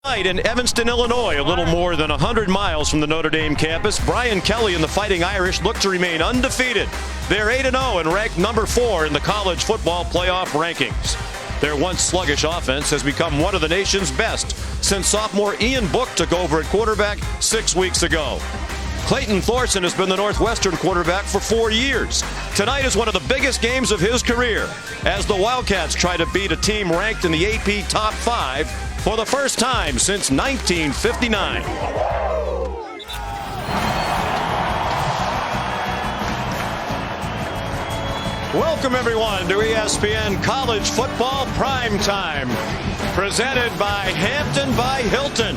Tonight in Evanston, Illinois, a little more than 100 miles from the Notre Dame campus, Brian Kelly and the Fighting Irish look to remain undefeated. They're 8-0 and ranked number 4 in the college football playoff rankings. Their once sluggish offense has become one of the nation's best since sophomore Ian Book took over at quarterback 6 weeks ago. Clayton Thorson has been the Northwestern quarterback for 4 years. Tonight is one of the biggest games of his career as the Wildcats try to beat a team ranked in the AP Top 5 for the first time since 1959. Welcome everyone to ESPN College Football Primetime, presented by Hampton by Hilton.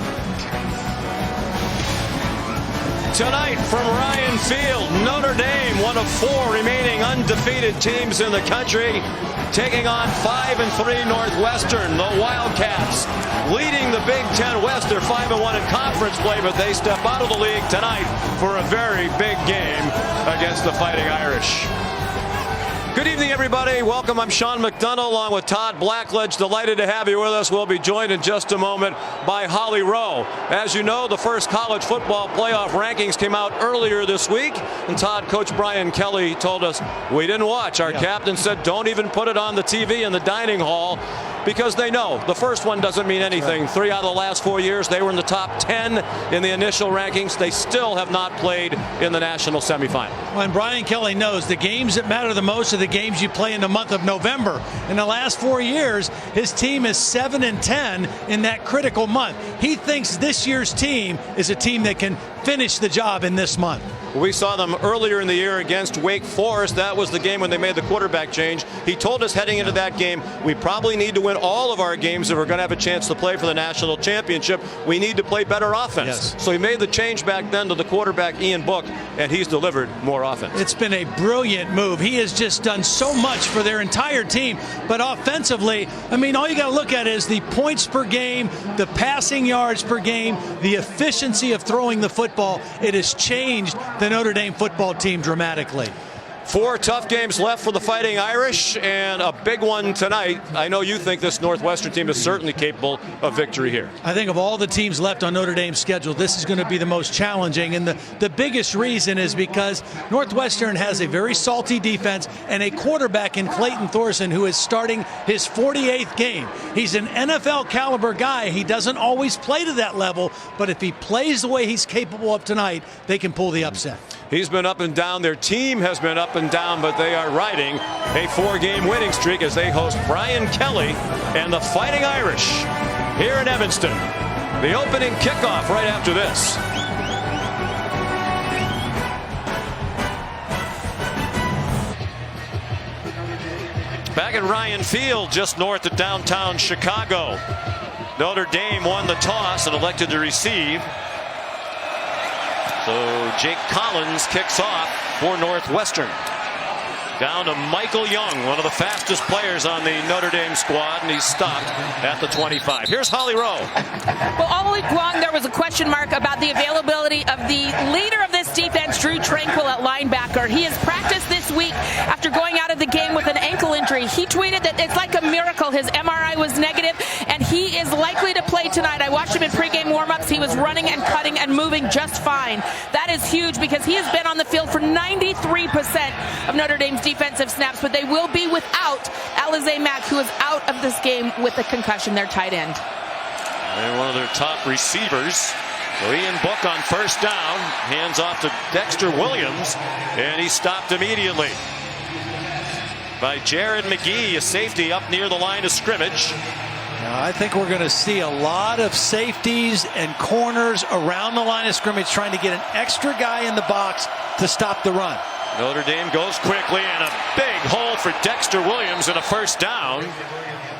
Tonight from Ryan Field, Notre Dame, one of 4 remaining undefeated teams in the country, taking on 5-3 Northwestern. The Wildcats leading the Big Ten West. They're 5-1 in conference play, but they step out of the league tonight for a very big game against the Fighting Irish. Good evening, everybody. Welcome. I'm Sean McDonough along with Todd Blackledge. Delighted to have you with us. We'll be joined in just a moment by Holly Rowe. As you know, the first college football playoff rankings came out earlier this week. And Todd, Coach Brian Kelly told us we didn't watch. Our captain said don't even put it on the TV in the dining hall because they know the first one doesn't mean anything. 3 out of the last 4 years, they were in the top 10 in the initial rankings. They still have not played in the national semifinal. Well, and Brian Kelly knows the games that matter the most are the games you play in the month of November. In the last 4 years, his team is 7-10 in that critical month. He thinks this year's team is a team that can finish the job in this month. We saw them earlier in the year against Wake Forest. That was the game when they made the quarterback change. He told us heading into that game, we probably need to win all of our games if we're going to have a chance to play for the national championship. We need to play better offense. Yes. So he made the change back then to the quarterback, Ian Book, and he's delivered more offense. It's been a brilliant move. He has just done so much for their entire team. But offensively, I mean, all you got to look at is the points per game, the passing yards per game, the efficiency of throwing the football. It has changed the Notre Dame football team dramatically. 4 tough games left for the Fighting Irish and a big one tonight. I know you think this Northwestern team is certainly capable of victory here. I think of all the teams left on Notre Dame's schedule, this is going to be the most challenging. And the biggest reason is because Northwestern has a very salty defense and a quarterback in Clayton Thorson who is starting his 48th game. He's an NFL caliber guy. He doesn't always play to that level, but if he plays the way he's capable of tonight, they can pull the upset. He's been up and down. Their team has been up and down, but they are riding a 4-game winning streak as they host Brian Kelly and the Fighting Irish here in Evanston. The opening kickoff right after this. Back at Ryan Field, just north of downtown Chicago. Notre Dame won the toss and elected to receive. So Jake Collins kicks off for Northwestern. Down to Michael Young, one of the fastest players on the Notre Dame squad, and he's stopped at the 25. Here's Holly Rowe. Well, all week long there was a question mark about the availability of the leader of this defense, Drew Tranquill, at linebacker. He has practiced this week after going out of the game with an ankle injury. He tweeted that it's like a miracle. His MRI was negative, and he is likely to play tonight. I watched him in pregame warmups. He was running and cutting and moving just fine. That is huge because he has been on the field for 93% of Notre Dame's defensive snaps, but they will be without Alize Mack, who is out of this game with a concussion, their tight end. And one of their top receivers. So Ian Book on first down, hands off to Dexter Williams, and he stopped immediately by Jared McGee, a safety up near the line of scrimmage. Now, I think we're going to see a lot of safeties and corners around the line of scrimmage trying to get an extra guy in the box to stop the run. Notre Dame goes quickly, and a big hole for Dexter Williams and a first down.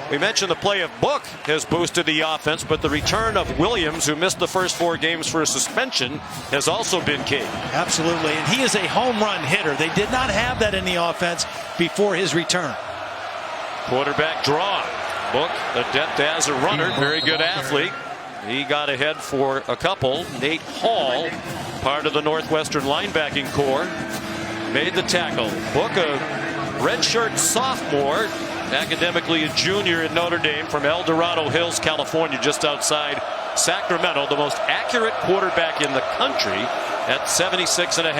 We mentioned the play of Book has boosted the offense, but the return of Williams, who missed the first 4 games for a suspension, has also been key. Absolutely, and he is a home run hitter. They did not have that in the offense before his return. Quarterback draw. Book, adept as a runner, very good athlete. He got ahead for a couple. Nate Hall, part of the Northwestern linebacking core, made the tackle. Book, a redshirt sophomore, academically a junior at Notre Dame from El Dorado Hills, California, just outside Sacramento, the most accurate quarterback in the country at 76.5%.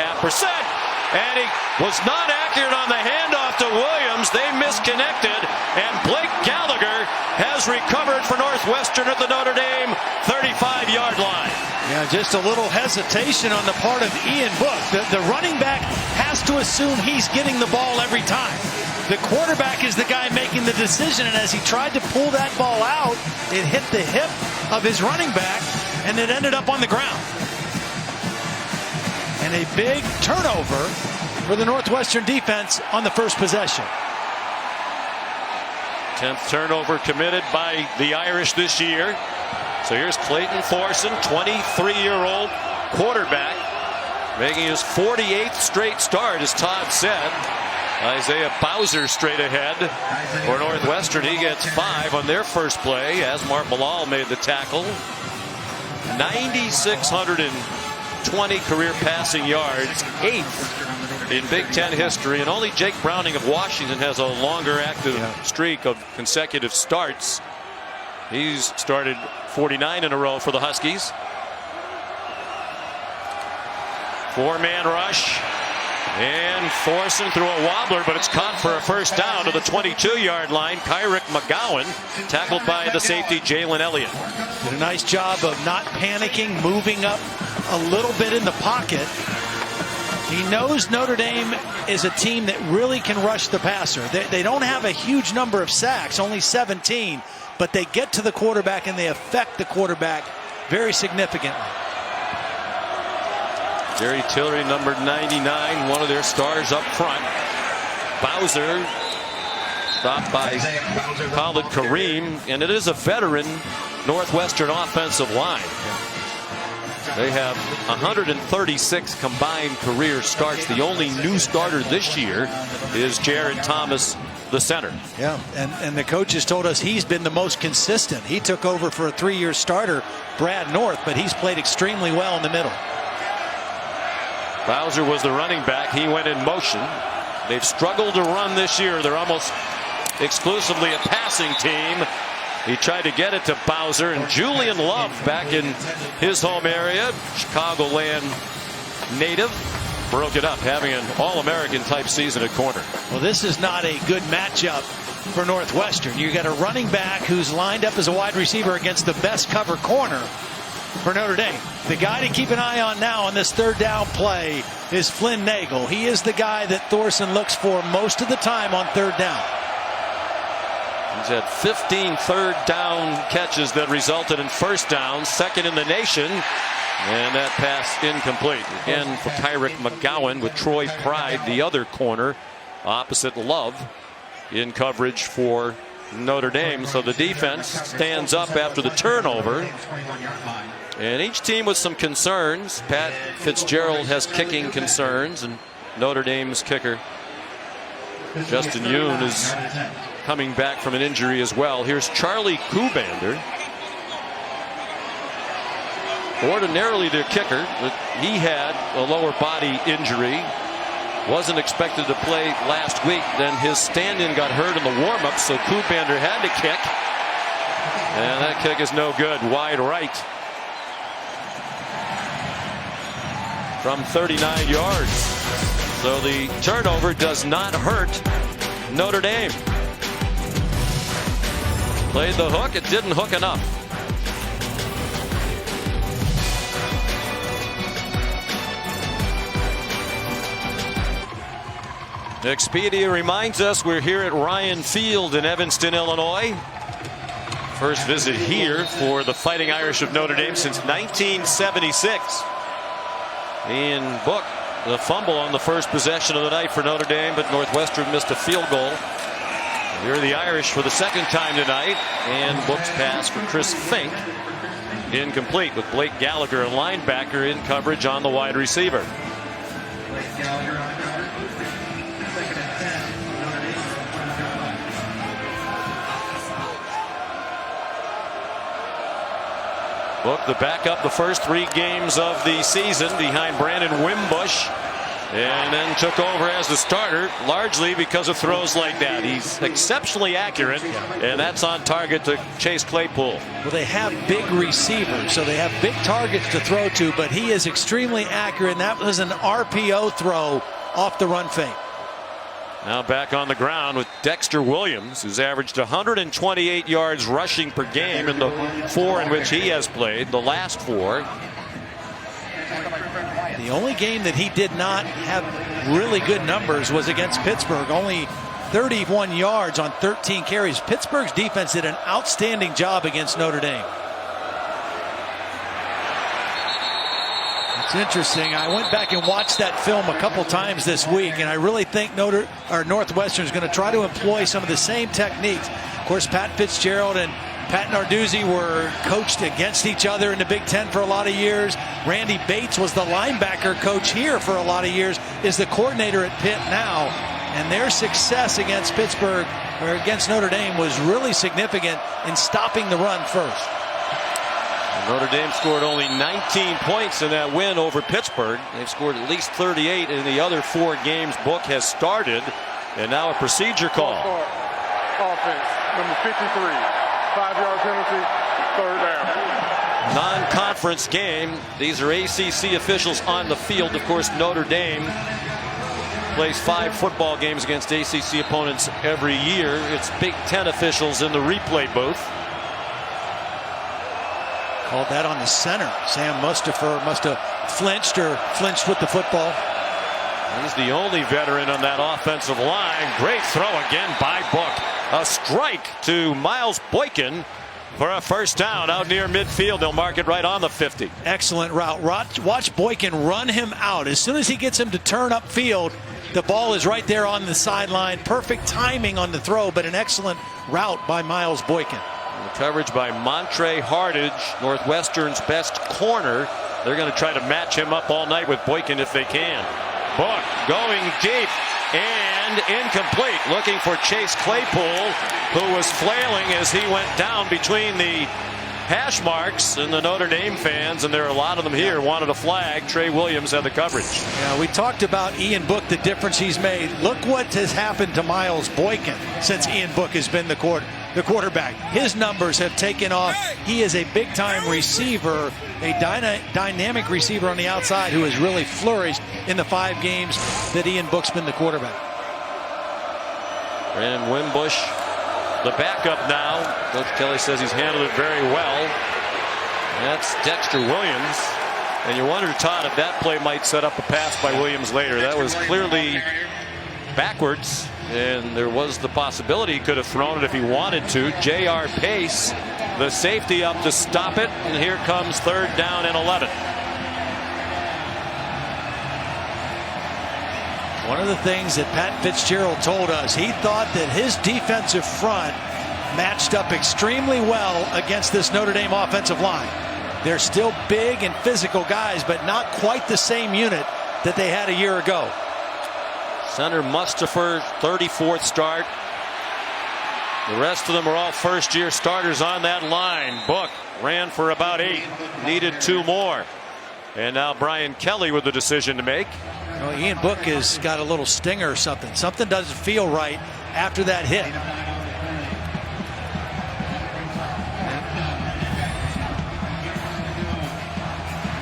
And he was not accurate on the handoff to Williams. They misconnected, and Blake Gallagher has recovered for Northwestern at the Notre Dame 35-yard line. Yeah, just a little hesitation on the part of Ian Book. The running back has to assume he's getting the ball every time. The quarterback is the guy making the decision, and as he tried to pull that ball out, it hit the hip of his running back, and it ended up on the ground. And a big turnover for the Northwestern defense on the first possession. 10th turnover committed by the Irish this year. So here's Clayton Thorson, 23-year-old quarterback, making his 48th straight start, as Todd said. Isaiah Bowser straight ahead for Northwestern. He gets 5 on their first play as Mark Malal made the tackle. 9,620 career passing yards, 8th in Big Ten history, and only Jake Browning of Washington has a longer active streak of consecutive starts. He's started 49 in a row for the Huskies. 4-man rush, and Thorson threw a wobbler, but it's caught for a first down to the 22-yard line. Kyrick McGowan tackled by the safety Jalen Elliott. Did a nice job of not panicking, moving up a little bit in the pocket. He knows Notre Dame is a team that really can rush the passer. They don't have a huge number of sacks, only 17, but they get to the quarterback and they affect the quarterback very significantly. Jerry Tillery, number 99, one of their stars up front. Bowser stopped by Khalid Kareem, and it is a veteran Northwestern offensive line. They have 136 combined career starts. The only new starter this year is Jared Thomas, the center. Yeah, and the coaches told us he's been the most consistent. He took over for a 3-year starter, Brad North, but he's played extremely well in the middle. Bowser was the running back. He went in motion. They've struggled to run this year. They're almost exclusively a passing team. He tried to get it to Bowser, and Julian Love, back in his home area, Chicagoland native, broke it up, having an All-American type season at corner. Well, this is not a good matchup for Northwestern. You got a running back who's lined up as a wide receiver against the best cover corner for Notre Dame. The guy to keep an eye on now on this third down play is Flynn Nagel. He is the guy that Thorson looks for most of the time on third down. He's had 15 third down catches that resulted in first down, second in the nation, and that pass incomplete. Again for Kyrick McGowan, with Troy Pride, the other corner, opposite Love, in coverage for Notre Dame. So the defense stands up after the turnover. And each team with some concerns. Pat Fitzgerald has kicking concerns, and Notre Dame's kicker Justin Yoon is coming back from an injury as well. Here's Charlie Kubander, ordinarily their kicker, but he had a lower body injury, wasn't expected to play last week. Then his stand-in got hurt in the warm-up, so Kubander had to kick, and that kick is no good, wide right from 39 yards. So the turnover does not hurt Notre Dame. Played the hook, it didn't hook enough. Expedia reminds us we're here at Ryan Field in Evanston, Illinois. First visit here for the Fighting Irish of Notre Dame since 1976. Ian Book, the fumble on the first possession of the night for Notre Dame, but Northwestern missed a field goal. Here are the Irish for the second time tonight, and Book's pass for Chris Fink incomplete, with Blake Gallagher, a linebacker, in coverage on the wide receiver. Book, the backup the first 3 games of the season behind Brandon Wimbush and then took over as the starter, largely because of throws like that. He's exceptionally accurate, and that's on target to Chase Claypool. Well, they have big receivers, so they have big targets to throw to, but he is extremely accurate, and that was an RPO throw off the run fake. Now back on the ground with Dexter Williams, who's averaged 128 yards rushing per game in the 4 in which he has played, the last 4. The only game that he did not have really good numbers was against Pittsburgh. Only 31 yards on 13 carries. Pittsburgh's defense did an outstanding job against Notre Dame. It's interesting. I went back and watched that film a couple times this week, and I really think Northwestern is going to try to employ some of the same techniques. Of course, Pat Fitzgerald and Pat Narduzzi were coached against each other in the Big Ten for a lot of years. Randy Bates was the linebacker coach here for a lot of years, is the coordinator at Pitt now. And their success against Pittsburgh, or against Notre Dame, was really significant in stopping the run first. Notre Dame scored only 19 points in that win over Pittsburgh. They've scored at least 38 in the other 4 games Book has started. And now a procedure call. Offense, number 53. 5-yard penalty, 3rd down. Non-conference game. These are ACC officials on the field. Of course, Notre Dame plays 5 football games against ACC opponents every year. It's Big Ten officials in the replay booth. Called that on the center. Sam Mustipher must have flinched with the football. He's the only veteran on that offensive line. Great throw again by Book. A strike to Miles Boykin for a first down out near midfield. They'll mark it right on the 50. Excellent route. Watch Boykin run him out. As soon as he gets him to turn upfield, the ball is right there on the sideline. Perfect timing on the throw, but an excellent route by Miles Boykin. The coverage by Montre Hardage, Northwestern's best corner. They're going to try to match him up all night with Boykin if they can. Book going deep and incomplete, looking for Chase Claypool, who was flailing as he went down between the hash marks, and the Notre Dame fans, and there are a lot of them here, wanted a flag. Trey Williams had the coverage. Yeah, we talked about Ian Book, the difference he's made. Look what has happened to Miles Boykin since Ian Book has been the quarterback. His numbers have taken off. He is a big-time receiver, a dynamic receiver on the outside who has really flourished in the 5 games that Ian Book's been the quarterback. Brandon Wimbush, the backup now. Coach Kelly says he's handled it very well. That's Dexter Williams. And you wonder, Todd, if that play might set up a pass by Williams later. That was clearly backwards, and there was the possibility he could have thrown it if he wanted to. J.R. Pace, the safety, up to stop it, and here comes 3rd down and 11. One of the things that Pat Fitzgerald told us, he thought that his defensive front matched up extremely well against this Notre Dame offensive line. They're still big and physical guys, but not quite the same unit that they had a year ago. Center Mustipher, 34th start. The rest of them are all first-year starters on that line. Book ran for about 8, needed 2 more. And now Brian Kelly with the decision to make. Well, Ian Book has got a little stinger or something. Something doesn't feel right after that hit.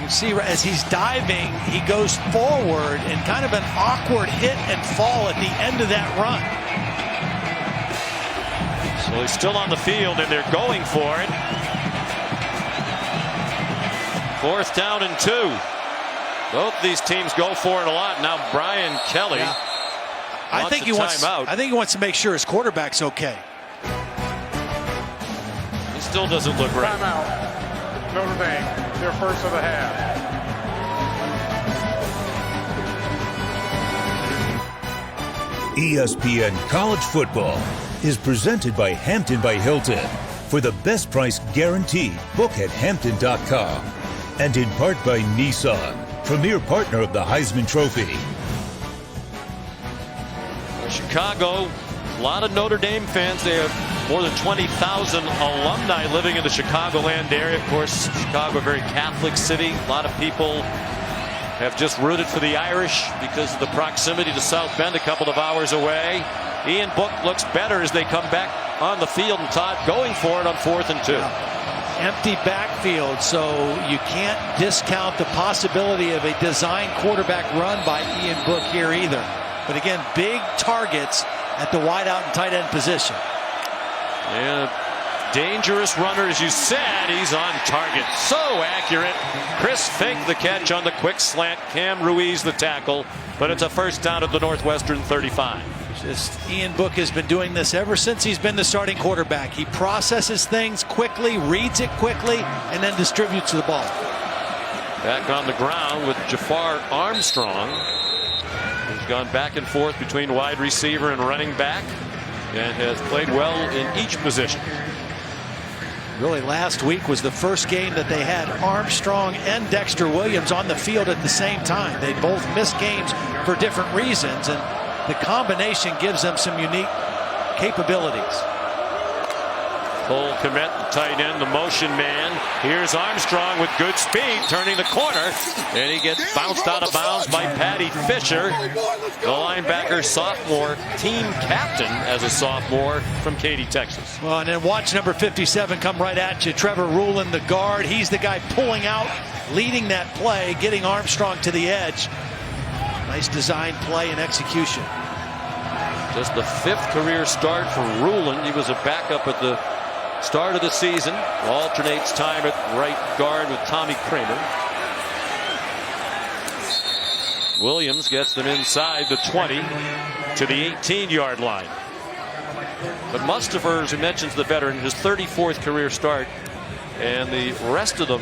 You see, as he's diving, he goes forward in kind of an awkward hit and fall at the end of that run. So he's still on the field, and they're going for it. 4th down and 2. Both these teams go for it a lot. Now Brian Kelly I think he wants to make sure his quarterback's okay. He still doesn't look right. Timeout. Notre Dame, their first of the half. ESPN College Football is presented by Hampton by Hilton. For the best price guarantee, book at Hampton.com. And in part by Nissan, premier partner of the Heisman Trophy. Chicago, a lot of Notre Dame fans. They have more than 20,000 alumni living in the Chicagoland area. Of course, Chicago, a very Catholic city. A lot of people have just rooted for the Irish because of the proximity to South Bend, a couple of hours away. Ian Book looks better as they come back on the field, and Todd going for it on 4th and 2. Empty backfield, so you can't discount the possibility of a design quarterback run by Ian Book here either. But again, big targets at the wideout and tight end position. And dangerous runner, as you said. He's on target. So accurate. Chris Fink the catch on the quick slant. Cam Ruiz the tackle. But it's a first down at the Northwestern 35. Just Ian Book has been doing this ever since he's been the starting quarterback. He processes things quickly, reads it quickly, and then distributes the ball. Back on the ground with Jafar Armstrong. He's gone back and forth between wide receiver and running back, and has played well in each position. Really, last week was the first game that they had Armstrong and Dexter Williams on the field at the same time. They both missed games for different reasons, and the combination gives them some unique capabilities. Cole Kmet, the tight end, the motion man. Here's Armstrong with good speed, turning the corner, and he gets bounced out of bounds by Patty Fisher, the linebacker, sophomore, team captain as a sophomore from Katy, Texas. Well, and then watch number 57 come right at you. Trevor Rulin, the guard. He's the guy pulling out, leading that play, getting Armstrong to the edge. Nice design, play, and execution. Just the 5th career start for Rulin. He was a backup at the start of the season. Alternates time at right guard with Tommy Kramer. Williams gets them inside the 20 to the 18-yard line. But Mustapher, as he mentions, the veteran, his 34th career start, and the rest of them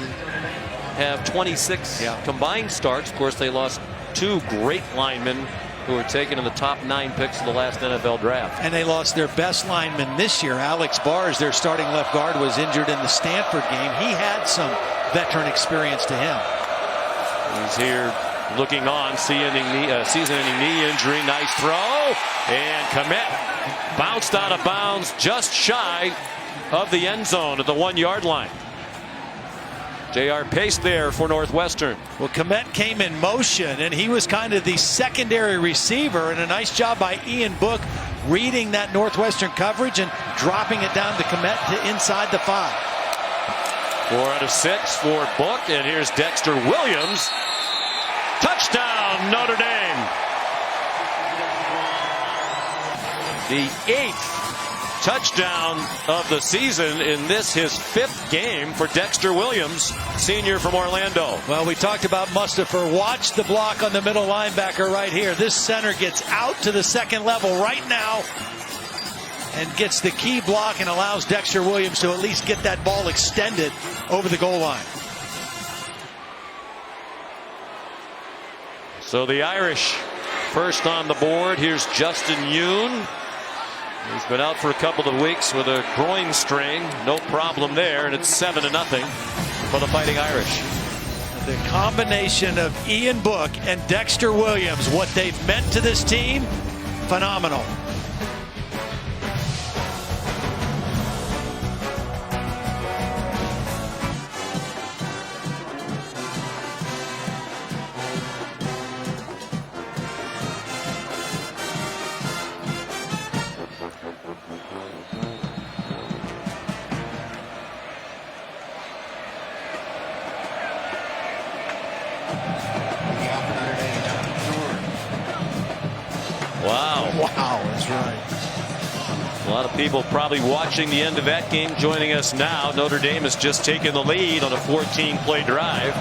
have 26 combined starts. Of course, they lost 2 great linemen who were taken in the top 9 picks of the last NFL draft. And they lost their best lineman this year. Alex Bars, their starting left guard, was injured in the Stanford game. He had some veteran experience to him. He's here looking on, season-ending knee injury. Nice throw, and Kmet bounced out of bounds just shy of the end zone at the 1-yard line. J.R. Pace there for Northwestern. Well, Kmet came in motion, and he was kind of the secondary receiver, and a nice job by Ian Book reading that Northwestern coverage and dropping it down to Kmet to inside the 5. 4 out of 6 for Book, and here's Dexter Williams. Touchdown, Notre Dame. The 8th touchdown of the season in this, his 5th game for Dexter Williams, senior from Orlando. Well, we talked about Mustapher. Watch the block on the middle linebacker right here. This center gets out to the second level right now and gets the key block and allows Dexter Williams to at least get that ball extended over the goal line. So the Irish first on the board. Here's Justin Yoon. He's been out for a couple of weeks with a groin strain. No problem there, and it's 7-0 for the Fighting Irish. The combination of Ian Book and Dexter Williams, what they've meant to this team, phenomenal. Wow, that's right. A lot of people probably watching the end of that game joining us now. Notre Dame has just taken the lead on a 14-play drive.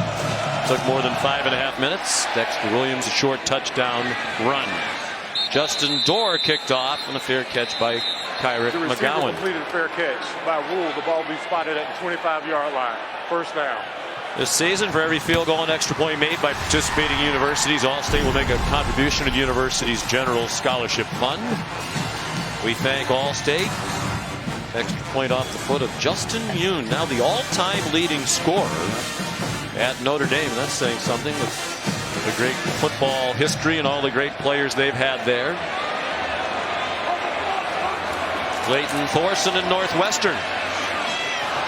Took more than 5.5 minutes. Dexter Williams, a short touchdown run. Justin Dorr kicked off, and a fair catch by Kyrick McGowan. Completed a fair catch. By rule, the ball will be spotted at the 25-yard line. First down. This season, for every field goal and extra point made by participating universities, All-State will make a contribution to the university's general scholarship fund. We thank All-State. Extra point off the foot of Justin Yoon, now the all-time leading scorer at Notre Dame. That's saying something with the great football history and all the great players they've had there. Clayton Thorson and Northwestern.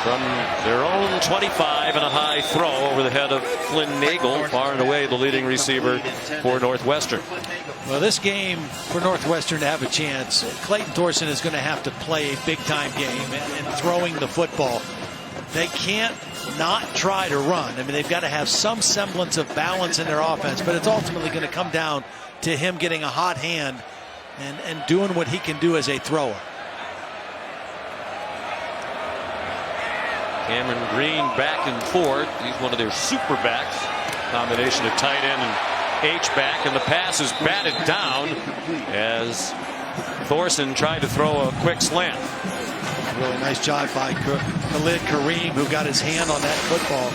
from their own 25 and a high throw over the head of Flynn Nagel, far and away the leading receiver for Northwestern. Well, this game for Northwestern to have a chance, Clayton Thorson is going to have to play a big-time game and throwing the football. They can't not try to run. I mean, they've got to have some semblance of balance in their offense, but it's ultimately going to come down to him getting a hot hand and doing what he can do as a thrower. Cameron Green back and forth. He's one of their super backs. Combination of tight end and H-back, and the pass is batted down as Thorson tried to throw a quick slant. Really nice job by Khalid Kareem, who got his hand on that football.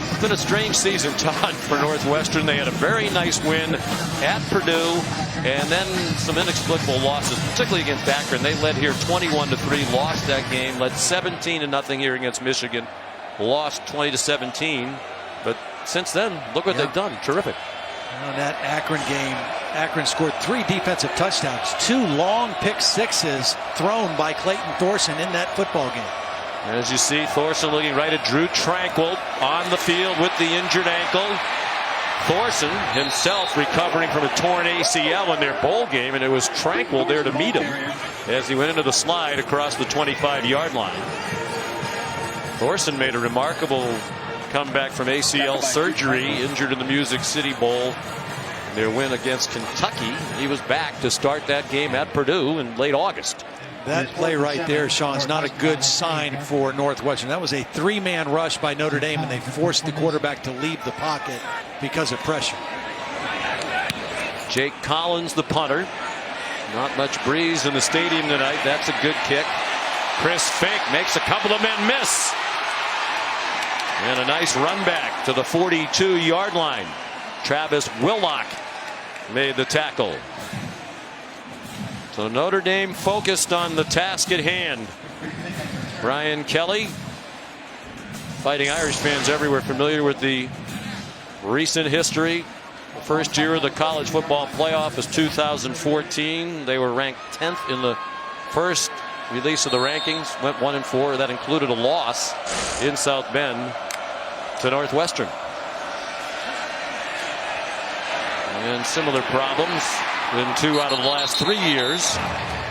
It's been a strange season, Todd, for Northwestern. They had a very nice win at Purdue, and then some inexplicable losses, particularly against Akron. They led here 21-3, lost that game, led 17-0 here against Michigan, lost 20-17. But since then, look what they've done. Terrific. In that Akron game, Akron scored 3 defensive touchdowns, 2 long pick sixes thrown by Clayton Thorson in that football game. As you see, Thorson looking right at Drew Tranquill on the field with the injured ankle. Thorson himself recovering from a torn ACL in their bowl game, and it was Tranquill there to meet him as he went into the slide across the 25-yard line. Thorson made a remarkable comeback from ACL surgery, injured in the Music City Bowl. Their win against Kentucky. He was back to start that game at Purdue in late August. That play right there, Sean, is not a good sign for Northwestern. That was a 3-man rush by Notre Dame, and they forced the quarterback to leave the pocket because of pressure. Jake Collins, the punter. Not much breeze in the stadium tonight. That's a good kick. Chris Fink makes a couple of men miss. And a nice run back to the 42-yard line. Travis Willock made the tackle. So Notre Dame focused on the task at hand. Brian Kelly, Fighting Irish fans everywhere familiar with the recent history. The first year of the college football playoff is 2014. They were ranked 10th in the first release of the rankings, went 1-4. That included a loss in South Bend to Northwestern. And similar problems in 2 out of the last 3 years.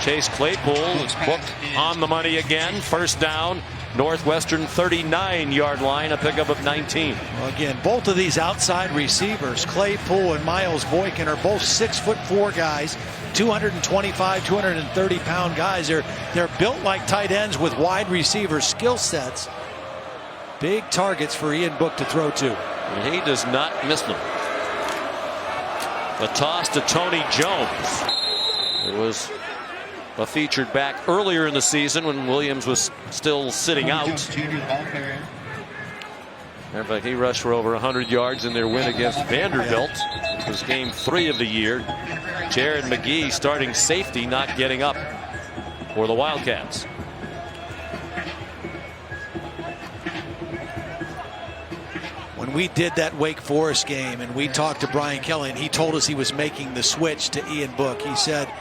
Chase Claypool is booked on the money again. First down, Northwestern 39-yard line, a pickup of 19. Well, again, both of these outside receivers, Claypool and Miles Boykin, are both 6'4" guys, 225, 230-pound guys. They're built like tight ends with wide receiver skill sets. Big targets for Ian Book to throw to. And he does not miss them. A toss to Tony Jones. It was a featured back earlier in the season when Williams was still sitting out. In fact, he rushed for over 100 yards in their win against Vanderbilt. It was game 3 of the year. Jared McGee, starting safety, not getting up for the Wildcats. When we did that Wake Forest game and we talked to Brian Kelly and he told us he was making the switch to Ian Book, he said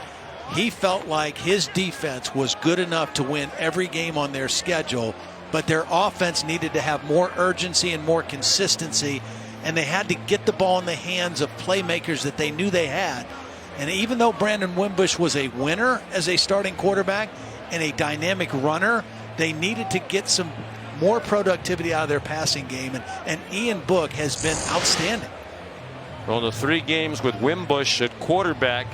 he felt like his defense was good enough to win every game on their schedule, but their offense needed to have more urgency and more consistency, and they had to get the ball in the hands of playmakers that they knew they had. And even though Brandon Wimbush was a winner as a starting quarterback and a dynamic runner, they needed to get some more productivity out of their passing game, and Ian Book has been outstanding. Well, in the 3 games with Wimbush at quarterback,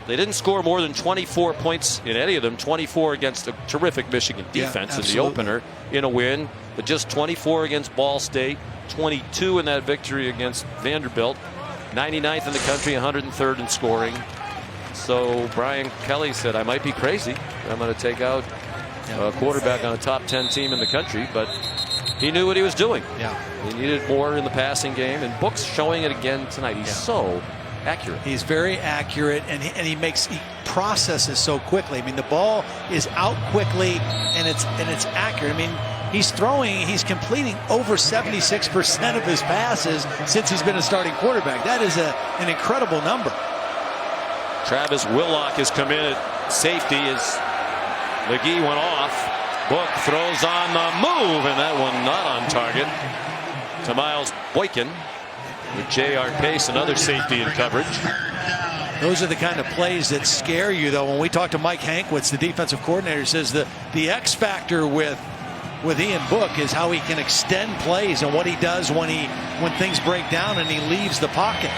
they didn't score more than 24 points in any of them. 24 against a terrific Michigan defense in the opener in a win, but just 24 against Ball State, 22 in that victory against Vanderbilt, 99th in the country, 103rd in scoring. So Brian Kelly said, I might be crazy. I'm going to take out a quarterback on a top 10 team in the country, but he knew what he was doing. He needed more in the passing game, and Book's showing it again tonight. He's so accurate. He's very accurate, and he processes so quickly. I mean, the ball is out quickly, and it's accurate. I mean, he's completing over 76% of his passes since he's been a starting quarterback. That is an incredible number. Travis Willock has come in at safety as McGee went off. Book throws on the move, and that one not on target to Miles Boykin with J.R. Pace, another safety in coverage. Those are the kind of plays that scare you, though. When we talk to Mike Hankwitz, the defensive coordinator, says the X factor with Ian Book is how he can extend plays and what he does when things break down and he leaves the pocket.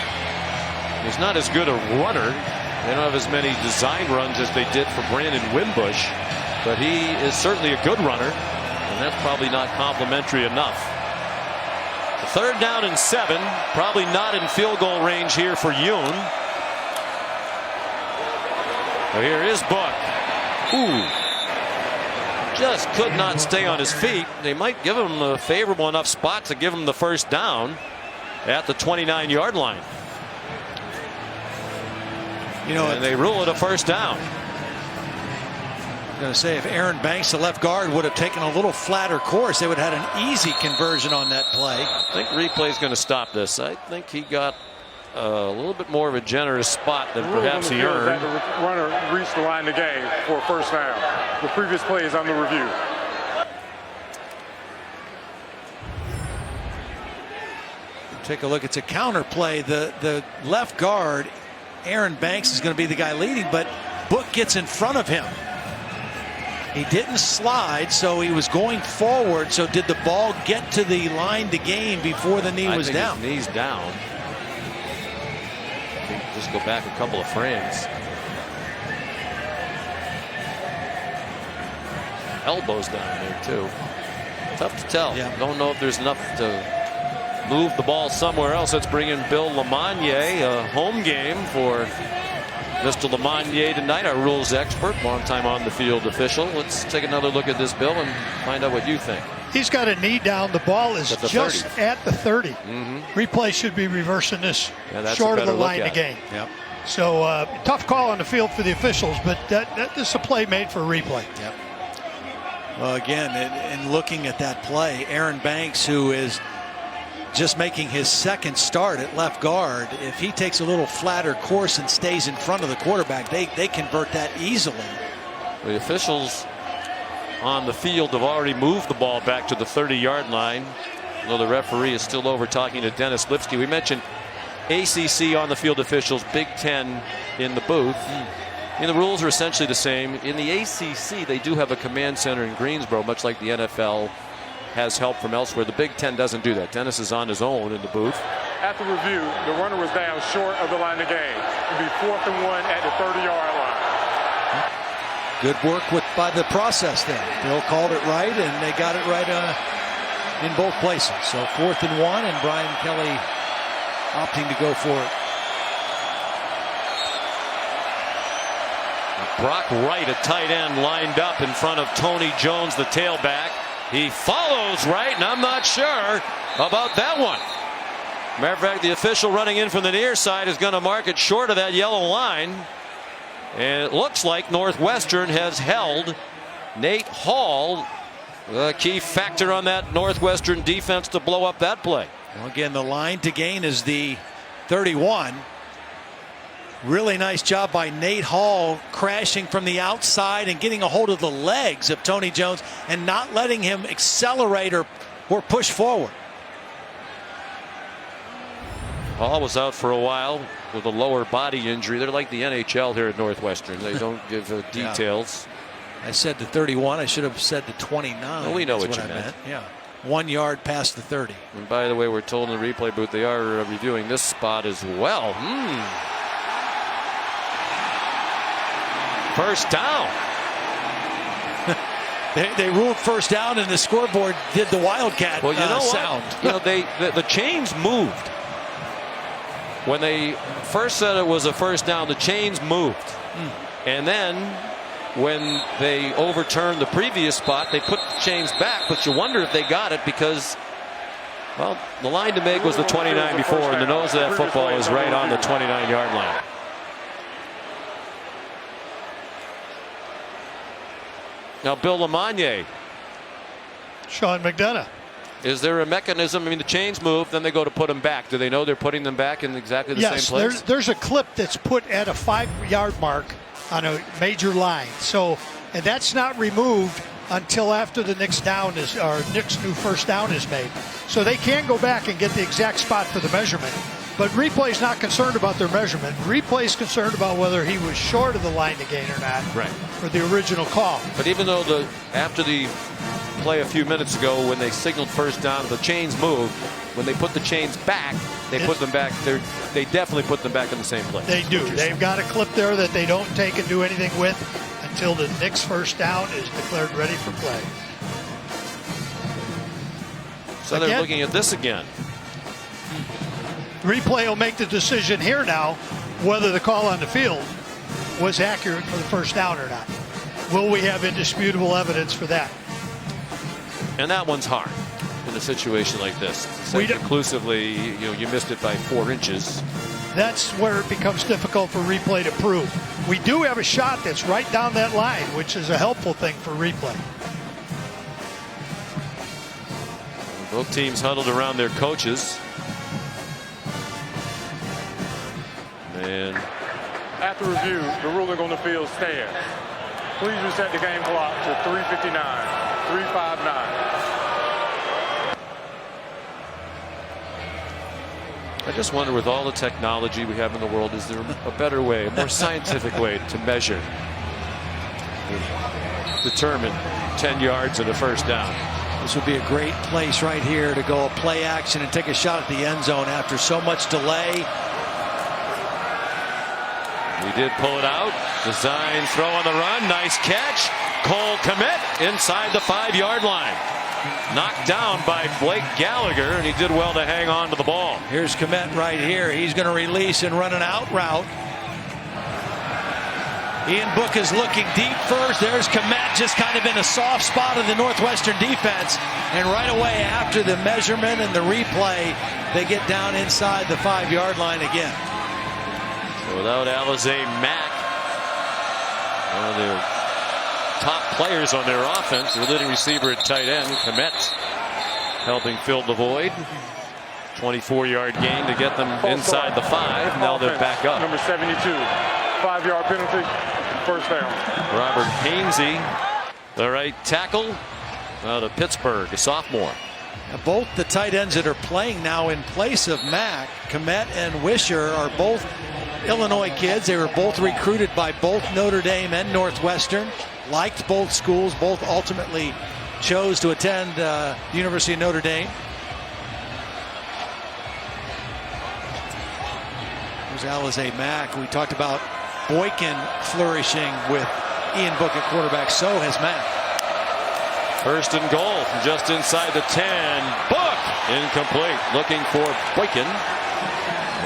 He's not as good a runner. They don't have as many design runs as they did for Brandon Wimbush, but he is certainly a good runner, and that's probably not complimentary enough. 3rd down and 7, probably not in field goal range here for Yoon. But here is Book. Ooh. Just could not stay on his feet. They might give him a favorable enough spot to give him the 1st down at the 29-yard line. You know, and they rule it a 1st down. I'm going to say if Aaron Banks, the left guard, would have taken a little flatter course, they would have had an easy conversion on that play. I think replay is going to stop this. I think he got a little bit more of a generous spot than perhaps he earned. That the runner reached the line of the game for a 1st down. The previous play is under review. Take a look. It's a counter play. The left guard, Aaron Banks, is going to be the guy leading, but Book gets in front of him. He didn't slide, so he was going forward. So did the ball get to the line to gain before the knee was down? His knee's down. I think just go back a couple of frames. Elbows down there too. Tough to tell. Yeah. Don't know if there's enough to move the ball somewhere else. Let's bring in Bill Lamonier, a home game for Mr. Lamonier tonight, our rules expert, longtime on the field official. Let's take another look at this, Bill, and find out what you think. He's got a knee down. The ball is just 30. at the 30. Replay should be reversing this short of the line to gain. Yep. So tough call on the field for the officials, but that is a play made for a replay. Yep. Well, again, in looking at that play, Aaron Banks, who is just making his 2nd start at left guard, if he takes a little flatter course and stays in front of the quarterback, they convert that easily. The officials on the field have already moved the ball back to the 30-yard line, though the referee is still over talking to Dennis Lipsky. We mentioned ACC on the field officials, Big Ten in the booth. And the rules are essentially the same. In the ACC, they do have a command center in Greensboro, much like the NFL has help from elsewhere. The Big Ten doesn't do that. Dennis is on his own in the booth. After review, the runner was down short of the line of game. It'll be 4th and 1 at the 30-yard line. Good work by the process there. Bill called it right, and they got it right in both places. So 4th and 1, and Brian Kelly opting to go for it. Brock Wright, a tight end, lined up in front of Tony Jones, the tailback. He follows Wright, and I'm not sure about that one. Matter of fact, the official running in from the near side is going to mark it short of that yellow line. And it looks like Northwestern has held Nate Hall, the key factor on that Northwestern defense to blow up that play. Well, again, the line to gain is the 31. Really nice job by Nate Hall, crashing from the outside and getting a hold of the legs of Tony Jones and not letting him accelerate or push forward. Hall was out for a while with a lower body injury. They're like the NHL here at Northwestern. They don't give details. I said the 31. I should have said the 29. Well, we know what you meant. Yeah. 1 yard past the 30. And by the way, we're told in the replay booth they are reviewing this spot as well. 1st down. They ruled 1st down, and the scoreboard did the Wildcat sound. You know, the chains moved. When they first said it was a 1st down, the chains moved. And then when they overturned the previous spot, they put the chains back. But you wonder if they got it because, well, the line to make was the 29 before, and the nose of that football is right on the 29-yard line. Now, Bill Lamonier. Sean McDonough. Is there a mechanism? I mean, the chains move, then they go to put them back. Do they know they're putting them back in exactly the same place? Yes, there's a clip that's put at a 5-yard mark on a major line. So, and that's not removed until after the Knicks new first down is made. So they can go back and get the exact spot for the measurement. But replay's not concerned about their measurement. Replay's concerned about whether he was short of the line to gain or not, right, for the original call. But even though after the play a few minutes ago, when they signaled first down, the chains moved. When they put the chains back, they put them back. They definitely put them back in the same place. They do. They've got a clip there that they don't take and do anything with until the Knicks first down is declared ready for play. So they're looking at this again. Replay will make the decision here now whether the call on the field was accurate for the first down or not. Will we have indisputable evidence for that? And that one's hard in a situation like this. Conclusively, you missed it by 4 inches. That's where it becomes difficult for replay to prove. We do have a shot that's right down that line, which is a helpful thing for replay. Both teams huddled around their coaches. And after review, the ruling on the field stands. Please reset the game clock to 3:59, 3:59. I just wonder, with all the technology we have in the world, is there a better way, a more scientific way to measure, determine 10 yards and a first down? This would be a great place right here to go a play action and take a shot at the end zone after so much delay. We did pull it out. Design throw on the run. Nice catch. Cole Kmet inside the 5-yard line. Knocked down by Blake Gallagher, and he did well to hang on to the ball. Here's Kmet right here. He's going to release and run an out route. Ian Book is looking deep first. There's Kmet, just kind of in a soft spot of the Northwestern defense. And right away after the measurement and the replay, they get down inside the 5-yard line again. So without Alize Mack, one of their top players on their offense, their leading receiver at tight end, Kmet, helping fill the void. 24-yard gain to get them inside the 5. Now they're back up. Number 72, 5-yard penalty, first down. Robert Hainsey, the right tackle out of Pittsburgh, a sophomore. Now, both the tight ends that are playing now in place of Mack, Kmet and Wisher, are both Illinois kids. They were both recruited by both Notre Dame and Northwestern. Liked both schools. Both ultimately chose to attend the University of Notre Dame. There's Alize Mack. We talked about Boykin flourishing with Ian Book at quarterback. So has Mack. First and goal from just inside the 10. Book incomplete. Looking for Boykin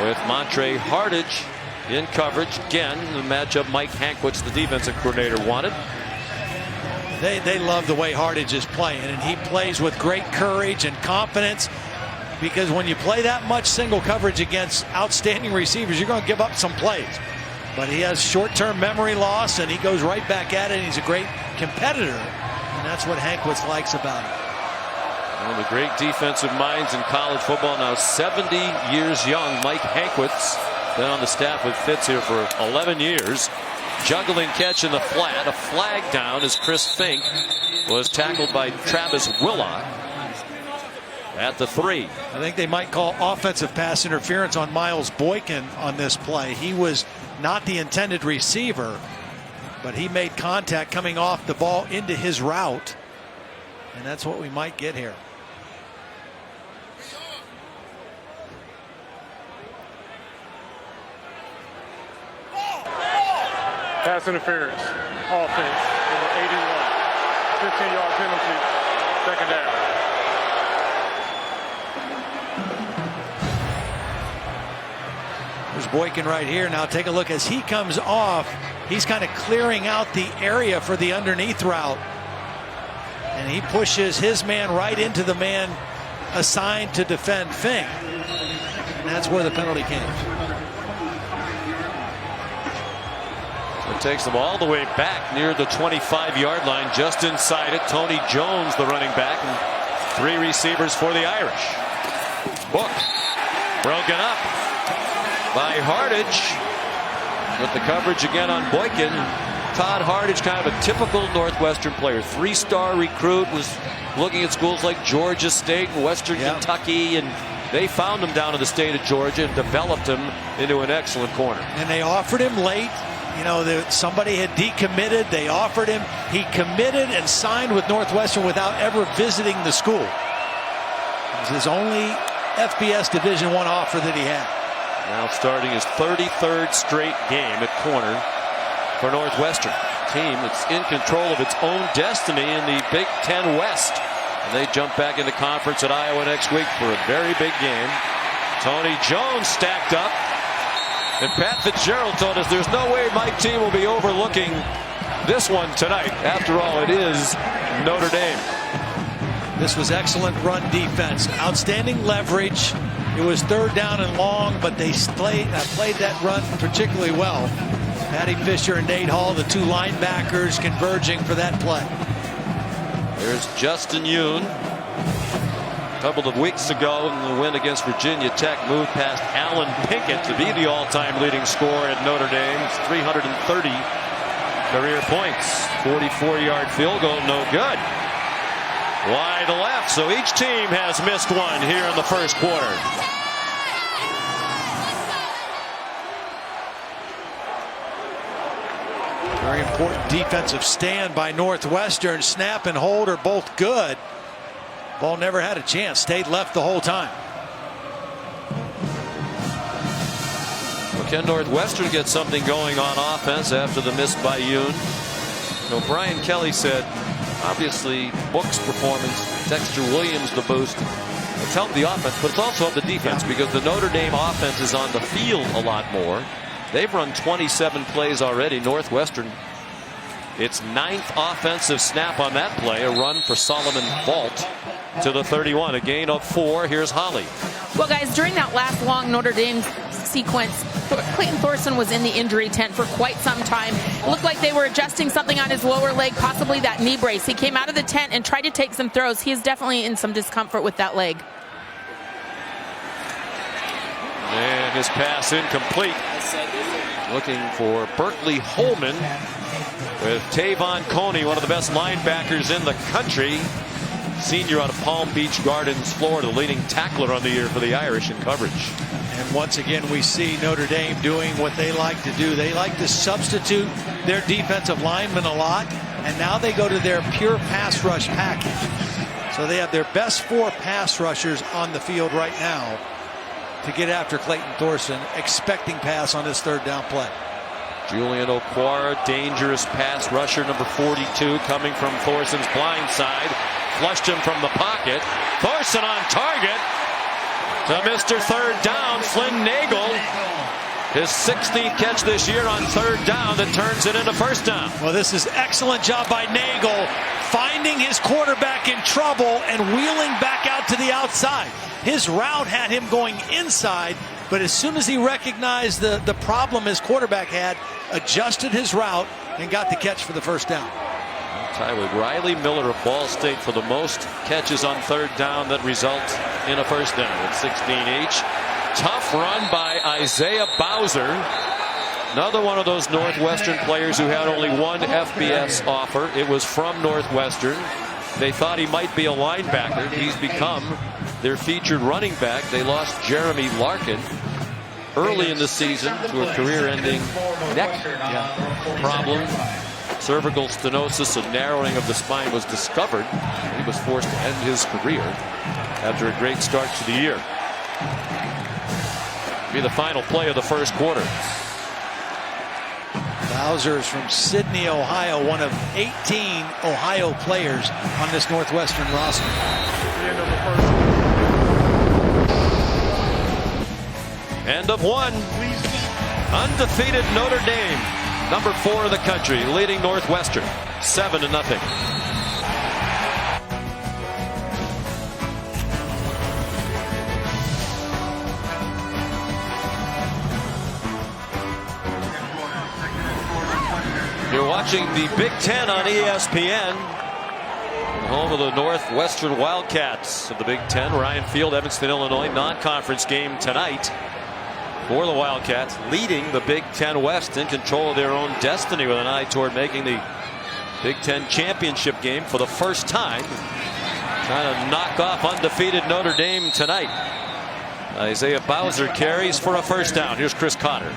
with Montre Hardage in coverage. Again, the matchup Mike Hankwitz, the defensive coordinator, wanted. They love the way Hardage is playing, and he plays with great courage and confidence, because when you play that much single coverage against outstanding receivers, you're going to give up some plays. But he has short-term memory loss, and he goes right back at it, and he's a great competitor, and that's what Hankwitz likes about him. One of the great defensive minds in college football, now 70 years young, Mike Hankwitz, been on the staff with Fitz here for 11 years. Juggling catch in the flat. A flag down as Chris Fink was tackled by Travis Willock at the 3. I think they might call offensive pass interference on Miles Boykin on this play. He was not the intended receiver, but he made contact coming off the ball into his route, and that's what we might get here. Pass interference, offense, number 81, 15-yard penalty, second down. There's Boykin right here. Now take a look as he comes off. He's kind of clearing out the area for the underneath route. And he pushes his man right into the man assigned to defend Fink. And that's where the penalty came. It takes them all the way back near the 25-yard line, just inside it. Tony Jones, the running back, and 3 receivers for the Irish. Book broken up by Hardage, with the coverage again on Boykin. Todd Hardage, kind of a typical Northwestern player. 3-star recruit, was looking at schools like Georgia State and Western Kentucky, and they found him down in the state of Georgia and developed him into an excellent corner. And they offered him late. You know, somebody had decommitted. They offered him. He committed and signed with Northwestern without ever visiting the school. It was his only FBS Division I offer that he had. Now starting his 33rd straight game at corner for Northwestern. Team that's in control of its own destiny in the Big Ten West. And they jump back into conference at Iowa next week for a very big game. Tony Jones stacked up. And Pat Fitzgerald told us there's no way my team will be overlooking this one tonight. After all, it is Notre Dame. This was excellent run defense. Outstanding leverage. It was 3rd down and long, but they played that run particularly well. Patty Fisher and Nate Hall, the 2 linebackers, converging for that play. There's Justin Yoon. A couple of weeks ago in the win against Virginia Tech, moved past Alan Pinkett to be the all-time leading scorer at Notre Dame. It's 330 career points. 44-yard field goal, no good. Wide left, so each team has missed one here in the first quarter. Very important defensive stand by Northwestern. Snap and hold are both good. Ball never had a chance. Stayed left the whole time. Well, can Northwestern get something going on offense after the miss by Yoon? You know, Brian Kelly said, obviously, Book's performance, Dexter Williams the boost. It's helped the offense, but it's also helped the defense because the Notre Dame offense is on the field a lot more. They've run 27 plays already. Northwestern, its 9th offensive snap on that play. A run for Solomon Vault to the 31. A gain of 4. Here's Holly. Well, guys, during that last long Notre Dame sequence, Clayton Thorson was in the injury tent for quite some time. It looked like they were adjusting something on his lower leg, possibly that knee brace. He came out of the tent and tried to take some throws. He is definitely in some discomfort with that leg. And his pass incomplete. Looking for Berkeley Holman with Tavon Coney, one of the best linebackers in the country. Senior out of Palm Beach Gardens, Florida, leading tackler on the year for the Irish in coverage. And once again, we see Notre Dame doing what they like to do. They like to substitute their defensive linemen a lot, and now they go to their pure pass rush package. So they have their best 4 pass rushers on the field right now to get after Clayton Thorson, expecting pass on his 3rd down play. Julian Okwara, dangerous pass rusher, number 42, coming from Thorson's blind side. Flushed him from the pocket. Thorson on target to Mr. 3rd down, Flynn Nagel. His 16th catch this year on 3rd down that turns it into 1st down. Well, this is excellent job by Nagel, finding his quarterback in trouble and wheeling back out to the outside. His route had him going inside, but as soon as he recognized the problem his quarterback had, adjusted his route and got the catch for the 1st down. Tied with Riley Miller of Ball State for the most catches on 3rd down that result in a 1st down at 16 each. Tough run by Isaiah Bowser. Another one of those Northwestern players who had only one FBS offer. It was from Northwestern. They thought he might be a linebacker. He's become their featured running back. They lost Jeremy Larkin early in the season to a career-ending neck problem. Cervical stenosis, a narrowing of the spine, was discovered. He was forced to end his career after a great start to the year. Be the final play of the 1st quarter. Bowser is from Sidney, Ohio, one of 18 Ohio players on this Northwestern roster. End of 1. Undefeated Notre Dame, number 4 in the country, leading Northwestern 7-0. You're watching the Big Ten on ESPN. Home of the Northwestern Wildcats of the Big Ten. Ryan Field, Evanston, Illinois, non-conference game tonight. for the Wildcats, leading the Big Ten West, in control of their own destiny with an eye toward making the Big Ten championship game for the first time. Trying to knock off undefeated Notre Dame tonight. Isaiah Bowser carries for a first down. Here's Chris Cotter.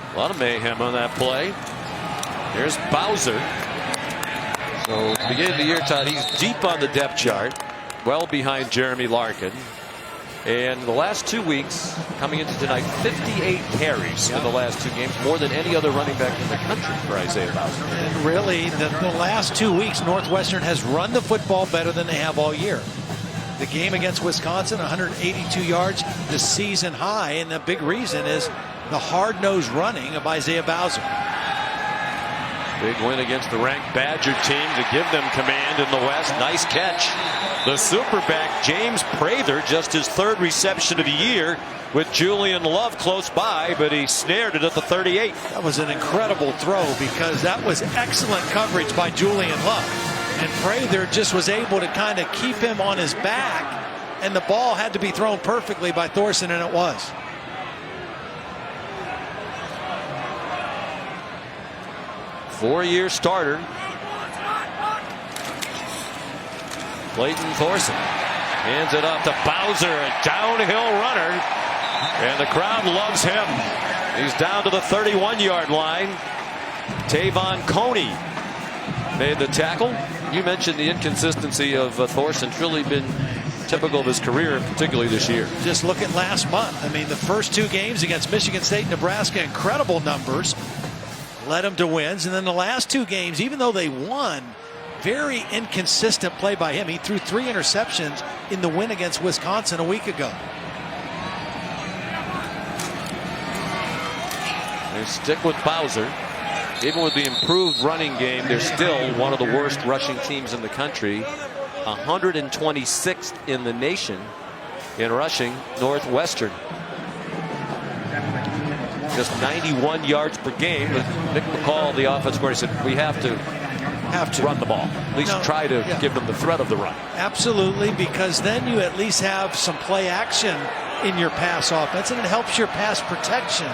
A lot of mayhem on that play. Here's Bowser. So at the beginning of the year, Todd, he's deep on the depth chart, well behind Jeremy Larkin. And the last 2 weeks, coming into tonight, 58 carries in the last 2 games, more than any other running back in the country for Isaiah Bowser. And really, the last 2 weeks, Northwestern has run the football better than they have all year. The game against Wisconsin, 182 yards, the season high, and the big reason is the hard-nosed running of Isaiah Bowser. Big win against the ranked Badger team to give them command in the West. Nice catch. The superback James Prather, just his 3rd reception of the year, with Julian Love close by, but he snared it at the 38. That was an incredible throw because that was excellent coverage by Julian Love. And Prather just was able to kind of keep him on his back, and the ball had to be thrown perfectly by Thorson, and it was. Four-year starter. Clayton Thorson hands it off to Bowser, a downhill runner, and the crowd loves him. He's down to the 31-yard line. Tavon Coney made the tackle. You mentioned the inconsistency of Thorson. It's really been typical of his career, particularly this year. Just look at last month. I mean, the first 2 games against Michigan State and Nebraska, incredible numbers, led them to wins. And then the last 2 games, even though they won, very inconsistent play by him. He threw 3 interceptions in the win against Wisconsin a week ago. They stick with Bowser. Even with the improved running game, they're still one of the worst rushing teams in the country. 126th in the nation in rushing. Northwestern just 91 yards per game. But Nick McCall, the offense coordinator, said we have to run the ball. At least try to give them the threat of the run. Absolutely, because then you at least have some play action in your pass offense, and it helps your pass protection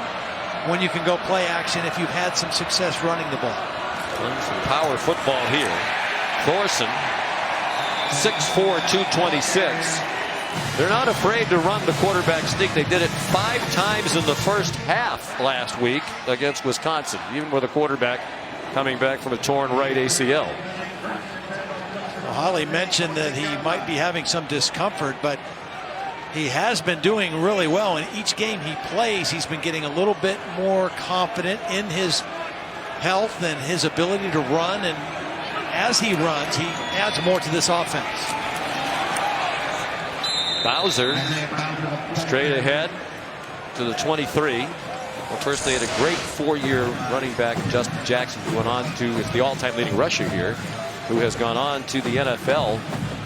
when you can go play action if you've had some success running the ball. And some power football here. Thorson, 6'4", 226. They're not afraid to run the quarterback sneak. They did it 5 times in the first half last week against Wisconsin, even with a quarterback coming back from a torn right ACL. Well, Holly mentioned that he might be having some discomfort, but he has been doing really well. In each game he plays, he's been getting a little bit more confident in his health and his ability to run. And as he runs, he adds more to this offense. Bowser straight ahead to the 23. Well, first they had a great 4-year running back, Justin Jackson, who went on to is the all-time leading rusher here, who has gone on to the NFL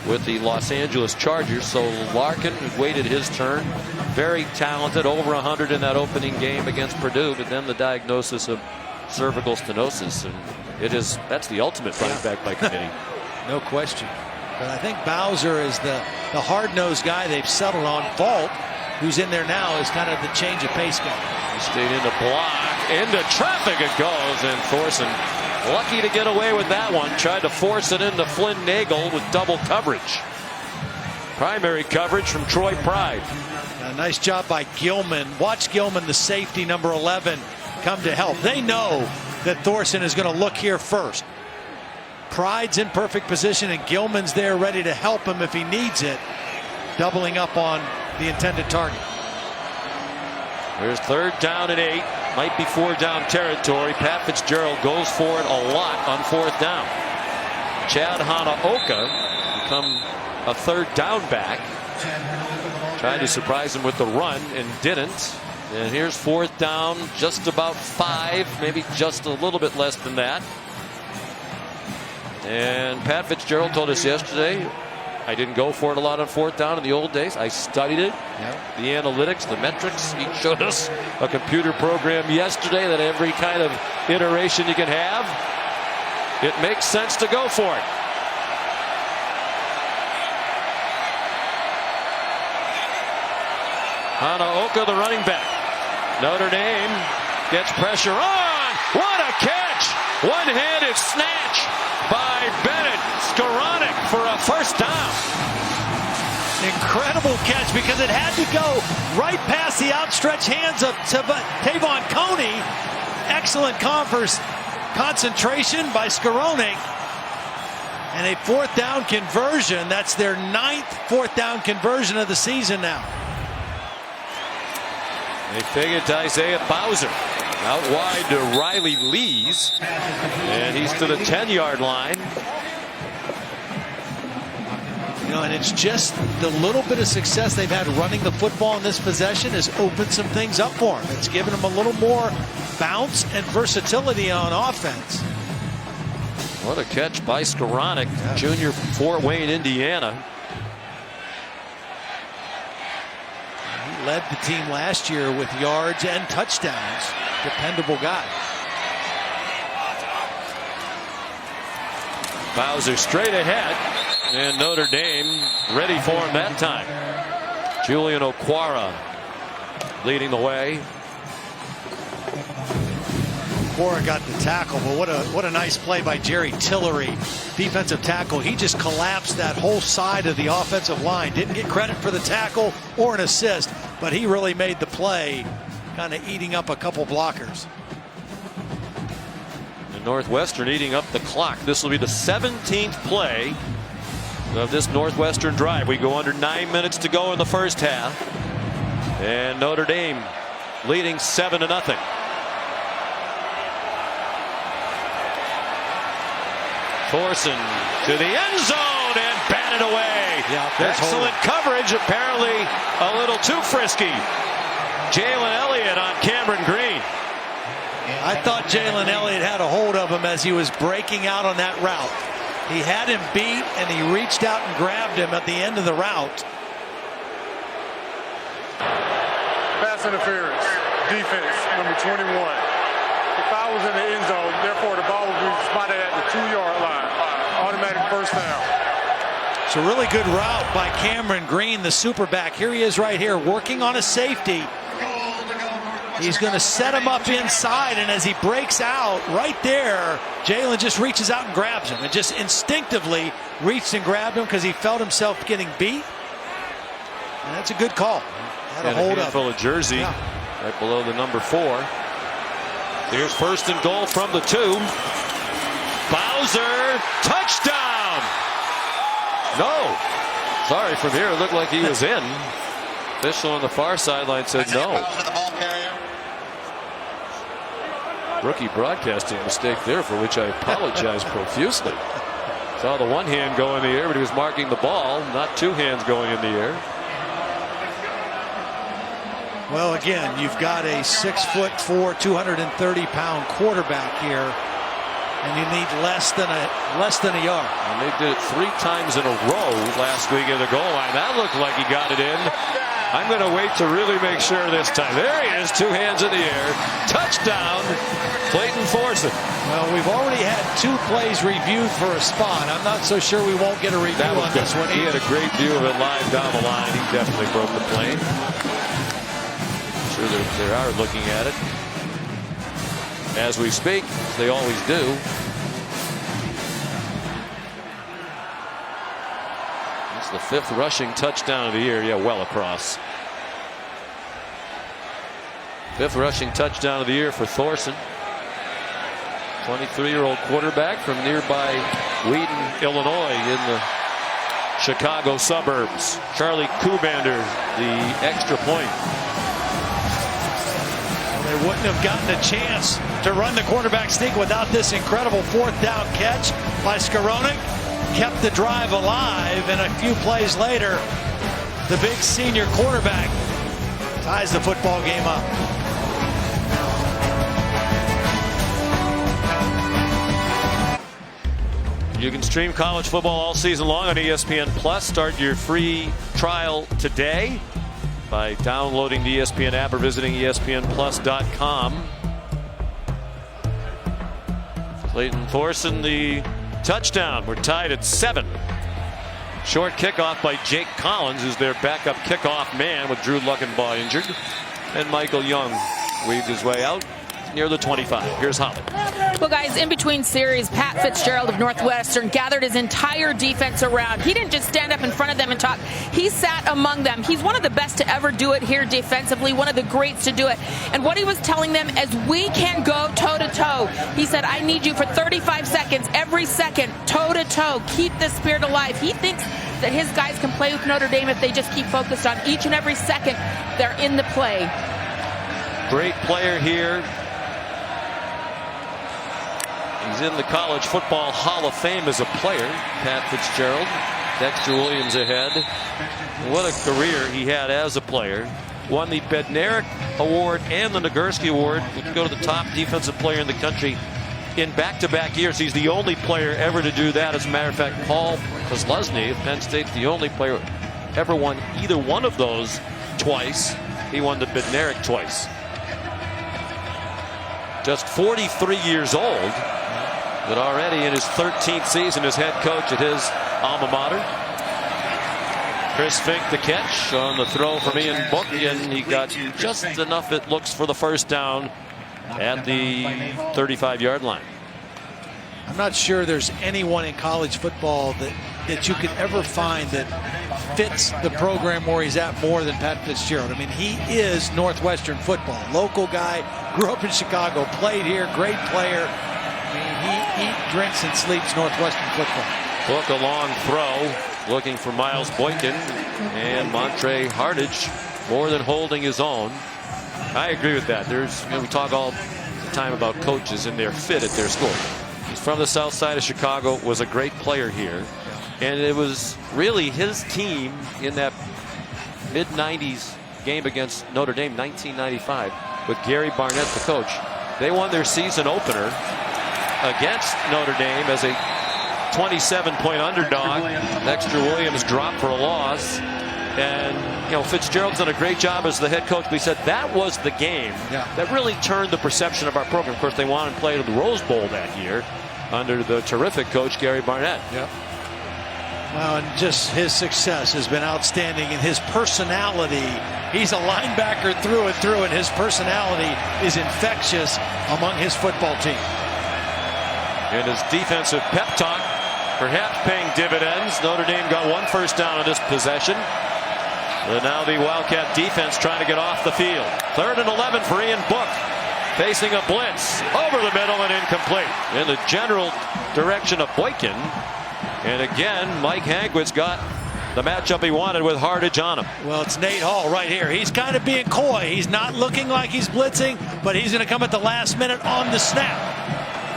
with the Los Angeles Chargers. So Larkin waited his turn. Very talented, over 100 in that opening game against Purdue, but then the diagnosis of cervical stenosis, and that's the ultimate running back by committee. No question. But I think Bowser is the hard-nosed guy they've settled on. Vault, who's in there now, is kind of the change of pace guy. He stayed in the block. Into traffic it goes, and Thorson lucky to get away with that one. Tried to force it into Flynn Nagel with double coverage. Primary coverage from Troy Pride. A nice job by Gilman. Watch Gilman, the safety, number 11, come to help. They know that Thorson is going to look here first. Pride's in perfect position, and Gilman's there ready to help him if he needs it, doubling up on the intended target. There's 3rd down and 8. Might be 4-down territory. Pat Fitzgerald goes for it a lot on 4th down. Chad Hanaoka become a 3rd down back. Tried to surprise him with the run and didn't. And here's 4th down, just about 5, maybe just a little bit less than that. And Pat Fitzgerald told us yesterday I didn't go for it a lot on fourth down in the old days. I studied it. Yeah. The analytics, the metrics. He showed us a computer program yesterday that every kind of iteration you can have, it makes sense to go for it. Hanaoka, the running back. Notre Dame gets pressure on. What a catch! One-handed snatch by Bennett Skoranek for a first down. Incredible catch because it had to go right past the outstretched hands of Tavon Coney. Excellent concentration by Skoranek. And a fourth down conversion. That's their 9th fourth down conversion of the season now. They fake it to Isaiah Bowser. Out wide to Riley Lees. And he's to the 10-yard line. You know, and it's just the little bit of success they've had running the football in this possession has opened some things up for them. It's given them a little more bounce and versatility on offense. What a catch by Skoranek, junior from Fort Wayne, Indiana. He led the team last year with yards and touchdowns. Dependable guy. Bowser straight ahead, and Notre Dame ready for him that time. Julian Okwara leading the way. Okwara got the tackle, but what a nice play by Jerry Tillery, defensive tackle. He just collapsed that whole side of the offensive line. Didn't get credit for the tackle or an assist, but he really made the play, kind of eating up a couple blockers. Northwestern eating up the clock. This will be the 17th play of this Northwestern drive. We go under 9 minutes to go in the first half, and Notre Dame leading 7-0. Thorson to the end zone and batted away. Excellent coverage. Apparently a little too frisky. Jalen Elliott on Cameron Green. I thought Jalen Elliott had a hold of him as he was breaking out on that route. He had him beat, and he reached out and grabbed him at the end of the route. Pass interference, defense, number 21. If I was in the end zone, therefore the ball would be spotted at the 2-yard line. Automatic first down. It's a really good route by Cameron Green, the superback. Here he is right here, working on a safety. He's going to set him up inside, and as he breaks out right there, Jalen just reaches out and grabs him, and just instinctively reached and grabbed him because he felt himself getting beat. And that's a good call. Had a hold handful of jersey right below the number 4. Here's first and goal from the 2. Bowser, touchdown! No. Sorry, from here it looked like he was in. Official on the far sideline said no. Rookie broadcasting mistake there, for which I apologize profusely. Saw the one hand go in the air, but he was marking the ball, not 2 hands going in the air. Well, again, you've got a 6'4", 230-pound quarterback here, and you need less than a yard. And they did it 3 times in a row last week at the goal line. That looked like he got it in. I'm going to wait to really make sure this time. There he is, 2 hands in the air. Touchdown, Clayton Thorson. Well, we've already had 2 plays reviewed for a spot. I'm not so sure we won't get a review on this one. He had a great view of it live down the line. He definitely broke the plane. I'm sure they are looking at it as we speak, as they always do. The 5th rushing touchdown of the year. Yeah, well across. 5th rushing touchdown of the year for Thorson. 23-year-old quarterback from nearby Wheaton, Illinois, in the Chicago suburbs. Charlie Kubander, the extra point. Well, they wouldn't have gotten a chance to run the quarterback sneak without this incredible 4th down catch by Skoranek. Kept the drive alive, and a few plays later, the big senior quarterback ties the football game up. You can stream college football all season long on ESPN Plus. Start your free trial today by downloading the ESPN app or visiting ESPNplus.com. Clayton Thorson, the touchdown. We're tied at 7. Short kickoff by Jake Collins, who's their backup kickoff man with Drew Luckenbaugh injured. And Michael Young weaved his way out near the 25. Here's Holly. Well, guys, in between series, Pat Fitzgerald of Northwestern gathered his entire defense around. He didn't just stand up in front of them and talk. He sat among them. He's one of the best to ever do it here defensively, one of the greats to do it. And what he was telling them is, we can go toe-to-toe. He said, I need you for 35 seconds, every second, toe-to-toe. Keep the spirit alive. He thinks that his guys can play with Notre Dame if they just keep focused on each and every second they're in the play. Great player here. He's in the College Football Hall of Fame as a player. Pat Fitzgerald, Dexter Williams ahead. What a career he had as a player. Won the Bednarik Award and the Nagurski Award. Would go to the top defensive player in the country in back-to-back years. He's the only player ever to do that. As a matter of fact, Paul Kozlowski of Penn State, the only player ever won either one of those twice. He won the Bednarik twice. Just 43 years old, but already in his 13th season as head coach at his alma mater. Chris Fink the catch on the throw from Ian Book, and he got just enough, it looks, for the first down at the 35-yard line. I'm not sure there's anyone in college football that you could ever find that fits the program where he's at more than Pat Fitzgerald. I mean, he is Northwestern football. Local guy, grew up in Chicago, played here, great player. I mean, he drinks and sleeps Northwestern football. Book a long throw, looking for Miles Boykin, and Montre Hardage more than holding his own. I agree with that. We talk all the time about coaches and their fit at their school. He's from the south side of Chicago, was a great player here. And it was really his team in that mid-90s game against Notre Dame, 1995, with Gary Barnett, the coach. They won their season opener against Notre Dame as a 27-point underdog. Dexter Williams dropped for a loss. And, Fitzgerald's done a great job as the head coach. We said that was the game that really turned the perception of our program. Of course, they wanted to play to the Rose Bowl that year under the terrific coach, Gary Barnett. Yep. Well, and just his success has been outstanding, and his personality, he's a linebacker through and through, and his personality is infectious among his football team. And his defensive pep talk perhaps paying dividends. Notre Dame got one first down on this possession. And now the Wildcat defense trying to get off the field. 3rd and 11 for Ian Book. Facing a blitz over the middle and incomplete. In the general direction of Boykin. And again, Mike Hagwitz got the matchup he wanted with Hardage on him. Well, it's Nate Hall right here. He's kind of being coy. He's not looking like he's blitzing, but he's going to come at the last minute on the snap.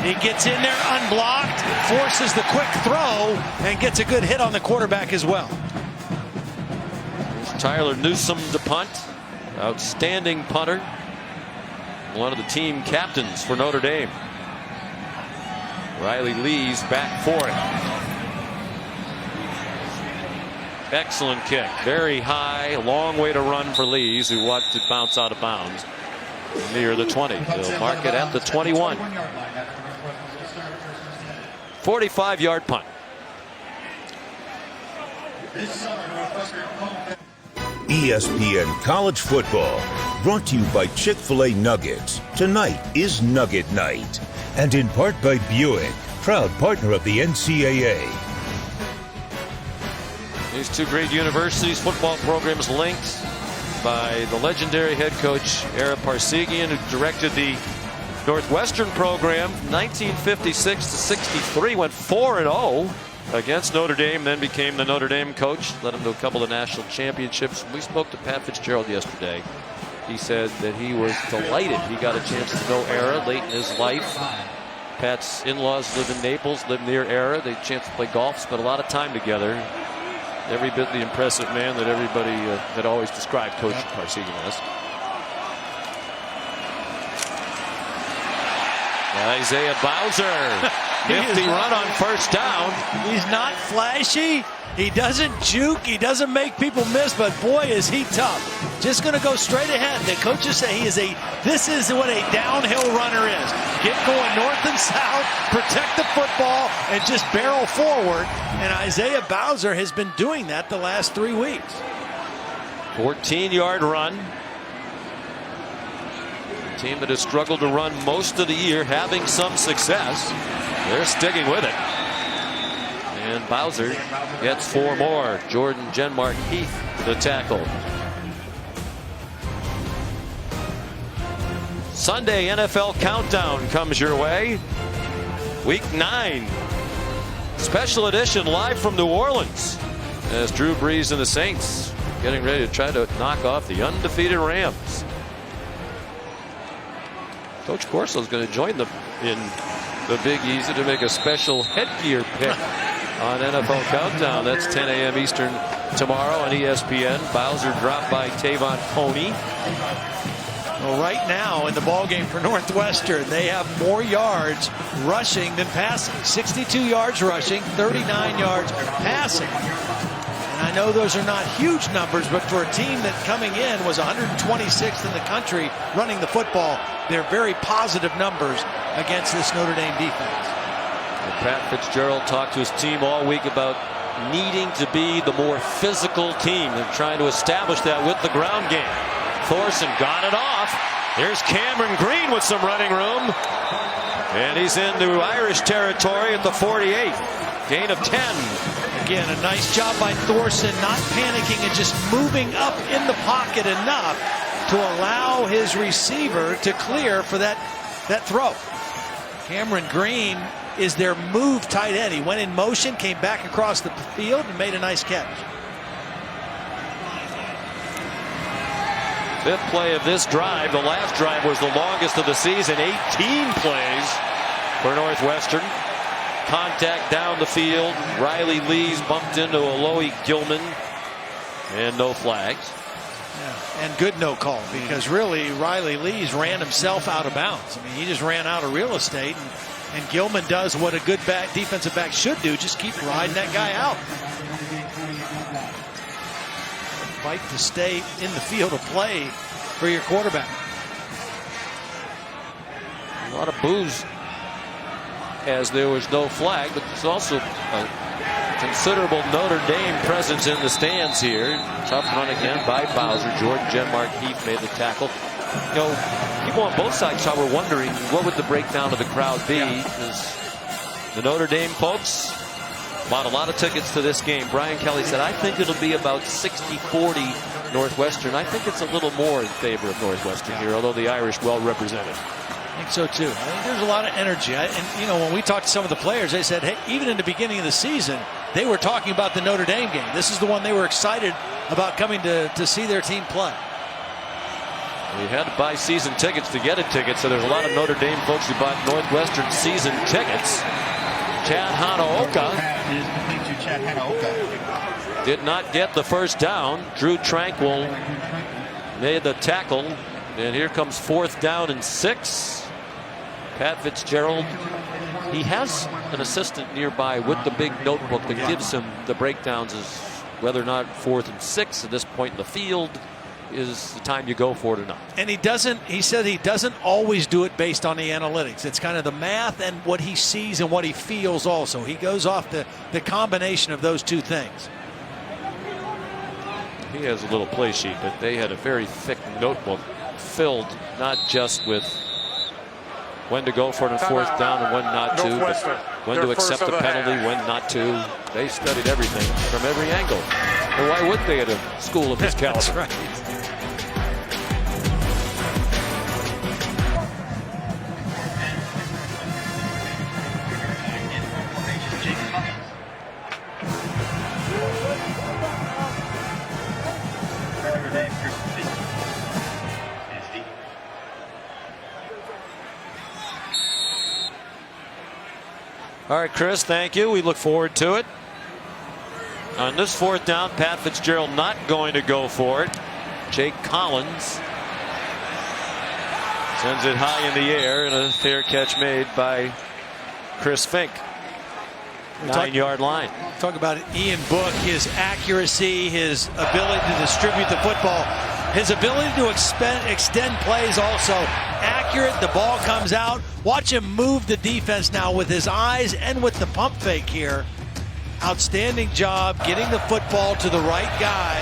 He gets in there unblocked, forces the quick throw, and gets a good hit on the quarterback as well. Here's Tyler Newsome to punt. Outstanding punter. One of the team captains for Notre Dame. Riley Lee's back for it. Excellent kick. Very high, long way to run for Lees, who watched it bounce out of bounds near the 20. They'll mark it at the 21. 45-yard punt. ESPN College Football, brought to you by Chick-fil-A Nuggets. Tonight is Nugget Night. And in part by Buick, proud partner of the NCAA. These two great universities, football programs linked by the legendary head coach, Ara Parsegian, who directed the Northwestern program 1956 to 63, went 4-0 against Notre Dame, then became the Notre Dame coach, led him to a couple of national championships. We spoke to Pat Fitzgerald yesterday. He said that he was delighted he got a chance to know Ara late in his life. Pat's in-laws live in Naples, live near Ara. They had a chance to play golf, spent a lot of time together. Every bit the impressive man that everybody had always described Coach Parsegian as. Isaiah Bowser Nifty run on first down. He's not flashy. He doesn't juke. He doesn't make people miss, but boy, is he tough. Just going to go straight ahead. The coaches say this is what a downhill runner is. Get going north and south, protect the football, and just barrel forward. And Isaiah Bowser has been doing that the last 3 weeks. 14-yard run. A team that has struggled to run most of the year, having some success. They're sticking with it. And Bowser gets 4 more. Jordan Genmark Heath the tackle. Sunday NFL Countdown comes your way. Week 9. Special edition live from New Orleans as Drew Brees and the Saints getting ready to try to knock off the undefeated Rams. Coach Corso is going to join them in the Big Easy to make a special headgear pick on NFL Countdown. That's 10 a.m. Eastern tomorrow on ESPN. Bowser dropped by Tavon Coney. Well, right now in the ballgame for Northwestern, they have more yards rushing than passing. 62 yards rushing, 39 yards passing. And I know those are not huge numbers, but for a team that coming in was 126th in the country running the football, they're very positive numbers against this Notre Dame defense. Pat Fitzgerald talked to his team all week about needing to be the more physical team and trying to establish that with the ground game. Thorson got it off. There's Cameron Green with some running room. And he's into Irish territory at the 48. Gain of 10. Again, a nice job by Thorson, not panicking and just moving up in the pocket enough to allow his receiver to clear for that throw. Cameron Green is their move tight end. He went in motion, came back across the field, and made a nice catch. 5th play of this drive. The last drive was the longest of the season. 18 plays for Northwestern. Contact down the field. Riley Lees bumped into Alohi Gilman. And no flags. Yeah, and good no call, because really Riley Lees ran himself out of bounds. I mean, he just ran out of real estate, and Gilman does what a good defensive back should do, just keep riding that guy out. Fight to stay in the field of play for your quarterback. A lot of boos as there was no flag, but there's also a considerable Notre Dame presence in the stands here. Tough run again by Bowser. Jordan Genmark Heath made the tackle. You know, people on both sides were wondering what would the breakdown of the crowd be, because the Notre Dame folks bought a lot of tickets to this game. Brian Kelly said, I think it'll be about 60-40 Northwestern. I think it's a little more in favor of Northwestern here, although the Irish well represented. I think so too. I think there's a lot of energy. And you know, when we talked to some of the players, they said, hey, even in the beginning of the season, they were talking about the Notre Dame game. This is the one they were excited about coming to see their team play. We had to buy season tickets to get a ticket, so there's a lot of Notre Dame folks who bought Northwestern season tickets. Chad Hanaoka did not get the first down. Drew Tranquil made the tackle, and here comes 4th down and 6. Pat Fitzgerald, he has an assistant nearby with the big notebook that gives him the breakdowns as whether or not 4th and 6 at this point in the field is the time you go for it or not. And he said he doesn't always do it based on the analytics. It's kind of the math and what he sees and what he feels also. He goes off the combination of those two things. He has a little play sheet, but they had a very thick notebook filled not just with when to go for it on 4th down and when not to, but when to accept the penalty, when not to. They studied everything from every angle. And why would they at a school of this caliber? That's right. All right, Chris, thank you. We look forward to it. On this 4th down, Pat Fitzgerald not going to go for it. Jake Collins sends it high in the air, and a fair catch made by Chris Fink. 9-yard line. Talk about Ian Book, his accuracy, his ability to distribute the football, his ability to extend plays also. Accurate, the ball comes out. Watch him move the defense now with his eyes and with the pump fake here. Outstanding job getting the football to the right guy.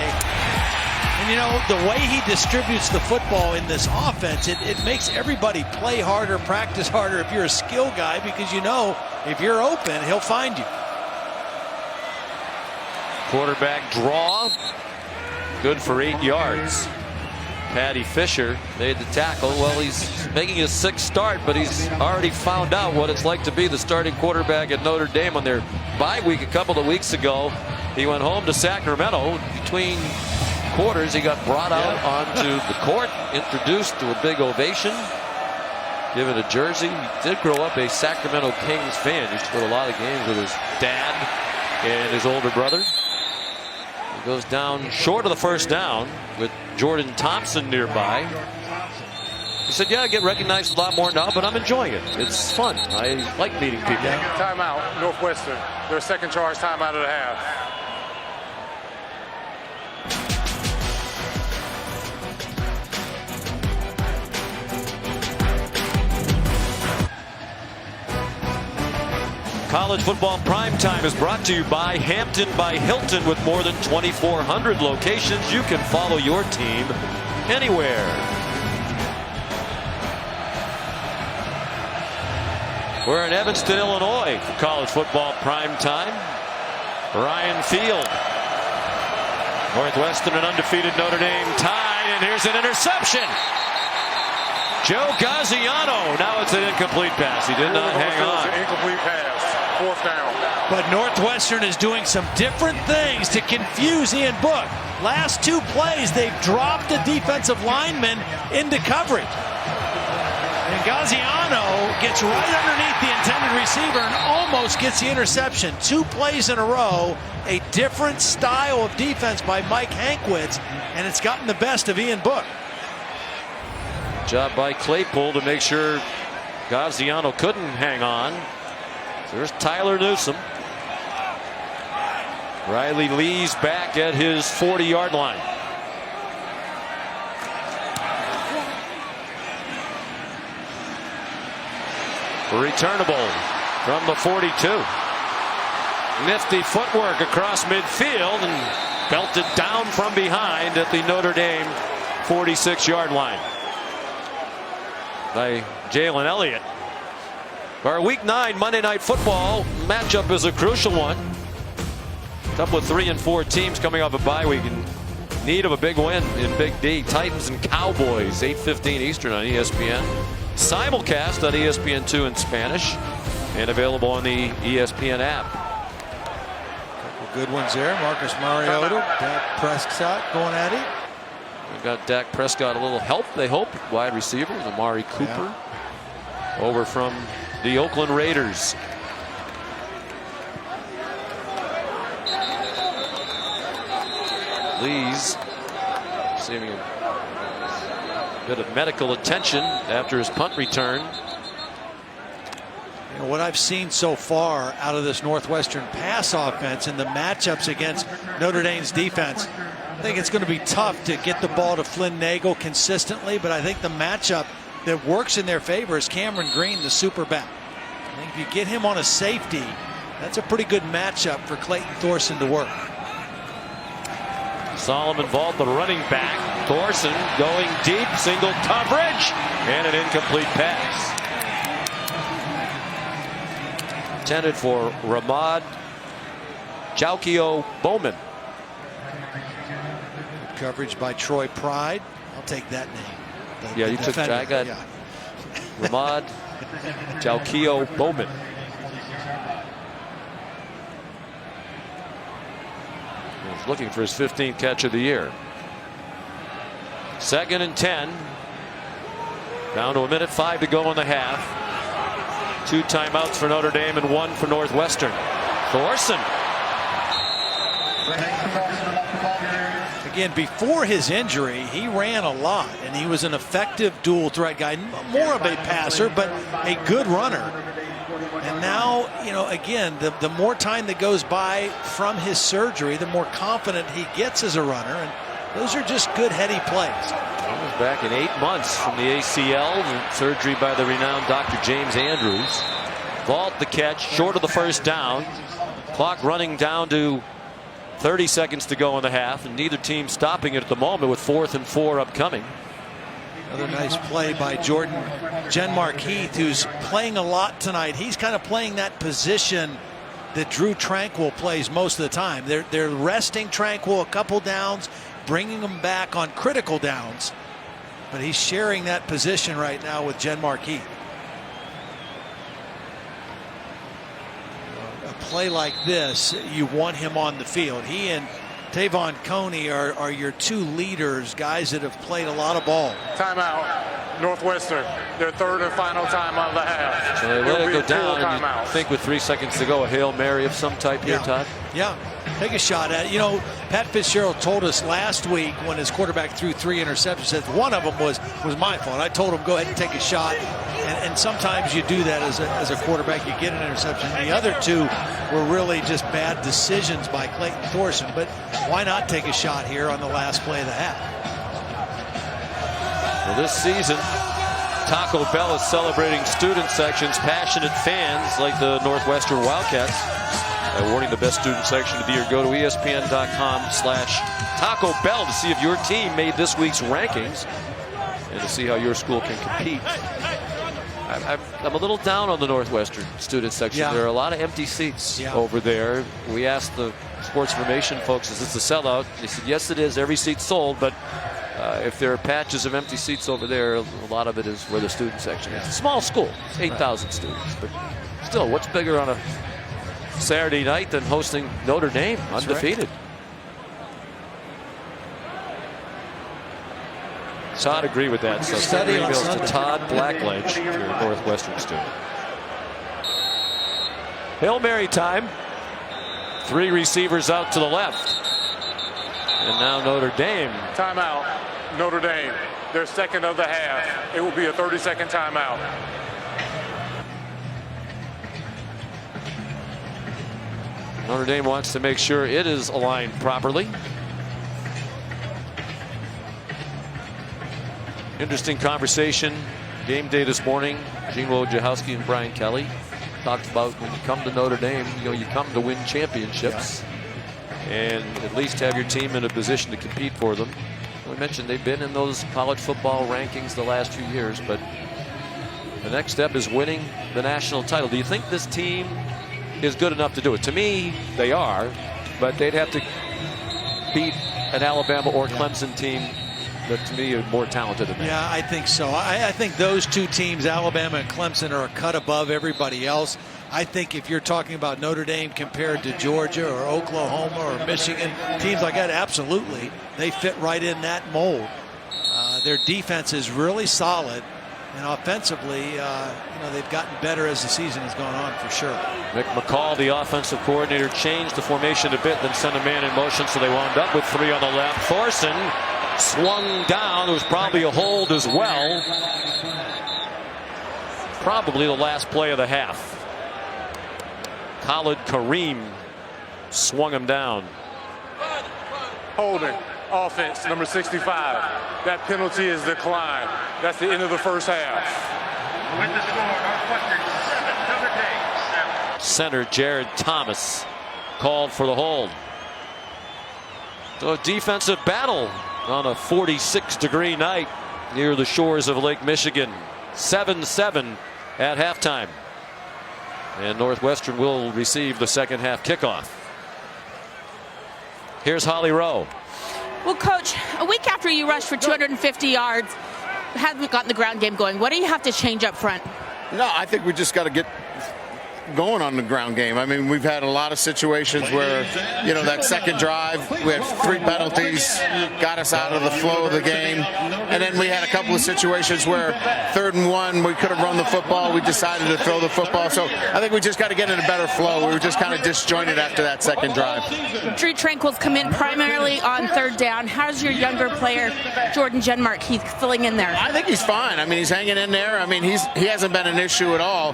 And you know, the way he distributes the football in this offense, it makes everybody play harder, practice harder if you're a skill guy, because you know if you're open, he'll find you. Quarterback draw. Good for 8 yards. Patty Fisher made the tackle. Well, he's making his 6th start, but he's already found out what it's like to be the starting quarterback at Notre Dame on their bye week a couple of weeks ago. He went home to Sacramento. Between quarters, he got brought out onto the court, introduced to a big ovation, given a jersey. He did grow up a Sacramento Kings fan. He used to go to a lot of games with his dad and his older brother. He goes down short of the first down with Jordan Thompson nearby. He said, yeah, I get recognized a lot more now, but I'm enjoying it. It's fun. I like meeting people. Timeout, Northwestern. Their second charge timeout of the half. College football primetime is brought to you by Hampton by Hilton. With more than 2,400 locations, you can follow your team anywhere. We're in Evanston, Illinois for college football primetime. Ryan Field. Northwestern and undefeated Notre Dame tied, and here's an interception. Joe Gaziano. Now it's an incomplete pass. He did not hang on. An incomplete pass. 4th down. But Northwestern is doing some different things to confuse Ian Book. Last 2 plays, they've dropped the defensive lineman into coverage. And Gaziano gets right underneath the intended receiver and almost gets the interception. 2 plays in a row, a different style of defense by Mike Hankwitz, and it's gotten the best of Ian Book. Job by Claypool to make sure Gaziano couldn't hang on. There's Tyler Newsome. Riley Lee's back at his 40-yard line. Returnable from the 42. Nifty footwork across midfield and belted down from behind at the Notre Dame 46-yard line by Jalen Elliott. Our Week 9 Monday Night Football matchup is a crucial one. A couple of 3 and 4 teams coming off a bye week in need of a big win in Big D. Titans and Cowboys, 8:15 Eastern on ESPN. Simulcast on ESPN2 in Spanish and available on the ESPN app. Couple good ones there. Marcus Mariota, Dak Prescott going at it. We've got Dak Prescott a little help, they hope. Wide receiver, Amari Cooper. Over from the Oakland Raiders. Lee's receiving a bit of medical attention after his punt return. You know, what I've seen so far out of this Northwestern pass offense and the matchups against Notre Dame's defense, I think it's going to be tough to get the ball to Flynn Nagel consistently, but I think the matchup that works in their favor is Cameron Green, the super back. I think if you get him on a safety, that's a pretty good matchup for Clayton Thorson to work. Solomon Vault, the running back. Thorson going deep, single coverage, and an incomplete pass. Intended for Ramad Jaukio Bowman. Good coverage by Troy Pride. I'll take that name. Yeah, you took. I got Ramad Jaukio Bowman. He's looking for his 15th catch of the year. 2nd and 10. Down to 1:05 to go in the half. 2 timeouts for Notre Dame and 1 for Northwestern. Thorson. Again, before his injury, he ran a lot, and he was an effective dual threat guy. More of a passer, but a good runner. And now, you know, again, the more time that goes by from his surgery, the more confident he gets as a runner. And those are just good heady plays. He was back in 8 months from the ACL, surgery by the renowned Dr. James Andrews. Vault the catch, short of the first down. Clock running down to 30 seconds to go in the half, and neither team stopping it at the moment with 4th and 4 upcoming. Another nice play by Jordan Genmark-Heath, who's playing a lot tonight. He's kind of playing that position that Drew Tranquil plays most of the time. They're resting Tranquil a couple downs, bringing him back on critical downs, but he's sharing that position right now with Genmark-Heath. A play like this, you want him on the field. He and Tavon Coney are your two leaders, guys that have played a lot of ball. Timeout, Northwestern. Their third and final timeout of the half. So they let it go down, and you think with 3 seconds to go, a Hail Mary of some type here, Todd? Yeah, take a shot at it. You know, Pat Fitzgerald told us last week when his quarterback threw 3 interceptions that one of them was my fault. I told him, go ahead and take a shot. And sometimes you do that as a quarterback. You get an interception. The other 2 were really just bad decisions by Clayton Thorson. But why not take a shot here on the last play of the half? Well, this season, Taco Bell is celebrating student sections, passionate fans like the Northwestern Wildcats. Awarding the best student section of the year. Go to ESPN.com/Taco Bell to see if your team made this week's rankings and to see how your school can compete. I'm a little down on the Northwestern student section. Yeah. There are a lot of empty seats over there. We asked the sports information folks, is this a sellout? They said, yes, it is. Every seat's sold, but if there are patches of empty seats over there, a lot of it is where the student section is. It's a small school. It's 8,000 students. But still, what's bigger on a Saturday night than hosting Notre Dame, undefeated? Todd agree with that. So Study on emails Sunday. to Todd Blackledge, your Northwestern student. Hail Mary time. 3 receivers out to the left. And now Notre Dame. Timeout, Notre Dame. Their second of the half. It will be a 30-second timeout. Notre Dame wants to make sure it is aligned properly. Interesting conversation. Game day this morning. Gene Wojciechowski and Brian Kelly talked about when you come to Notre Dame, you know, you come to win championships and at least have your team in a position to compete for them. We mentioned they've been in those college football rankings the last few years, but the next step is winning the national title. Do you think this team is good enough to do it? To me, they are, but they'd have to beat an Alabama or Clemson team that to me are more talented than that. Yeah, I think so. I think those 2 teams, Alabama and Clemson, are a cut above everybody else. I think if you're talking about Notre Dame compared to Georgia or Oklahoma or Michigan, teams like that, absolutely, they fit right in that mold. Their defense is really solid, and offensively, you know, they've gotten better as the season has gone on for sure. Mick McCall, the offensive coordinator, changed the formation a bit, then sent a man in motion, so they wound up with 3 on the left. Thorson swung down. There was probably a hold as well. Probably the last play of the half. Khalid Kareem swung him down. Holding, offense, number 65. That penalty is declined. That's the end of the first half. With the score, Northwestern 7, Notre Dame 7. Center Jared Thomas called for the hold. So a defensive battle on a 46-degree night near the shores of Lake Michigan. 7-7 at halftime. And Northwestern will receive the second half kickoff. Here's Holly Rowe. Well, Coach, a week after you rushed for 250 yards, haven't gotten the ground game going. What do you have to change up front? No, I think we just got to get going on the ground game. I mean, we've had a lot of situations where, you know, that second drive, we had 3 penalties, got us out of the flow of the game. And then we had a couple of situations where 3rd and 1, we could have run the football. We decided to throw the football. So I think we just got to get in a better flow. We were just kind of disjointed after that second drive. Drew Tranquil's come in primarily on 3rd down. How's your younger player, Jordan Genmark-Heath, filling in there? I think he's fine. I mean, he's hanging in there. I mean, he hasn't been an issue at all.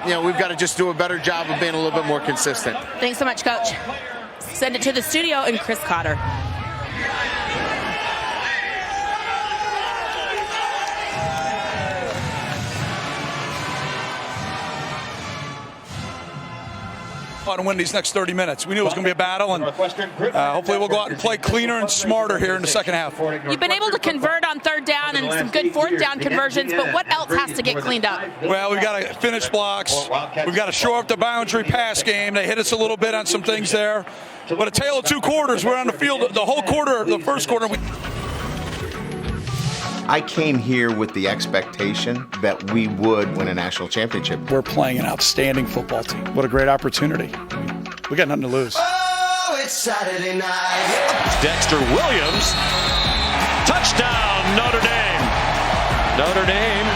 You know, we've got to just just do a better job of being a little bit more consistent. Thanks so much, Coach. Send it to the studio and Chris Cotter. And win these next 30 minutes. We knew it was going to be a battle, and hopefully we'll go out and play cleaner and smarter here in the second half. You've been able to convert on third down and some good fourth down conversions, but what else has to get cleaned up? Well, we've got to finish blocks. We've got to shore up the boundary pass game. They hit us a little bit on some things there. But a tale of two quarters. We're on the field the whole quarter, the first quarter. I came here with the expectation that we would win a national championship. We're playing an outstanding football team. What a great opportunity. We got nothing to lose. Oh, it's Saturday night. Dexter Williams. Touchdown, Notre Dame. Notre Dame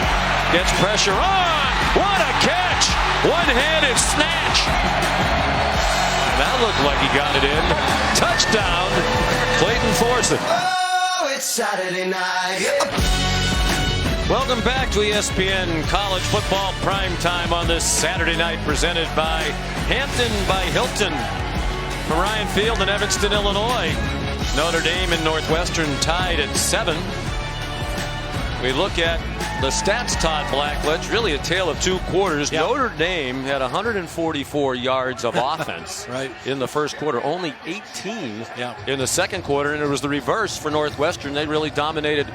gets pressure on. What a catch. One-handed snatch. That looked like he got it in. Touchdown, Clayton Thorson. It's Saturday night. Welcome back to ESPN College Football Prime Time on this Saturday night, presented by Hampton by Hilton. From Ryan Field in Evanston, Illinois. Notre Dame and Northwestern tied at 7. We look at the stats, Todd Blackledge, really a tale of two quarters. Yep. Notre Dame had 144 yards of offense right in the first quarter, only 18 in the second quarter, and it was the reverse for Northwestern. They really dominated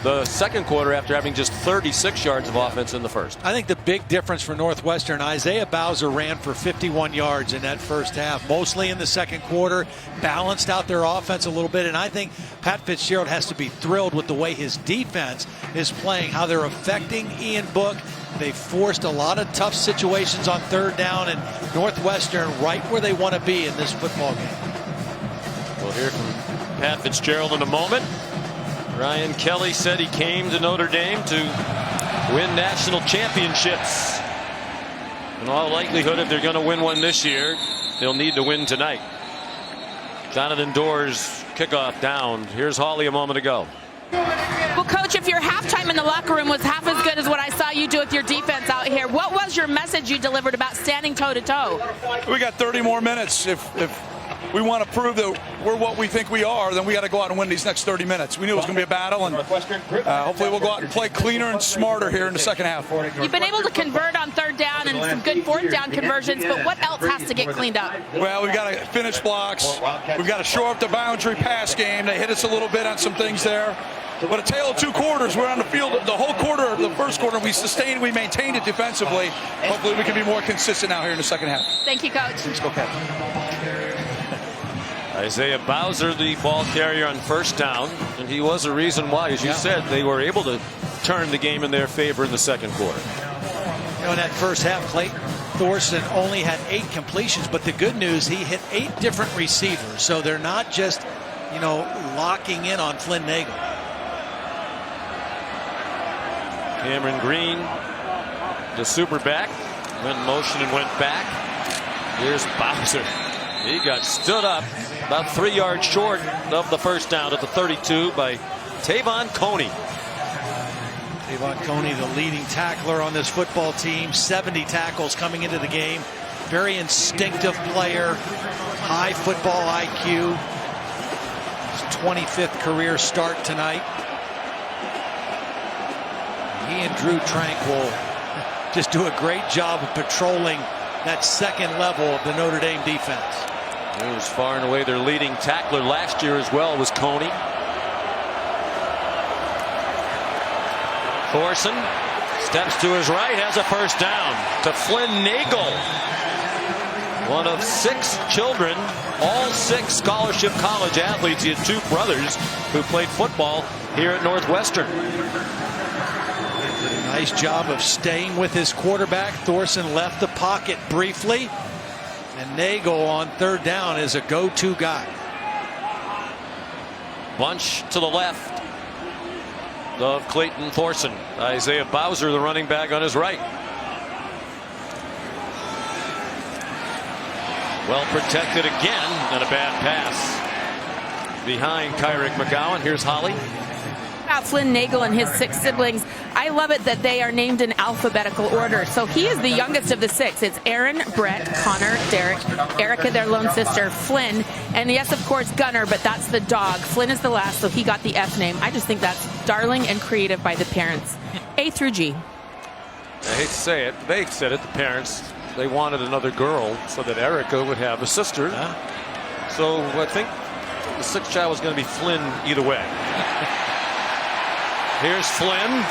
the second quarter after having just 36 yards of offense in the first. I think the big difference for Northwestern, Isaiah Bowser ran for 51 yards in that first half, mostly in the second quarter, balanced out their offense a little bit, and I think Pat Fitzgerald has to be thrilled with the way his defense is playing, how they're affecting Ian Book. They forced a lot of tough situations on third down, and Northwestern right where they want to be in this football game. We'll hear from Pat Fitzgerald in a moment. Ryan Kelly said he came to Notre Dame to win national championships. In all likelihood, if they're going to win one this year, they'll need to win tonight. Jonathan Doerr's kickoff down. Here's Hawley a moment ago. Well, Coach, if your halftime in the locker room was half as good as what I saw you do with your defense out here, what was your message you delivered about standing toe-to-toe? We got 30 more minutes. If we want to prove that we're what we think we are, then we got to go out and win these next 30 minutes. We knew it was going to be a battle, and hopefully we'll go out and play cleaner and smarter here in the second half. You've been able to convert on third down and some good fourth down conversions, but what else has to get cleaned up? Well, we've got to finish blocks. We've got to shore up the boundary pass game. They hit us a little bit on some things there. But a tale of two quarters. We're on the field the whole quarter, the first quarter. We maintained it defensively. Hopefully we can be more consistent now here in the second half. Thank you, Coach. Let's go, Pat. Isaiah Bowser, the ball carrier on first down, and he was a reason why, as you said, they were able to turn the game in their favor in the second quarter. You know, in that first half, Clayton Thorson only had 8 completions, but the good news, he hit 8 different receivers, so they're not just, locking in on Flynn Nagel. Cameron Green, the superback, went in motion and went back. Here's Bowser. He got stood up about 3 yards short of the first down at the 32 by Tavon Coney. Tavon Coney, the leading tackler on this football team, 70 tackles coming into the game. Very instinctive player, high football IQ. His 25th career start tonight. He and Drew Tranquil just do a great job of patrolling that second level of the Notre Dame defense. It was far and away their leading tackler last year as well was Coney. Thorson steps to his right, has a first down to Flynn Nagel. One of 6 children, all 6 scholarship college athletes. He had 2 brothers who played football here at Northwestern. Nice job of staying with his quarterback. Thorson left the pocket briefly, and Nagel on third down is a go-to guy. Bunch to the left of Clayton Thorson. Isaiah Bowser, the running back, on his right. Well protected again, and a bad pass behind Kyrick McGowan. Here's Holly. About Flynn Nagel and his 6 siblings, I love it that they are named in alphabetical order. So he is the youngest of the 6. It's Aaron, Brett, Connor, Derek, Erica, their lone sister, Flynn, and yes, of course, Gunnar, but that's the dog. Flynn is the last, so he got the F name. I just think that's darling and creative by the parents. A through G. I hate to say it, they said it, the parents. They wanted another girl so that Erica would have a sister. So I think the 6th child was going to be Flynn either way. Here's Flynn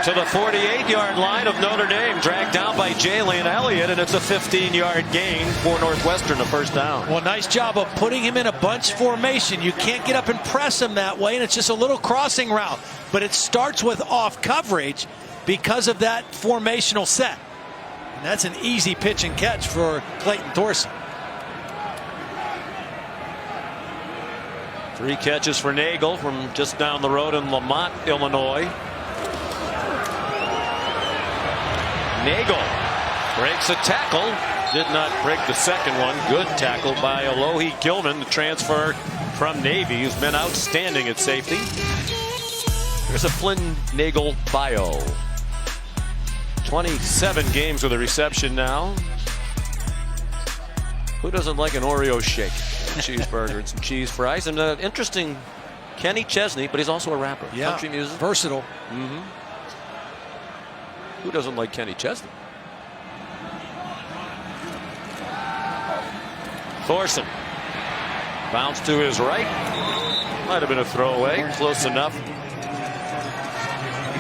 to the 48-yard line of Notre Dame, dragged down by Jalen Elliott, and it's a 15-yard gain for Northwestern, a first down. Well, nice job of putting him in a bunch formation. You can't get up and press him that way, and it's just a little crossing route. But it starts with off coverage because of that formational set. And that's an easy pitch and catch for Clayton Thorson. 3 catches for Nagel from just down the road in Lamont, Illinois. Nagel breaks a tackle. Did not break the second one. Good tackle by Alohi Gilman, the transfer from Navy, who's been outstanding at safety. Here's a Flynn Nagel bio. 27 games with a reception now. Who doesn't like an Oreo shake? Cheeseburger and some cheese fries. And interesting, Kenny Chesney, but he's also a rapper. Yeah, country music. versatile. Who doesn't like Kenny Chesney? Thorson. Bounce to his right. Might have been a throwaway. Close enough.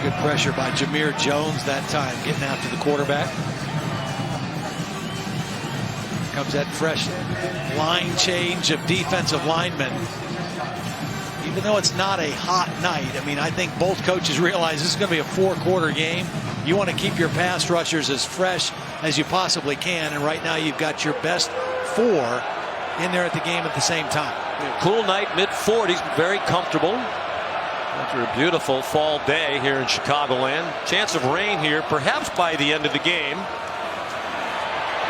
Good pressure by Jameer Jones that time, getting after the quarterback. Comes that fresh line change of defensive linemen. Even though it's not a hot night, I mean, I think both coaches realize this is going to be a 4-quarter game. You want to keep your pass rushers as fresh as you possibly can, and right now you've got your best 4 in there at the game at the same time. Cool night, mid-40s, very comfortable. After a beautiful fall day here in Chicagoland. Chance of rain here, perhaps by the end of the game.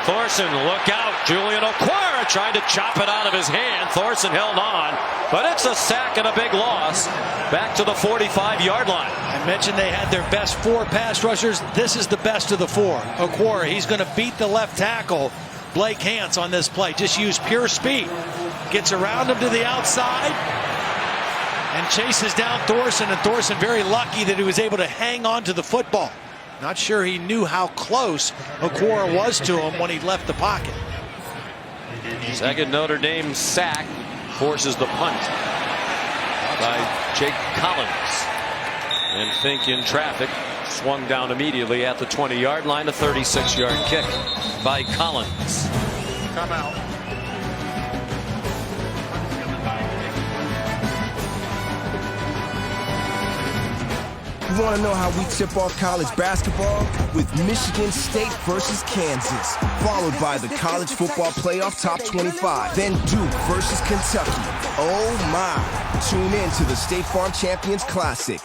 Thorson, look out. Julian Okwara trying to chop it out of his hand. Thorson held on, but it's a sack and a big loss. Back to the 45-yard line. I mentioned they had their best 4 pass rushers. This is the best of the 4. Okwara, he's going to beat the left tackle, Blake Hance, on this play. Just use pure speed. Gets around him to the outside and chases down Thorson, and Thorson very lucky that he was able to hang on to the football. Not sure he knew how close Okwara was to him when he left the pocket. Second Notre Dame sack forces the punt by Jake Collins. And Fink in traffic, swung down immediately at the 20-yard line. A 36-yard kick by Collins. Come out. You want to know how we tip off college basketball? With Michigan State versus Kansas, followed by the College Football Playoff Top 25, then Duke versus Kentucky. Oh my! Tune in to the State Farm Champions Classic.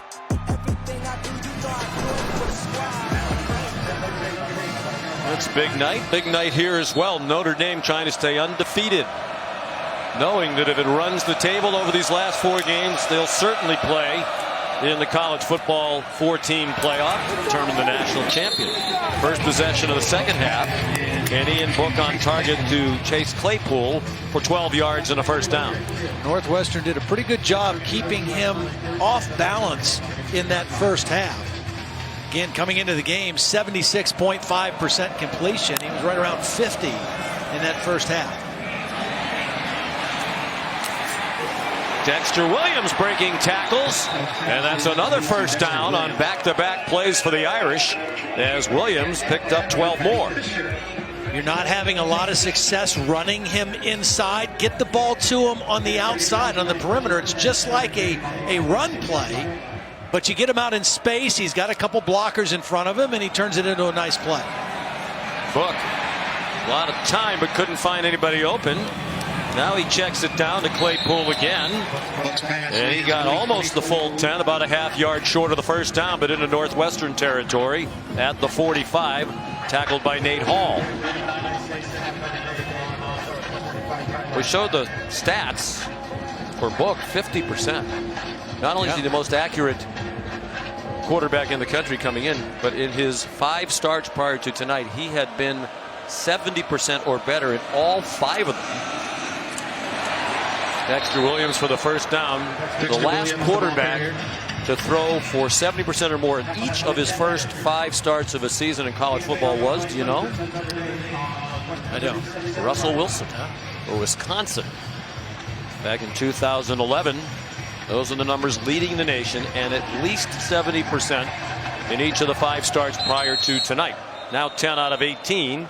It's big night here as well. Notre Dame trying to stay undefeated, knowing that if it runs the table over these last 4 games, they'll certainly play in the college football 4-team playoff to determine the national champion. First possession of the second half. Kenny and Book on target to Chase Claypool for 12 yards and a first down. Northwestern did a pretty good job keeping him off balance in that first half. Again, coming into the game, 76.5% completion. He was right around 50 in that first half. Dexter Williams breaking tackles, and that's another first down on back-to-back plays for the Irish as Williams picked up 12 more. You're not having a lot of success running him inside. Get the ball to him on the outside, on the perimeter. It's just like a run play, but you get him out in space. He's got a couple blockers in front of him, and he turns it into a nice play. Book, a lot of time, but couldn't find anybody open. Now he checks it down to Claypool again. And he got almost the full 10, about a half-yard short of the first down, but into Northwestern territory at the 45, tackled by Nate Hall. We showed the stats for Book, 50%. Not only is he the most accurate quarterback in the country coming in, but in his 5 starts prior to tonight, he had been 70% or better in all 5 of them. Dexter Williams for the first down. The last quarterback to throw for 70% or more in each of his first 5 starts of a season in college football was, do you know? I don't. Russell Wilson for Wisconsin back in 2011. Those are the numbers leading the nation, and at least 70% in each of the 5 starts prior to tonight. Now 10 out of 18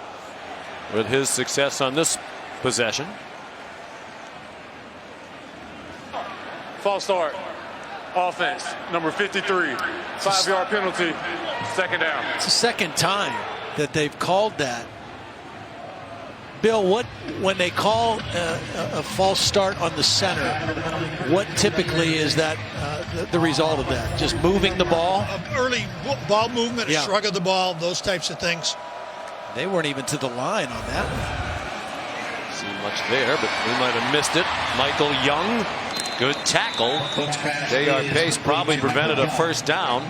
with his success on this possession. False start. Offense, number 53. 5-yard penalty, second down. It's the second time that they've called that. Bill, when they call a false start on the center, what typically is that the result of that? Just moving the ball? Early ball movement, a shrug of the ball, those types of things. They weren't even to the line on that one. See much there, but we might have missed it. Michael Young, good tackle. J.R. Pace probably prevented a first down.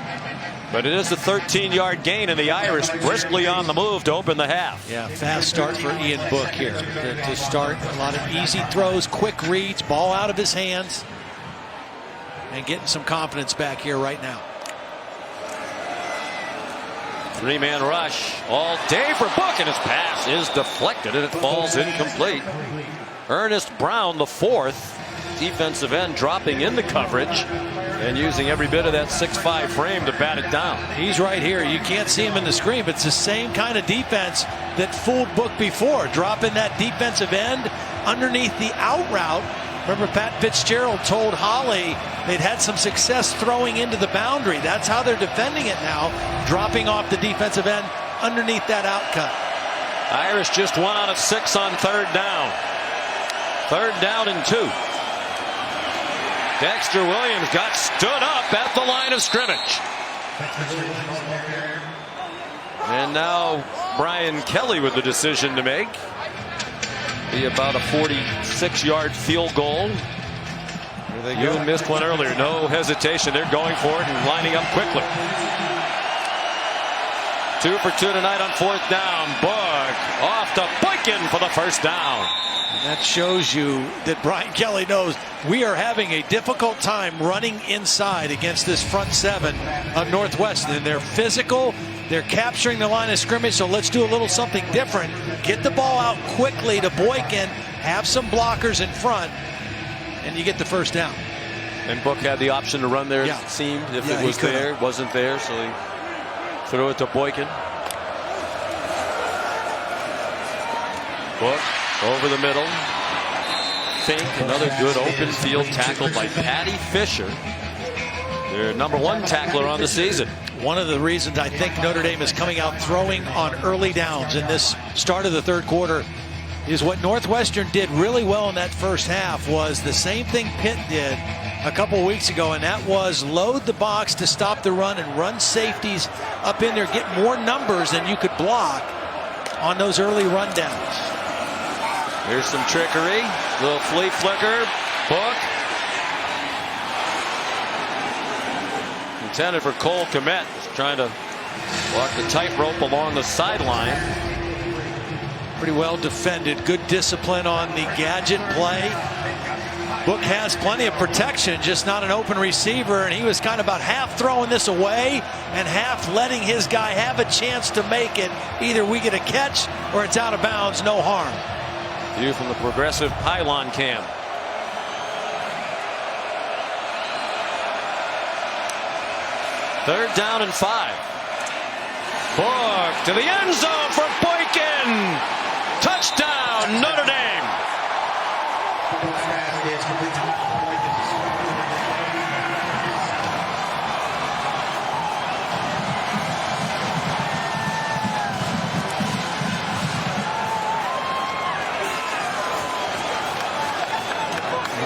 But it is a 13-yard gain, and the Irish briskly on the move to open the half. Yeah, fast start for Ian Book here. To start, a lot of easy throws, quick reads, ball out of his hands, and getting some confidence back here right now. 3-man rush all day for Book, and his pass is deflected, and it falls incomplete. Ernest Brown, the 4th defensive end, dropping into coverage and using every bit of that 6'5" frame to bat it down. He's right here. You can't see him in the screen, but it's the same kind of defense that fooled Book before. Dropping that defensive end underneath the out route. Remember, Pat Fitzgerald told Holly they'd had some success throwing into the boundary. That's how they're defending it now, dropping off the defensive end underneath that out cut. Irish just 1 out of 6 on 3rd down. 3rd down and 2. Dexter Williams got stood up at the line of scrimmage. And now Brian Kelly with the decision to make. Be about a 46-yard field goal. You missed one earlier. No hesitation. They're going for it and lining up quickly. 2 for 2 tonight on 4th down. Book off to Boykin for the first down. And that shows you that Brian Kelly knows we are having a difficult time running inside against this front 7 of Northwestern. And they're physical. They're capturing the line of scrimmage, so let's do a little something different. Get the ball out quickly to Boykin, have some blockers in front, and you get the first down. And Book had the option to run there, it seemed, if it was there. It wasn't there, so he threw it to Boykin. Book over the middle. Fink, another good open field tackle by Patty Fisher, their #1 tackler on the season. One of the reasons I think Notre Dame is coming out throwing on early downs in this start of the 3rd quarter is what Northwestern did really well in that first half was the same thing Pitt did a couple weeks ago, and that was load the box to stop the run and run safeties up in there, get more numbers than you could block on those early rundowns. Here's some trickery, little flea flicker. Book intended for Cole Kmet, trying to walk the tightrope along the sideline. Pretty well defended, good discipline on the gadget play. Book has plenty of protection, just not an open receiver, and he was kind of about half throwing this away and half letting his guy have a chance to make it. Either we get a catch or it's out of bounds, no harm. View from the progressive pylon cam. Third down and 5. Book to the end zone for Boykin. Touchdown, Notre Dame.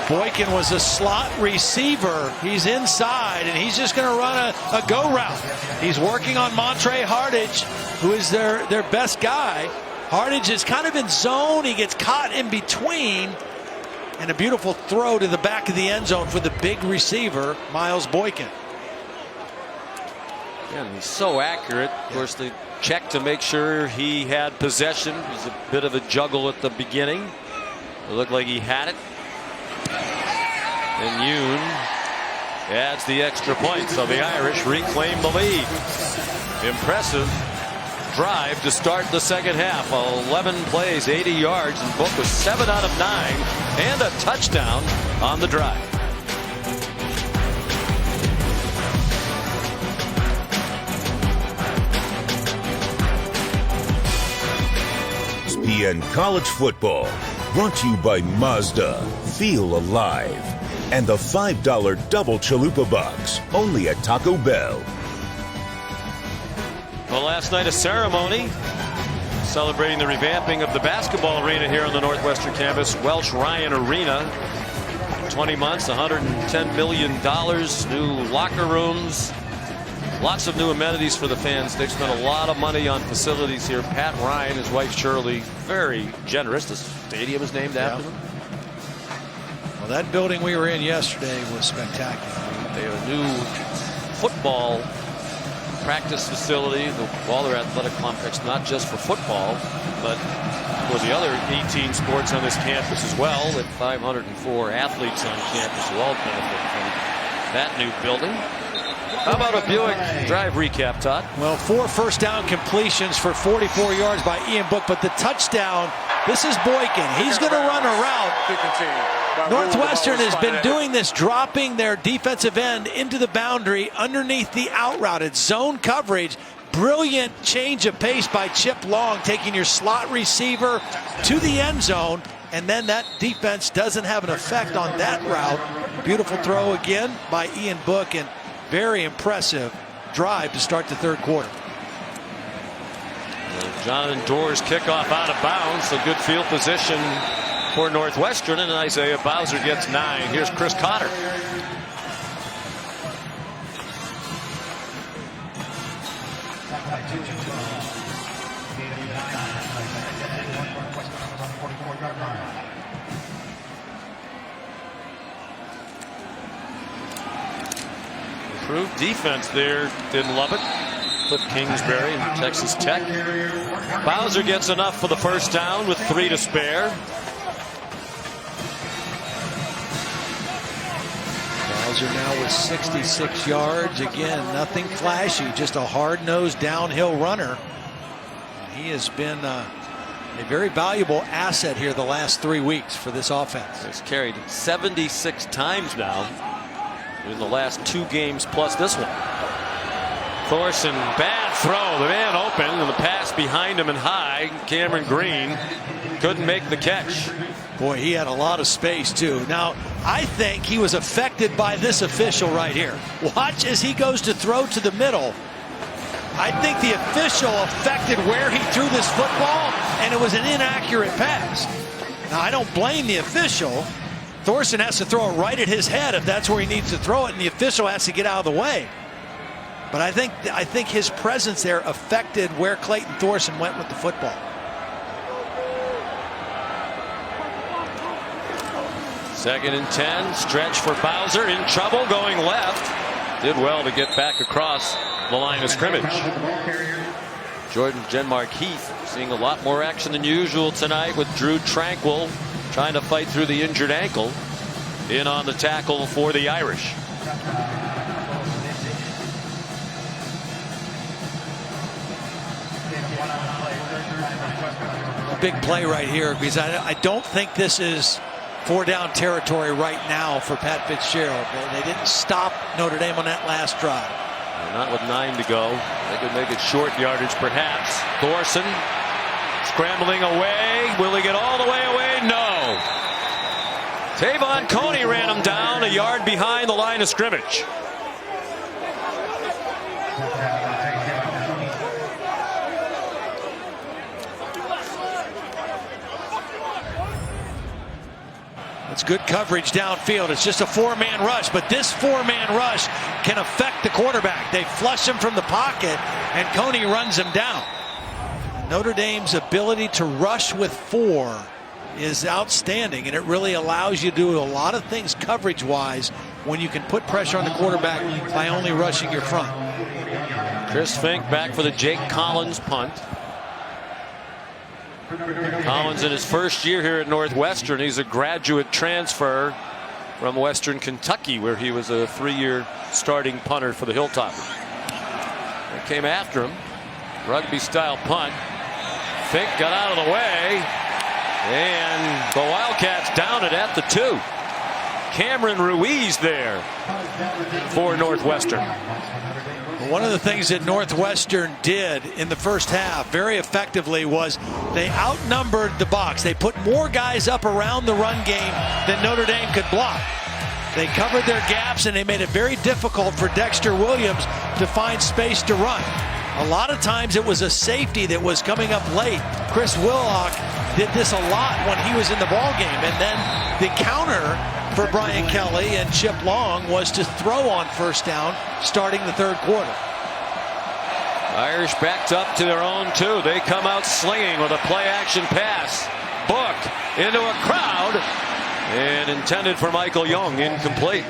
Boykin was a slot receiver. He's inside, and he's just going to run a go route. He's working on Montre Hardage, who is their best guy. Hardage is kind of in zone. He gets caught in between, And a beautiful throw to the back of the end zone for the big receiver, Miles Boykin. Yeah, and he's so accurate. Of course, they checked to make sure he had possession. It was a bit of a juggle at the beginning. It looked like he had it. And Yoon adds the extra point, so the Irish reclaim the lead. Impressive drive to start the second half. 11 plays, 80 yards, and Book was 7 out of 9 and a touchdown on the drive. ESPN College Football, brought to you by Mazda. Feel alive. And the $5 double chalupa box, only at Taco Bell. Well, last night a ceremony celebrating the revamping of the basketball arena here on the Northwestern campus, Welsh Ryan Arena. 20 months, $110 million, new locker rooms, lots of new amenities for the fans. They've spent a lot of money on facilities here. Pat Ryan, his wife Shirley, very generous. The stadium is named after them. Well, that building we were in yesterday was spectacular. They have a new football practice facility, the Waller Athletic Complex, not just for football, but for the other 18 sports on this campus as well, with 504 athletes on campus who all benefit from that new building. How about a Buick drive recap, Todd? Well, 4 first down completions for 44 yards by Ian Book, but the touchdown, this is Boykin. He's going to run a route. Northwestern has been doing this, dropping their defensive end into the boundary underneath the out route. It's zone coverage. Brilliant change of pace by Chip Long, taking your slot receiver to the end zone, and then that defense doesn't have an effect on that route. Beautiful throw again by Ian Book, and very impressive drive to start the third quarter. Jonathan Doerr's kickoff out of bounds, so good field position for Northwestern, and Isaiah Bowser gets 9. Here's Chris Cotter. Improved defense there, didn't love it. Cliff Kingsbury and Texas Tech. Bowser gets enough for the first down with 3 to spare. Bowser now with 66 yards. Again, nothing flashy, just a hard-nosed downhill runner. He has been a very valuable asset here the last 3 weeks for this offense. He's carried 76 times now in the last 2 games plus this one. Thorson, bad throw. The man open, and the pass behind him and high. Cameron Green couldn't make the catch. Boy, he had a lot of space too. Now, I think he was affected by this official right here. Watch as he goes to throw to the middle. I think the official affected where he threw this football, and it was an inaccurate pass. Now, I don't blame the official. Thorson has to throw it right at his head if that's where he needs to throw it, and the official has to get out of the way. But I think his presence there affected where Clayton Thorson went with the football. Second and 10, stretch for Bowser, in trouble, going left. Did well to get back across the line of scrimmage. Jordan Genmark Heath seeing a lot more action than usual tonight, with Drew Tranquil trying to fight through the injured ankle. In on the tackle for the Irish. Big play right here, because I don't think this is 4-down territory right now for Pat Fitzgerald. They didn't stop Notre Dame on that last drive. Not with 9 to go. They could make it short yardage perhaps. Thorson scrambling away. Will he get all the way away? No. Tavon Coney ran him down a yard behind the line of scrimmage. It's good coverage downfield. It's just a 4-man rush, but this 4-man rush can affect the quarterback. They flush him from the pocket, and Coney runs him down. Notre Dame's ability to rush with 4 is outstanding, and it really allows you to do a lot of things coverage-wise when you can put pressure on the quarterback by only rushing your front. Chris Fink back for the Jake Collins punt. Collins in his first year here at Northwestern. He's a graduate transfer from Western Kentucky, where he was a 3-year starting punter for the Hilltoppers. They came after him. Rugby-style punt. Fink got out of the way, and the Wildcats down it at the 2. Cameron Ruiz there for Northwestern. One of the things that Northwestern did in the first half very effectively was they outnumbered the box. They put more guys up around the run game than Notre Dame could block. They covered their gaps, and they made it very difficult for Dexter Williams to find space to run. A lot of times it was a safety that was coming up late. Chris Willock did this a lot when he was in the ball game, and then the counter for Brian Kelly and Chip Long was to throw on first down starting the third quarter. Irish backed up to their own 2. They come out slinging with a play-action pass. Book into a crowd and intended for Michael Young, incomplete.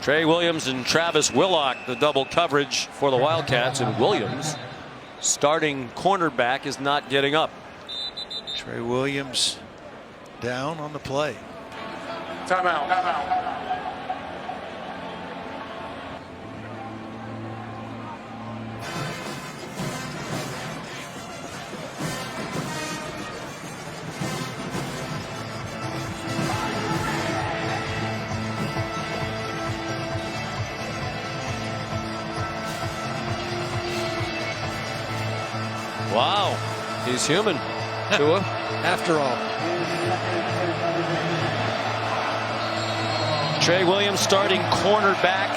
Trey Williams and Travis Willock, the double coverage for the Wildcats, and Williams, starting cornerback, is not getting up. Trey Williams down on the play. Timeout. Wow, he's human. Tua. After all. Trey Williams, starting cornerback,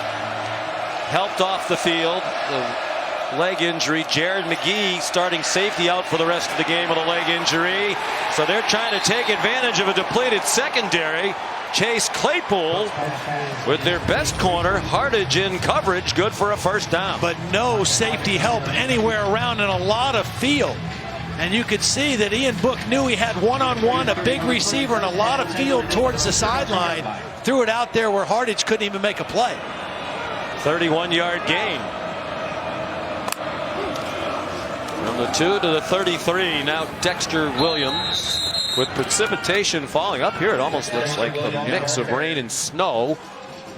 helped off the field. The leg injury. Jared McGee, starting safety, out for the rest of the game with a leg injury. So they're trying to take advantage of a depleted secondary. Chase Claypool with their best corner, Hardage, in coverage, good for a first down. But no safety help anywhere around in a lot of field. And you could see that Ian Book knew he had one-on-one, a big receiver, and a lot of field towards the sideline. Threw it out there where Hardage couldn't even make a play. 31-yard gain. From the 2 to the 33, now Dexter Williams. With precipitation falling up here, it almost looks like a mix of rain and snow.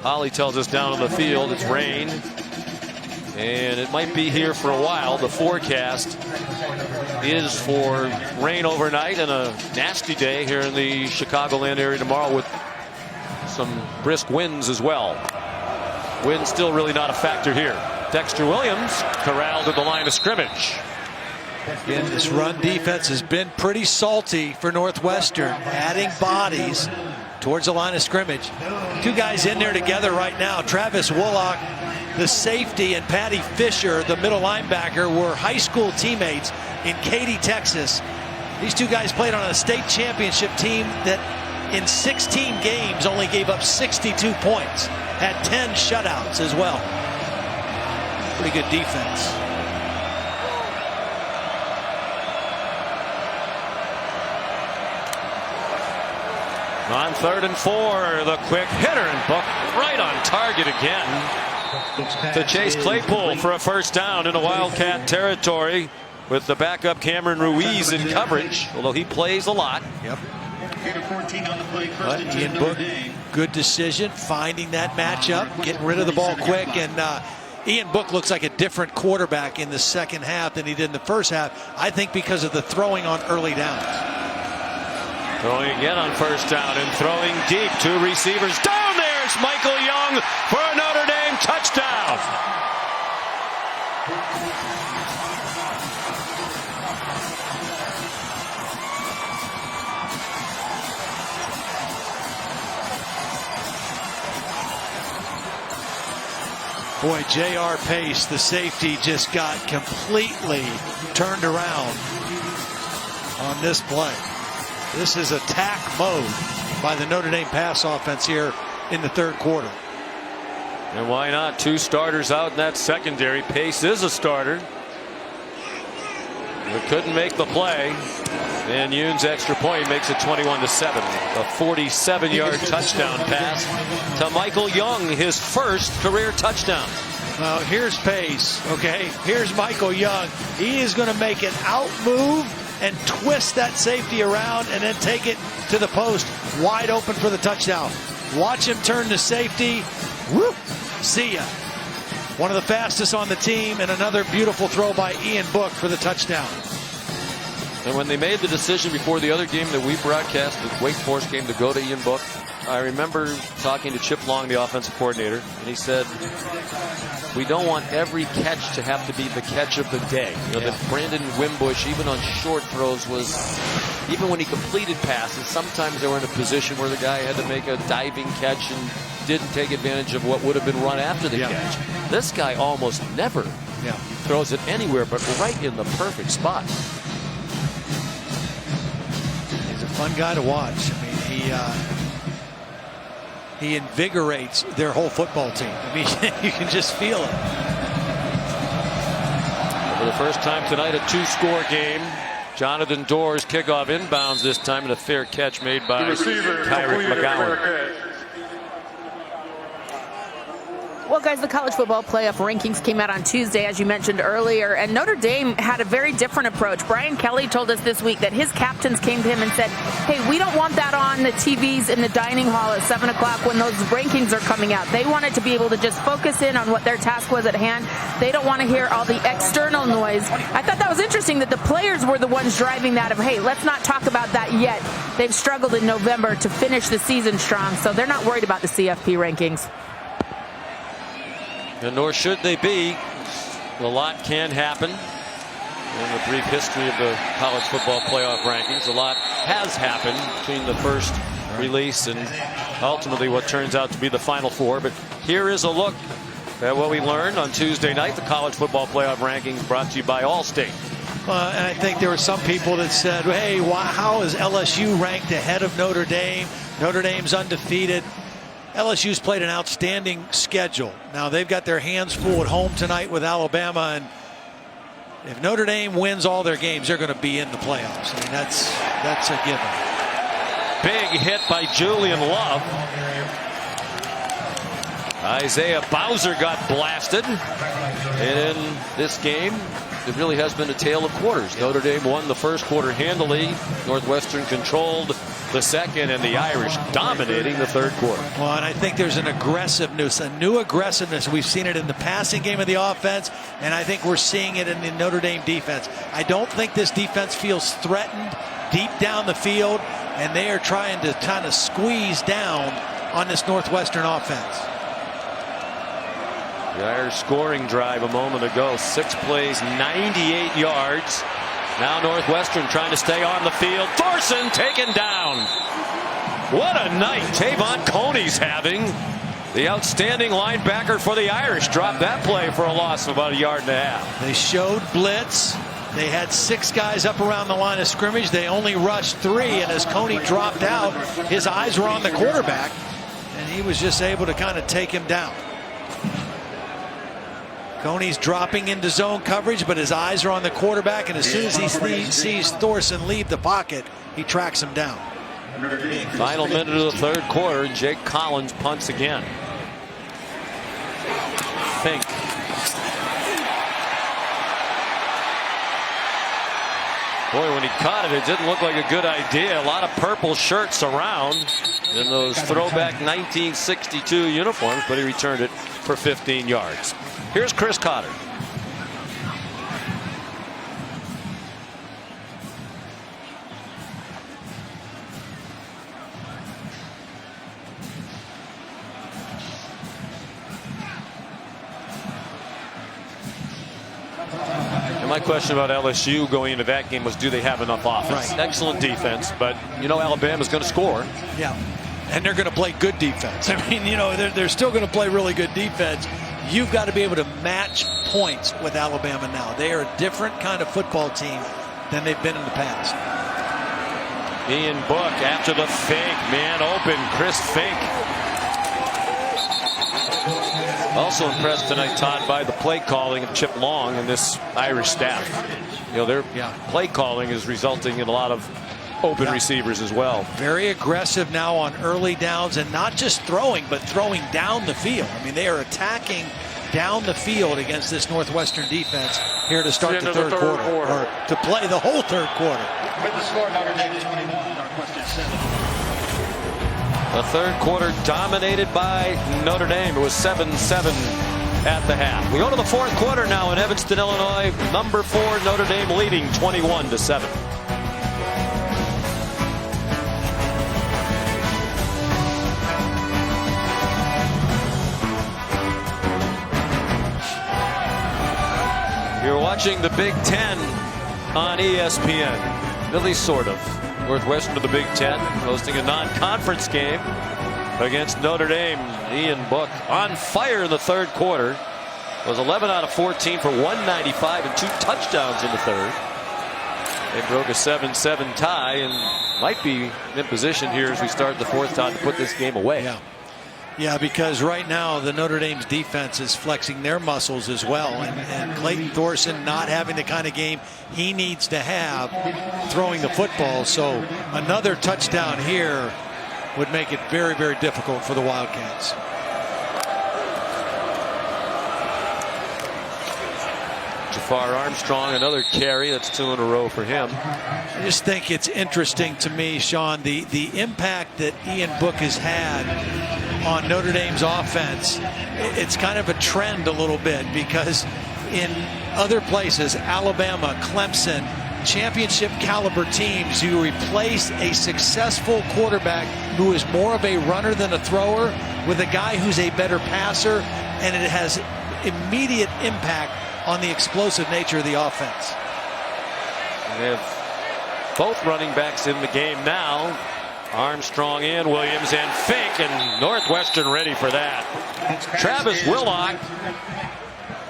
Holly tells us down on the field it's rain, and it might be here for a while. The forecast is for rain overnight and a nasty day here in the Chicagoland area tomorrow, with some brisk winds as well. Wind still really not a factor here. Dexter Williams corralled at the line of scrimmage. Again, this run defense has been pretty salty for Northwestern, adding bodies towards the line of scrimmage. 2 guys in there together right now. Travis Willock, the safety, and Patty Fisher, the middle linebacker, were high school teammates in Katy, Texas. These 2 guys played on a state championship team that in 16 games only gave up 62 points. Had 10 shutouts as well. Pretty good defense. On 3rd and 4, the quick hitter, and Buck right on target again to Chase Claypool for a first down into Wildcat territory, with the backup Cameron Ruiz in coverage, although he plays a lot. Yep. But Ian Book, good decision, finding that matchup, getting rid of the ball quick, and Ian Book looks like a different quarterback in the second half than he did in the first half, I think because of the throwing on early downs. Throwing again on first down and throwing deep. 2 receivers down. There's Michael Young for a Notre Dame touchdown. Boy, J.R. Pace, the safety, just got completely turned around on this play. This is attack mode by the Notre Dame pass offense here in the third quarter. And why not? 2 starters out in that secondary. Pace is a starter. couldn't make the play. And Yoon's extra point makes it 21-7. A 47-yard touchdown pass to Michael Young, his first career touchdown. Well, here's Pace. Okay, here's Michael Young. He is going to make an out move and twist that safety around and then take it to the post wide open for the touchdown. Watch him turn to safety. Whoop! See ya. One of the fastest on the team, and another beautiful throw by Ian Book for the touchdown. And when they made the decision before the other game that we broadcast, the Wake Forest game, to go to Ian Book, I remember talking to Chip Long, the offensive coordinator, and he said, we don't want every catch to have to be the catch of the day. You know, that Brandon Wimbush, even on short throws, was, even when he completed passes, sometimes they were in a position where the guy had to make a diving catch and didn't take advantage of what would have been run after the catch. This guy almost never throws it anywhere but right in the perfect spot. He's a fun guy to watch. I mean, he invigorates their whole football team. I mean, you can just feel it. For the first time tonight, a two-score game. Jonathan Doors kickoff inbounds this time, and a fair catch made by Tyrick McGowan. Well, guys, the college football playoff rankings came out on Tuesday, as you mentioned earlier, and Notre Dame had a very different approach. Brian Kelly told us this week that his captains came to him and said, hey, we don't want that on the TVs in the dining hall at 7 o'clock when those rankings are coming out. They wanted to be able to just focus in on what their task was at hand. They don't want to hear all the external noise. I thought that was interesting that the players were the ones driving that of, hey, let's not talk about that yet. They've struggled in November to finish the season strong, so they're not worried about the CFP rankings. And nor should they be. A lot can happen in the brief history of the college football playoff rankings. A lot has happened between the first release and ultimately what turns out to be the Final Four. But here is a look at what we learned on Tuesday night. The college football playoff rankings brought to you by Allstate. And I think there were some people that said, hey, how is LSU ranked ahead of Notre Dame? Notre Dame's undefeated. LSU's played an outstanding schedule. Now they've got their hands full at home tonight with Alabama, and if Notre Dame wins all their games, they're going to be in the playoffs. I mean, that's a given. Big hit by Julian Love. Isaiah Bowser got blasted. And in this game, it really has been a tale of quarters. Notre Dame won the first quarter handily. Northwestern controlled the second, and the Irish dominating the third quarter. Well, and I think there's an aggressiveness, a new aggressiveness. We've seen it in the passing game of the offense, and I think we're seeing it in the Notre Dame defense. I don't think this defense feels threatened deep down the field, and they are trying to kind of squeeze down on this Northwestern offense. The Irish scoring drive a moment ago, 6 plays, 98 yards. Now Northwestern trying to stay on the field. Thorson taken down. What a night Tavon Coney's having. The outstanding linebacker for the Irish dropped that play for a loss of about 1.5 yards. They showed blitz. They had 6 guys up around the line of scrimmage. They only rushed 3, and as Coney dropped out, his eyes were on the quarterback, and he was just able to kind of take him down. Coney's dropping into zone coverage, but his eyes are on the quarterback, and as soon as he sees Thorson leave the pocket, he tracks him down. Final minute of the third quarter, and Jake Collins punts again. Fink. Boy, when he caught it, it didn't look like a good idea. A lot of purple shirts around in those throwback 1962 uniforms, but he returned it for 15 yards. Here's Chris Cotter. And my question about LSU going into that game was, do they have enough offense? Right. Excellent defense, but you know Alabama's going to score. Yeah, and they're going to play good defense. I mean, you know, they're still going to play really good defense. You've got to be able to match points with Alabama now. They are a different kind of football team than they've been in the past. Ian Book after the fake, man open, Chris Fink. Also impressed tonight, Todd, by the play calling of Chip Long and this Irish staff. You know, their play calling is resulting in a lot of open receivers as well. Very aggressive now on early downs, and not just throwing, but throwing down the field. I mean, they are attacking down the field against this Northwestern defense here to start the third quarter, or to play the whole third quarter. With the score, Notre Dame 21, Northwestern 7. The third quarter dominated by Notre Dame. It was 7-7 at the half. We go to the fourth quarter now in Evanston, Illinois. Number 4 Notre Dame leading 21-7. You're watching the Big Ten on ESPN. Really, sort of. Northwestern to the Big Ten, hosting a non-conference game against Notre Dame. Ian Book on fire in the third quarter. Was 11 out of 14 for 195 and 2 touchdowns in the third. They broke a 7-7 tie and might be in position here as we start the fourth time to put this game away. Yeah, because right now the Notre Dame's defense is flexing their muscles as well, and Clayton Thorson not having the kind of game he needs to have throwing the football. So another touchdown here would make it very, very difficult for the Wildcats. Jafar Armstrong, another carry. That's 2 in a row for him. I just think it's interesting to me, Sean, the impact that Ian Book has had on Notre Dame's offense. It's kind of a trend a little bit, because in other places, Alabama, Clemson, championship caliber teams, you replace a successful quarterback who is more of a runner than a thrower with a guy who's a better passer, and it has immediate impact on the explosive nature of the offense. We have both running backs in the game now. Armstrong and Williams and Fink, and Northwestern ready for that. Travis Willock,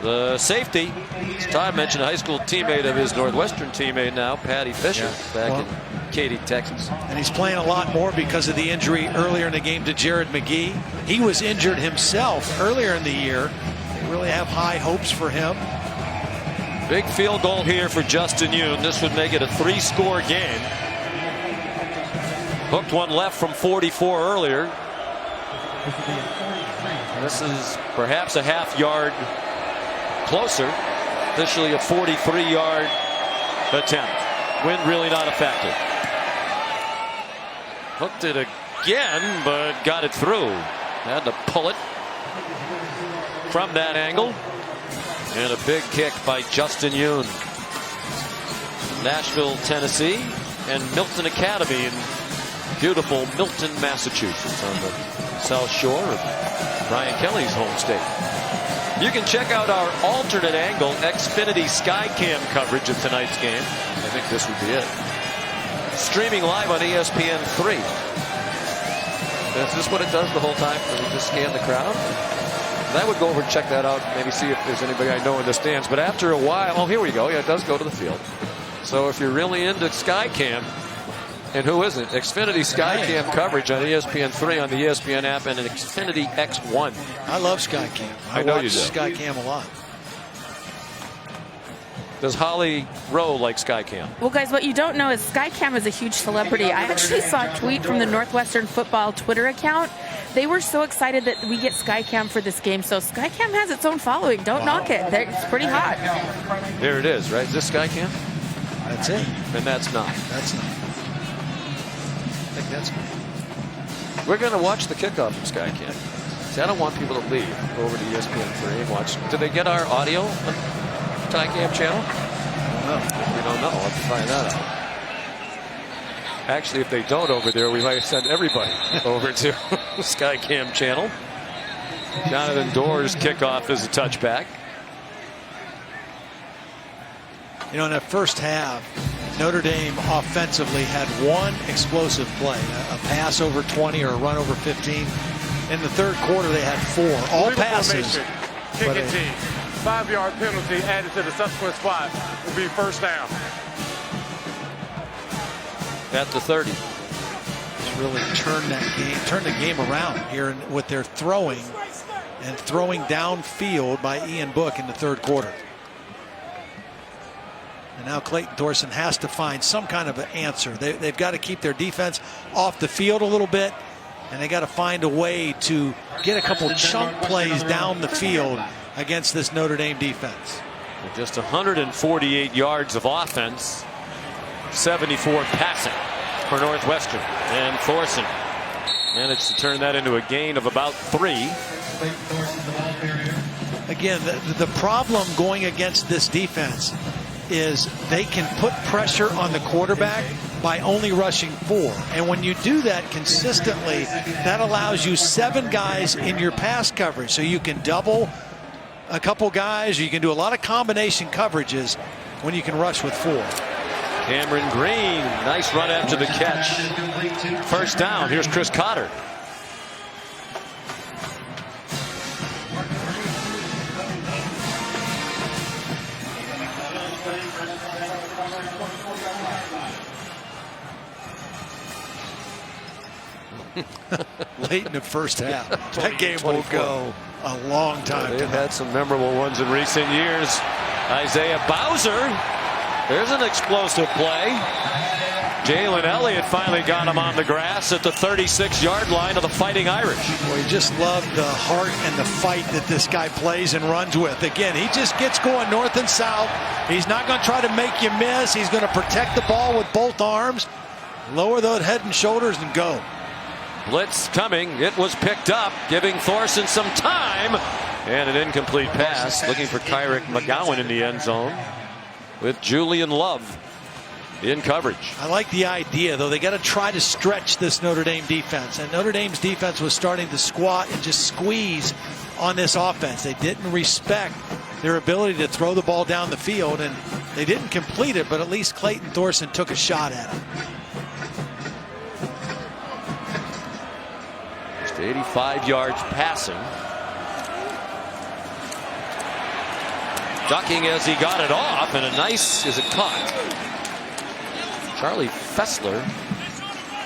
the safety, as Todd mentioned, a high school teammate of his Northwestern teammate now, Patty Fisher, back in Katy, Texas. And he's playing a lot more because of the injury earlier in the game to Jared McGee. He was injured himself earlier in the year. They really have high hopes for him. Big field goal here for Justin Yoon. This would make it a 3-score game. Hooked one left from 44 earlier. This is perhaps a half-yard closer. Officially a 43-yard attempt. Wind really not effective. Hooked it again, but got it through. Had to pull it from that angle. And a big kick by Justin Yoon. Nashville, Tennessee, and Milton Academy in beautiful Milton, Massachusetts, on the South Shore of Brian Kelly's home state. You can check out our alternate angle Xfinity Skycam coverage of tonight's game. I think this would be it. Streaming live on ESPN3. Is this what it does the whole time? Does it just scan the crowd? I would go over and check that out, maybe see if there's anybody I know in the stands. But after a while, oh, here we go. Yeah, it does go to the field. So if you're really into Skycam, and who isn't? Xfinity Skycam coverage on ESPN3 on the ESPN app and an Xfinity X1. I love Skycam. I know you do. Skycam a lot. Does Holly Rowe like Skycam? Well, guys, what you don't know is Skycam is a huge celebrity. I actually saw a tweet from the Northwestern football Twitter account. They were so excited that we get Skycam for this game. So Skycam has its own following. Don't knock it. It's pretty hot. There it is, right? Is this Skycam? That's it. And that's not. That's not. I think that's. We're going to watch the kickoff from Skycam. See, I don't want people to leave over to ESPN3 and watch. Do they get our audio on Skycam channel? I don't know. We don't know. I'll have to find that out. Actually, if they don't over there, we might send everybody over to Skycam channel. Jonathan Doerr's kickoff is a touchback. You know, in that first half, Notre Dame offensively had one explosive play, a pass over 20 or a run over 15. In the third quarter, they had 4. All passes. Kicking team. 5-yard penalty added to the subsequent spot will be first down. At the 30. really turn the game around here with their throwing and throwing downfield by Ian Book in the third quarter. And now Clayton Thorson has to find some kind of an answer. They've got to keep their defense off the field a little bit, and they got to find a way to get a couple chunk plays down the field against this Notre Dame defense. Just 148 yards of offense, 74 passing for Northwestern. And Thorson managed to turn that into a gain of about 3. Again, the problem going against this defense is they can put pressure on the quarterback by only rushing 4. And when you do that consistently, that allows you 7 guys in your pass coverage. So you can double a couple guys, or you can do a lot of combination coverages when you can rush with 4. Cameron Green, nice run after the catch. First down. Here's Chris Cotter. Late in the first half. That game will go a long time. They've had some memorable ones in recent years. Isaiah Bowser. There's an explosive play. Jalen Elliott finally got him on the grass at the 36-yard line of the Fighting Irish. Well, you just love the heart and the fight that this guy plays and runs with. Again, he just gets going north and south. He's not going to try to make you miss. He's going to protect the ball with both arms, lower the head and shoulders, and go. Blitz coming. It was picked up, giving Thorson some time. And an incomplete pass. Looking for Kyrick McGowan in the end zone with Julian Love in coverage. I like the idea, though. They got to try to stretch this Notre Dame defense. And Notre Dame's defense was starting to squat and just squeeze on this offense. They didn't respect their ability to throw the ball down the field, and they didn't complete it, but at least Clayton Thorson took a shot at it. 85 yards passing. Ducking as he got it off, and a nice, is it caught? Charlie Fessler.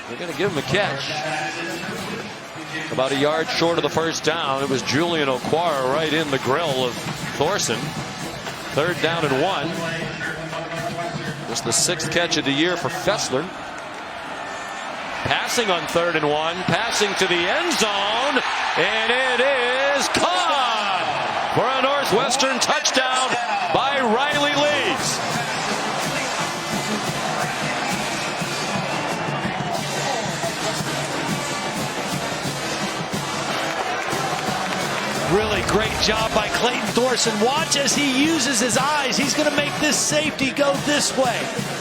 They're going to give him a catch. About a yard short of the first down. It was Julian Okwara right in the grill of Thorson. 3rd down and 1. Just the 6th catch of the year for Fessler. Passing on 3rd and 1, passing to the end zone, and it is caught for a Northwestern touchdown by Riley Lees. Really great job by Clayton Thorson. Watch as he uses his eyes. He's going to make this safety go this way.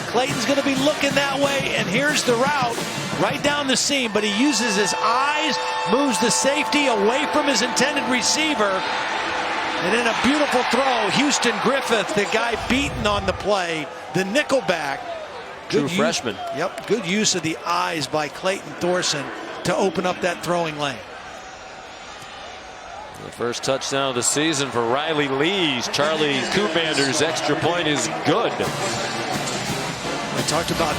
Clayton's going to be looking that way, and here's the route right down the seam, but he uses his eyes, moves the safety away from his intended receiver, and in a beautiful throw, Houston Griffith, the guy beaten on the play, the nickelback. True freshman. Yep, good use of the eyes by Clayton Thorson to open up that throwing lane. The first touchdown of the season for Riley Lees. Charlie Kubander's extra point is good. I talked about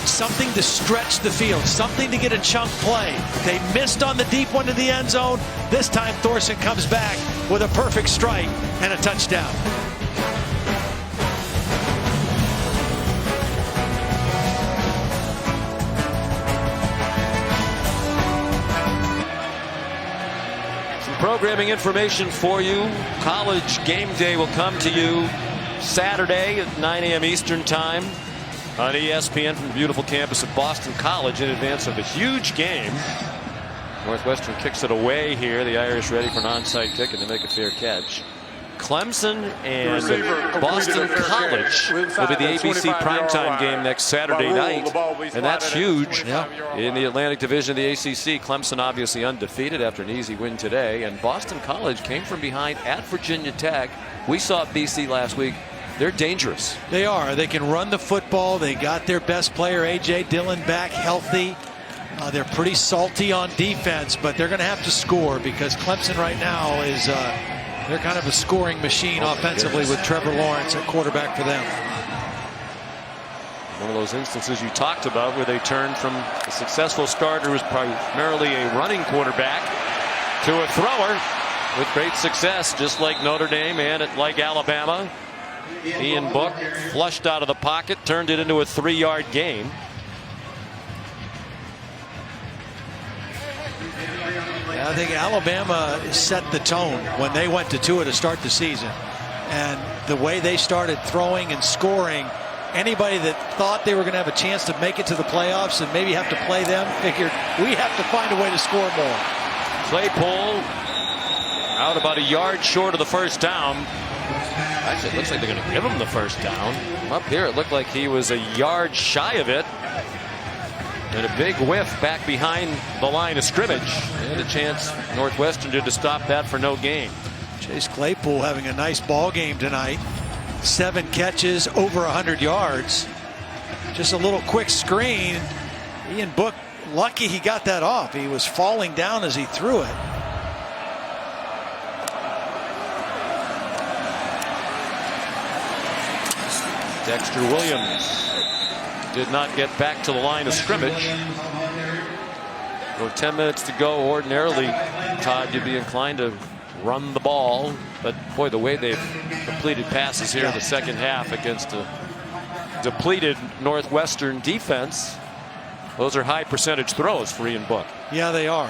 something to stretch the field, something to get a chunk play. They missed on the deep one to the end zone. This time Thorson comes back with a perfect strike and a touchdown. Some programming information for you. College game day will come to you Saturday at 9 a.m. Eastern time on ESPN from the beautiful campus of Boston College in advance of a huge game. Northwestern kicks it away here. The Irish ready for an onside kick, and they make a fair catch. Clemson and Boston College will be the ABC primetime game next Saturday night, and that's huge in the Atlantic Division of the ACC. Clemson obviously undefeated after an easy win today, and Boston College came from behind at Virginia Tech. We saw BC last week. They're dangerous. They are. They can run the football. They got their best player, A.J. Dillon, back healthy. They're pretty salty on defense, but they're going to have to score because Clemson right now is they're kind of a scoring machine offensively with Trevor Lawrence at quarterback for them. One of those instances you talked about where they turned from a successful starter who was primarily a running quarterback to a thrower with great success, just like Notre Dame and like Alabama. Ian Book flushed out of the pocket, turned it into a 3-yard gain. I think Alabama set the tone when they went to Tua to start the season. And the way they started throwing and scoring, anybody that thought they were going to have a chance to make it to the playoffs and maybe have to play them figured we have to find a way to score more. Claypool out about a yard short of the first down. Actually, it looks like they're going to give him the first down. Up here, it looked like he was a yard shy of it. And a big whiff back behind the line of scrimmage. And a chance Northwestern did to stop that for no gain. Chase Claypool having a nice ball game tonight. 7 catches, over 100 yards. Just a little quick screen. Ian Book, lucky he got that off. He was falling down as he threw it. Dexter Williams did not get back to the line of scrimmage. With 10 minutes to go, ordinarily, Todd, you'd be inclined to run the ball. But, boy, the way they've completed passes here in the second half against a depleted Northwestern defense, those are high percentage throws for Ian Book. Yeah, they are.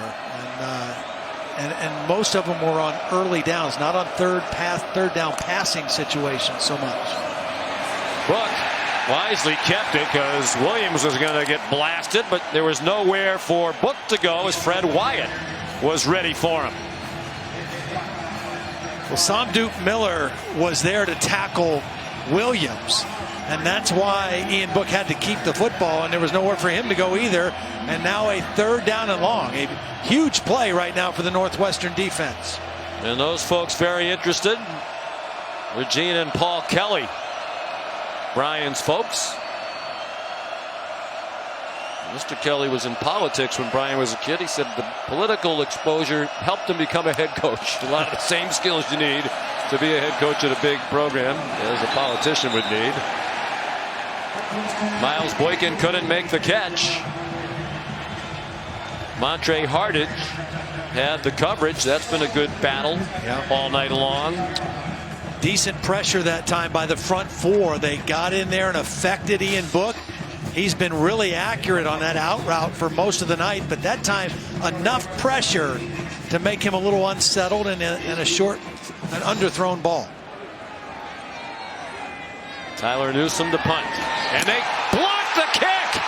And most of them were on early downs, not on third down passing situations so much. Book wisely kept it because Williams was going to get blasted, but there was nowhere for Book to go as Fred Wyatt was ready for him. Well, Samduke Miller was there to tackle Williams, and that's why Ian Book had to keep the football, and there was nowhere for him to go either. And now a 3rd down and long. A huge play right now for the Northwestern defense. And those folks very interested. Regina and Paul Kelly, Brian's folks. Mr. Kelly was in politics when Brian was a kid. He said the political exposure helped him become a head coach. A lot of the same skills you need to be a head coach at a big program as a politician would need. Miles Boykin couldn't make the catch. Montre Hardage had the coverage. That's been a good battle all night long. Decent pressure that time by the front 4. They got in there and affected Ian Book. He's been really accurate on that out route for most of the night, but that time enough pressure to make him a little unsettled and an underthrown ball. Tyler Newsome to punt, and they block the kick.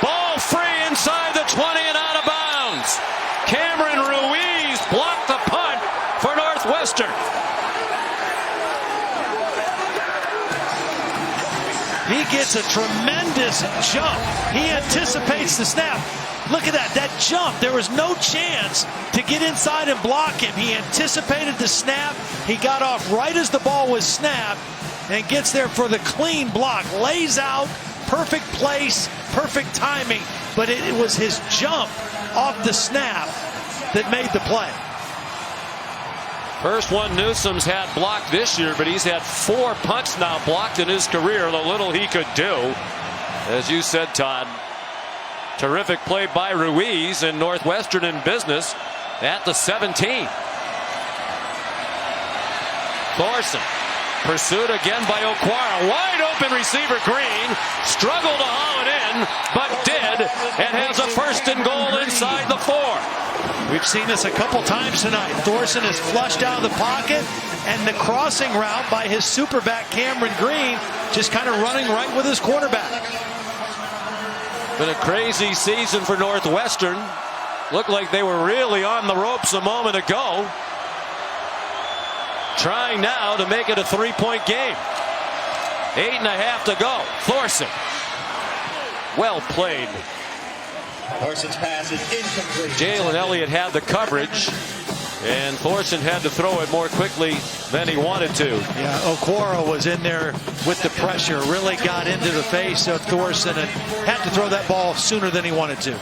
Ball free inside the 20 and out of bounds. Cameron Ruiz blocked the punt for Northwestern. He gets a tremendous jump. He anticipates the snap. Look at that. That jump. There was no chance to get inside and block him. He anticipated the snap. He got off right as the ball was snapped and gets there for the clean block. Lays out. Perfect place. Perfect timing. But it was his jump off the snap that made the play. First one Newsome's had blocked this year, but he's had 4 punts now blocked in his career. The little he could do. As you said, Todd, terrific play by Ruiz, and Northwestern in business at the 17. Thorson pursued again by Okwara. Wide open receiver Green. Struggled to haul it in, but did, and has a 1st and goal inside the 4. We've seen this a couple times tonight. Thorson is flushed out of the pocket, and the crossing route by his superback Cameron Green just kind of running right with his quarterback. Been a crazy season for Northwestern. Looked like they were really on the ropes a moment ago. Trying now to make it a 3-point game. 8.5 to go. Thorson. Well played. Thorson's pass is incomplete. Jalen Elliott had the coverage, and Thorson had to throw it more quickly than he wanted to. Yeah, Okwara was in there with the pressure, really got into the face of Thorson and had to throw that ball sooner than he wanted to.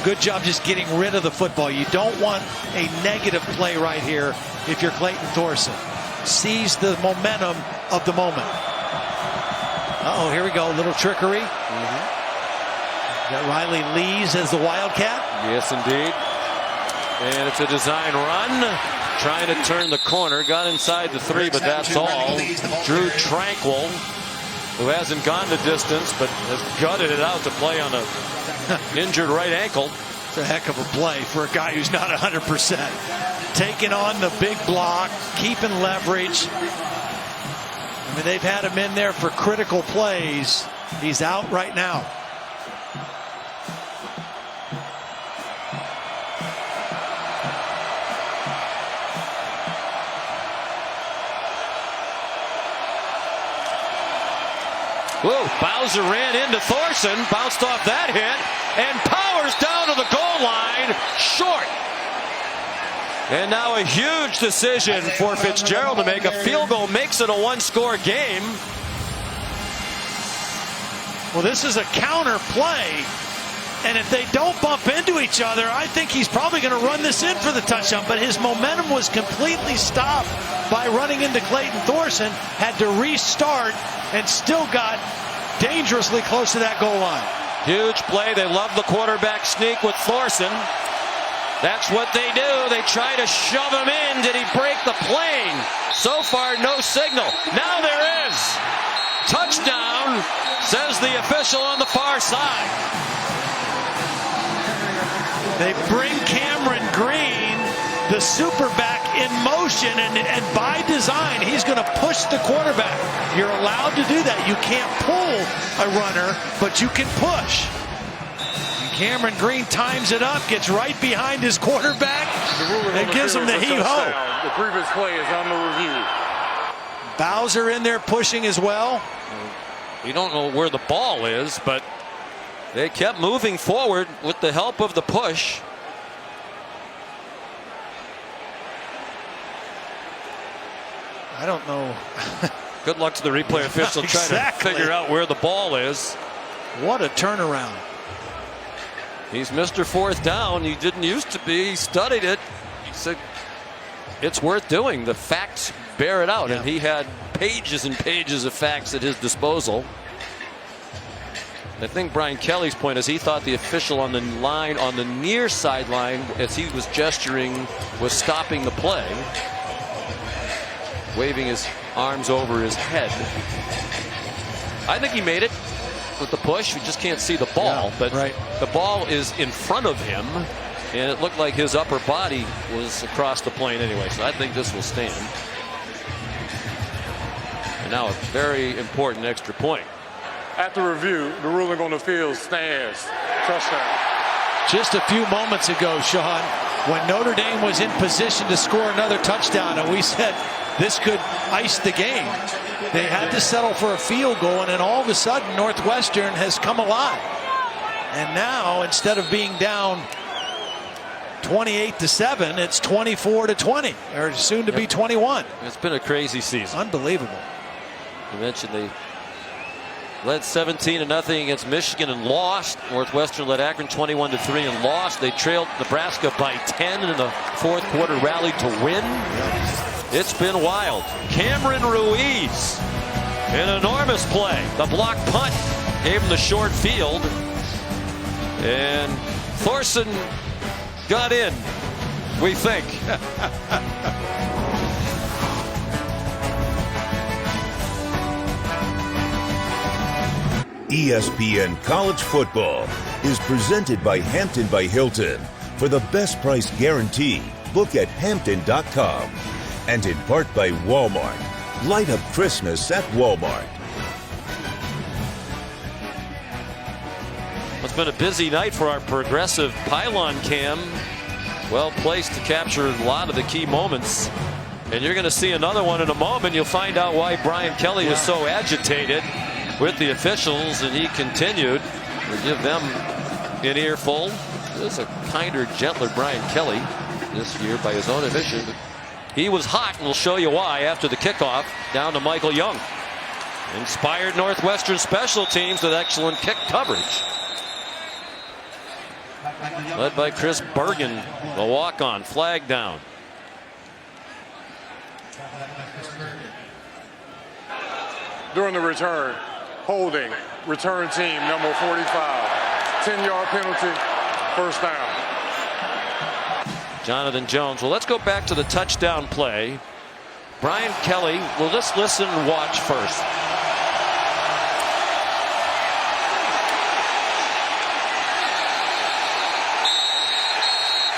Good job just getting rid of the football. You don't want a negative play right here if you're Clayton Thorson. Seize the momentum of the moment. Uh-oh, here we go. A little trickery. Got Riley Lees as the Wildcat. Yes, indeed. And it's a design run. Trying to turn the corner. Got inside the 3, but that's all. Drew Tranquil, who hasn't gone the distance, but has gutted it out to play on a injured right ankle. It's a heck of a play for a guy who's not 100%. Taking on the big block, keeping leverage. I mean, they've had him in there for critical plays. He's out right now. Whoa, Bowser ran into Thorson, bounced off that hit, and powers down to the goal line, short. And now a huge decision for Fitzgerald to make. A field goal makes it a one-score game. Well, this is a counter play, and if they don't bump into each other, I think he's probably going to run this in for the touchdown, but his momentum was completely stopped by running into Clayton Thorson, had to restart, and still got dangerously close to that goal line. Huge play. They love the quarterback sneak with Thorson. That's what they do. They try to shove him in. Did he break the plane? So far, no signal. Now there is. Touchdown, says the official on the far side. They bring Cameron Green, the superback, in motion, and by design, he's going to push the quarterback. You're allowed to do that. You can't pull a runner, but you can push. And Cameron Green times it up, gets right behind his quarterback, and gives him the heave-ho. The previous play is under review. Bowser in there pushing as well. We don't know where the ball is, but they kept moving forward with the help of the push. I don't know. Good luck to the replay official trying to figure out where the ball is. What a turnaround. He's Mr. Fourth Down. He didn't used to be. He studied it. He said it's worth doing. The facts bear it out. Yeah. And he had pages and pages of facts at his disposal. I think Brian Kelly's point is he thought the official on the line, on the near sideline, as he was gesturing, was stopping the play, waving his arms over his head. I think he made it with the push. We just can't see the ball, but the ball is in front of him, and it looked like his upper body was across the plane anyway, so I think this will stand. And now a very important extra point. After review, the ruling on the field stands. Touchdown. Just a few moments ago, Sean, when Notre Dame was in position to score another touchdown, and we said this could ice the game. They had to settle for a field goal, and then all of a sudden Northwestern has come alive. And now, instead of being down 28-7, it's 24-20, or soon to be 21. It's been a crazy season. Unbelievable. You mentioned they led 17-0 against Michigan and lost. Northwestern led Akron 21-3 and lost. They trailed Nebraska by 10 in the fourth quarter, rallied to win. It's been wild. Cameron Ruiz, an enormous play. The block punt gave him the short field, and Thorson got in, we think. ESPN College Football is presented by Hampton by Hilton. For the best price guarantee, look at Hampton.com. And in part by Walmart. Light up Christmas at Walmart. It's been a busy night for our progressive pylon cam. Well placed to capture a lot of the key moments. And you're going to see another one in a moment. You'll find out why Brian Kelly is so agitated with the officials, and he continued to give them an earful. There's a kinder, gentler Brian Kelly this year by his own admission. He was hot, and we'll show you why after the kickoff. Down to Michael Young. Inspired Northwestern special teams with excellent kick coverage. Led by Chris Bergen, the walk-on, flag down. During the return, holding, return team, number 45. 10-yard penalty, first down. Jonathan Jones. Well, let's go back to the touchdown play. Brian Kelly, well, let's listen and watch first.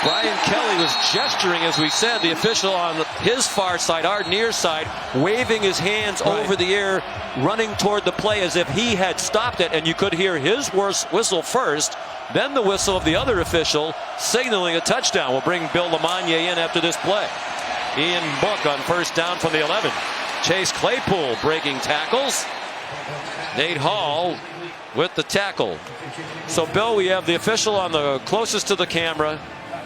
Brian Kelly was gesturing, as we said, the official on his far side, our near side, waving his hands over the air, running toward the play as if he had stopped it, and you could hear his whistle first, then the whistle of the other official signaling a touchdown. We'll bring Bill Lamagna in after this play. Ian Book on first down from the 11. Chase Claypool breaking tackles. Nate Hall with the tackle. So, Bill, we have the official on the closest to the camera,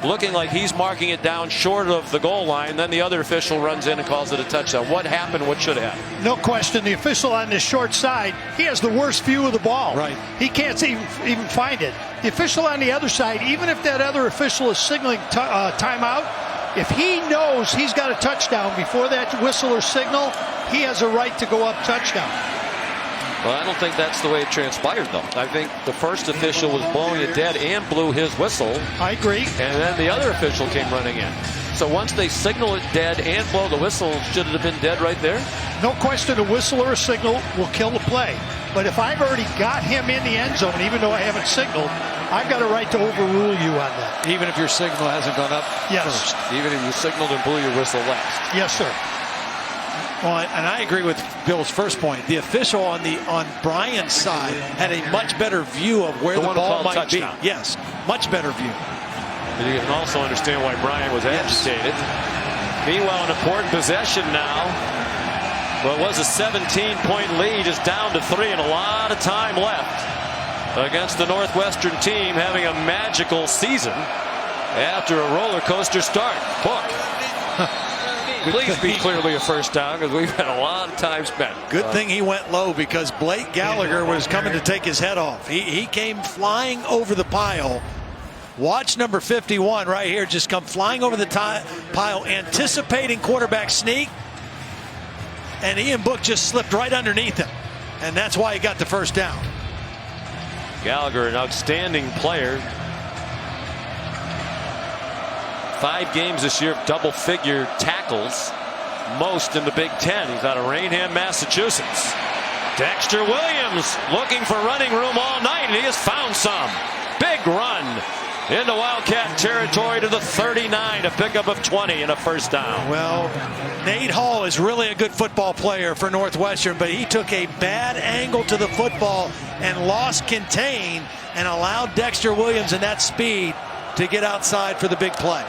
looking like he's marking it down short of the goal line. Then the other official runs in and calls it a touchdown. What happened? What should have happened? No question. The official on the short side, he has the worst view of the ball. Right. He can't even find it. The official on the other side, even if that other official is signaling timeout, if he knows he's got a touchdown before that whistle or signal, he has a right to go up touchdown. Well, I don't think that's the way it transpired, though. I think the first official was blowing it dead and blew his whistle. I agree. And then the other official came running in. So once they signal it dead and blow the whistle, should it have been dead right there? No question, a whistle or a signal will kill the play. But if I've already got him in the end zone, even though I haven't signaled, I've got a right to overrule you on that. Even if your signal hasn't gone up first. Even if you signaled and blew your whistle last. Yes, sir. Well, and I agree with Bill's first point. The official on Brian's side had a much better view of where the ball might touchdown. Be. Yes, much better view. And you can also understand why Brian was agitated. Meanwhile, an important possession now. Well, it was a 17-point lead, just down to 3, and a lot of time left against the Northwestern team, having a magical season after a roller coaster start. Book. Please be clearly a first down, because we've had a lot of time spent. Good thing he went low, because Blake Gallagher was coming to take his head off. He came flying over the pile. Watch number 51 right here just come flying over the pile, anticipating quarterback sneak. And Ian Book just slipped right underneath him. And that's why he got the first down. Gallagher, an outstanding player. 5 games this year of double-figure tackles, most in the Big Ten. He's out of Raynham, Massachusetts. Dexter Williams looking for running room all night, and he has found some. Big run into Wildcat territory to the 39, a pickup of 20 and a first down. Well, Nate Hall is really a good football player for Northwestern, but he took a bad angle to the football and lost contain and allowed Dexter Williams in that speed to get outside for the big play.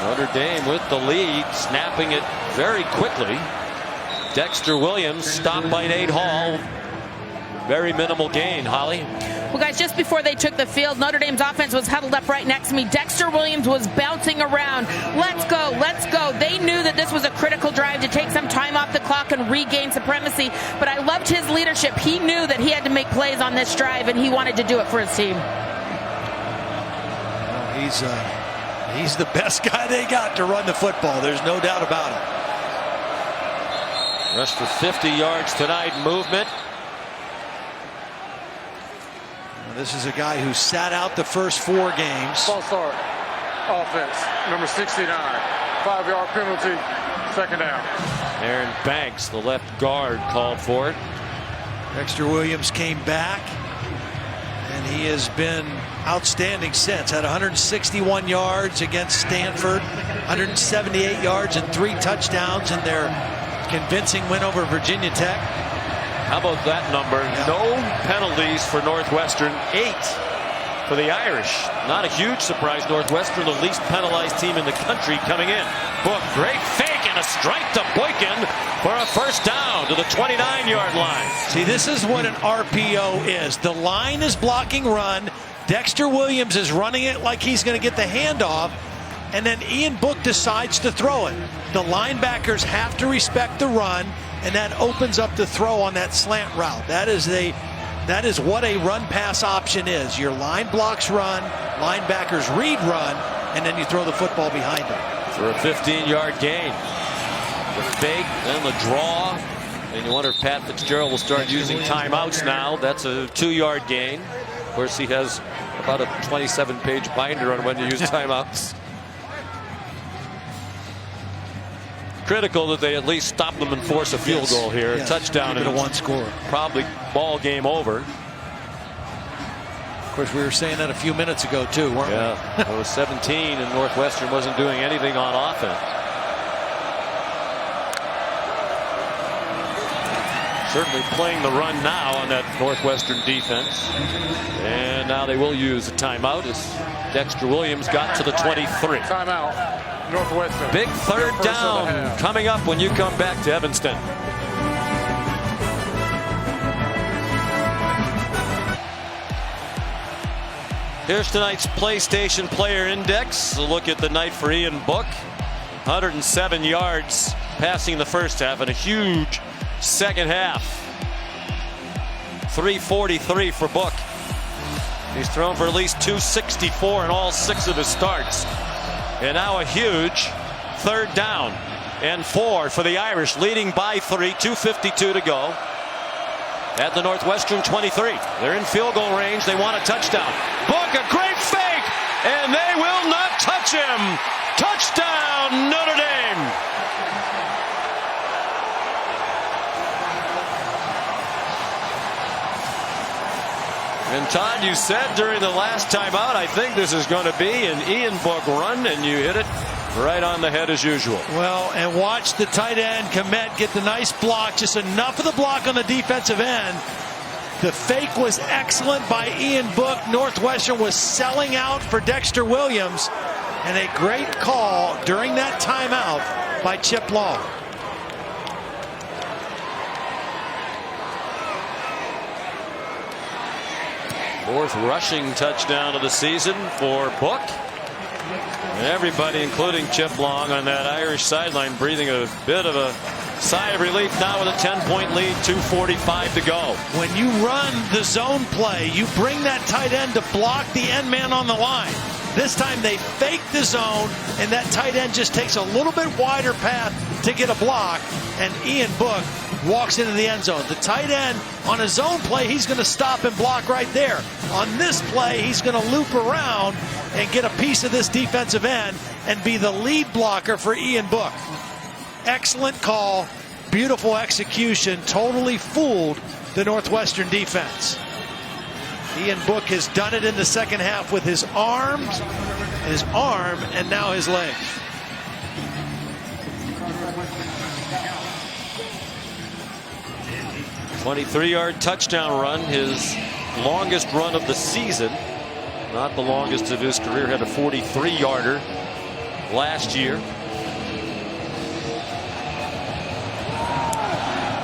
Notre Dame with the lead, snapping it very quickly. Dexter Williams stopped by Nate Hall. Very minimal gain, Holly. Well, guys, just before they took the field, Notre Dame's offense was huddled up right next to me. Dexter Williams was bouncing around. Let's go, let's go. They knew that this was a critical drive to take some time off the clock and regain supremacy, but I loved his leadership. He knew that he had to make plays on this drive, and he wanted to do it for his team. Well, he's the best guy they got to run the football. There's no doubt about it. Rushed for 50 yards tonight. Movement. Well, this is a guy who sat out the first 4 games. False start. Offense, number 69. 5-yard penalty, second down. Aaron Banks, the left guard, called for it. Dexter Williams came back, and he has been outstanding since. Had 161 yards against Stanford, 178 yards and 3 touchdowns in their convincing win over Virginia Tech. How about that number? Yeah. No penalties for Northwestern, 8 for the Irish. Not a huge surprise. Northwestern, the least penalized team in the country, coming in. Book, great fake and a strike to Boykin for a first down to the 29-yard line. See, this is what an RPO is. The line is blocking run. Dexter Williams is running it like he's going to get the handoff, and then Ian Book decides to throw it. The linebackers have to respect the run, and that opens up the throw on that slant route. That is what a run-pass option is. Your line blocks run, linebackers read run, and then you throw the football behind them. For a 15-yard gain. The fake, then the draw. And you wonder if Pat Fitzgerald will start using timeouts now. That's a 2-yard gain. Of course, he has about a 27-page binder on when to use timeouts. Critical that they at least stop them and force a field goal here. Yeah. Touchdown and a 1 score. Probably ball game over. Of course, we were saying that a few minutes ago too, weren't we? Yeah, it was 17 and Northwestern wasn't doing anything on offense. Certainly playing the run now on that Northwestern defense. And now they will use a timeout as Dexter Williams got to the 23. Timeout, Northwestern. Big third down coming up when you come back to Evanston. Here's tonight's PlayStation Player Index. A look at the night for Ian Book. 107 yards passing the first half and a huge second half. 343 for Book. He's thrown for at least 264 in all 6 of his starts. And now a huge third down and 4 for the Irish, leading by 3, 2:52 to go. At the Northwestern 23. They're in field goal range. They want a touchdown. Book, a great fake, and they will not touch him. Touchdown, Notre Dame. And Todd, you said during the last timeout, I think this is going to be an Ian Book run, and you hit it right on the head as usual. Well, and watch the tight end Komet get the nice block, just enough of the block on the defensive end. The fake was excellent by Ian Book. Northwestern was selling out for Dexter Williams, and a great call during that timeout by Chip Long. Fourth rushing touchdown of the season for Book. And everybody, including Chip Long, on that Irish sideline breathing a bit of a sigh of relief now with a 10-point lead, 2:45 to go. When you run the zone play, you bring that tight end to block the end man on the line. This time they fake the zone, and that tight end just takes a little bit wider path to get a block, and Ian Book walks into the end zone. The tight end on a zone play, he's going to stop and block right there. On this play, he's going to loop around and get a piece of this defensive end and be the lead blocker for Ian Book. Excellent call, beautiful execution, totally fooled the Northwestern defense. Ian Book has done it in the second half with his arms, his arm, and now his legs. A 23-yard touchdown run, his longest run of the season. Not the longest of his career. Had a 43-yarder last year.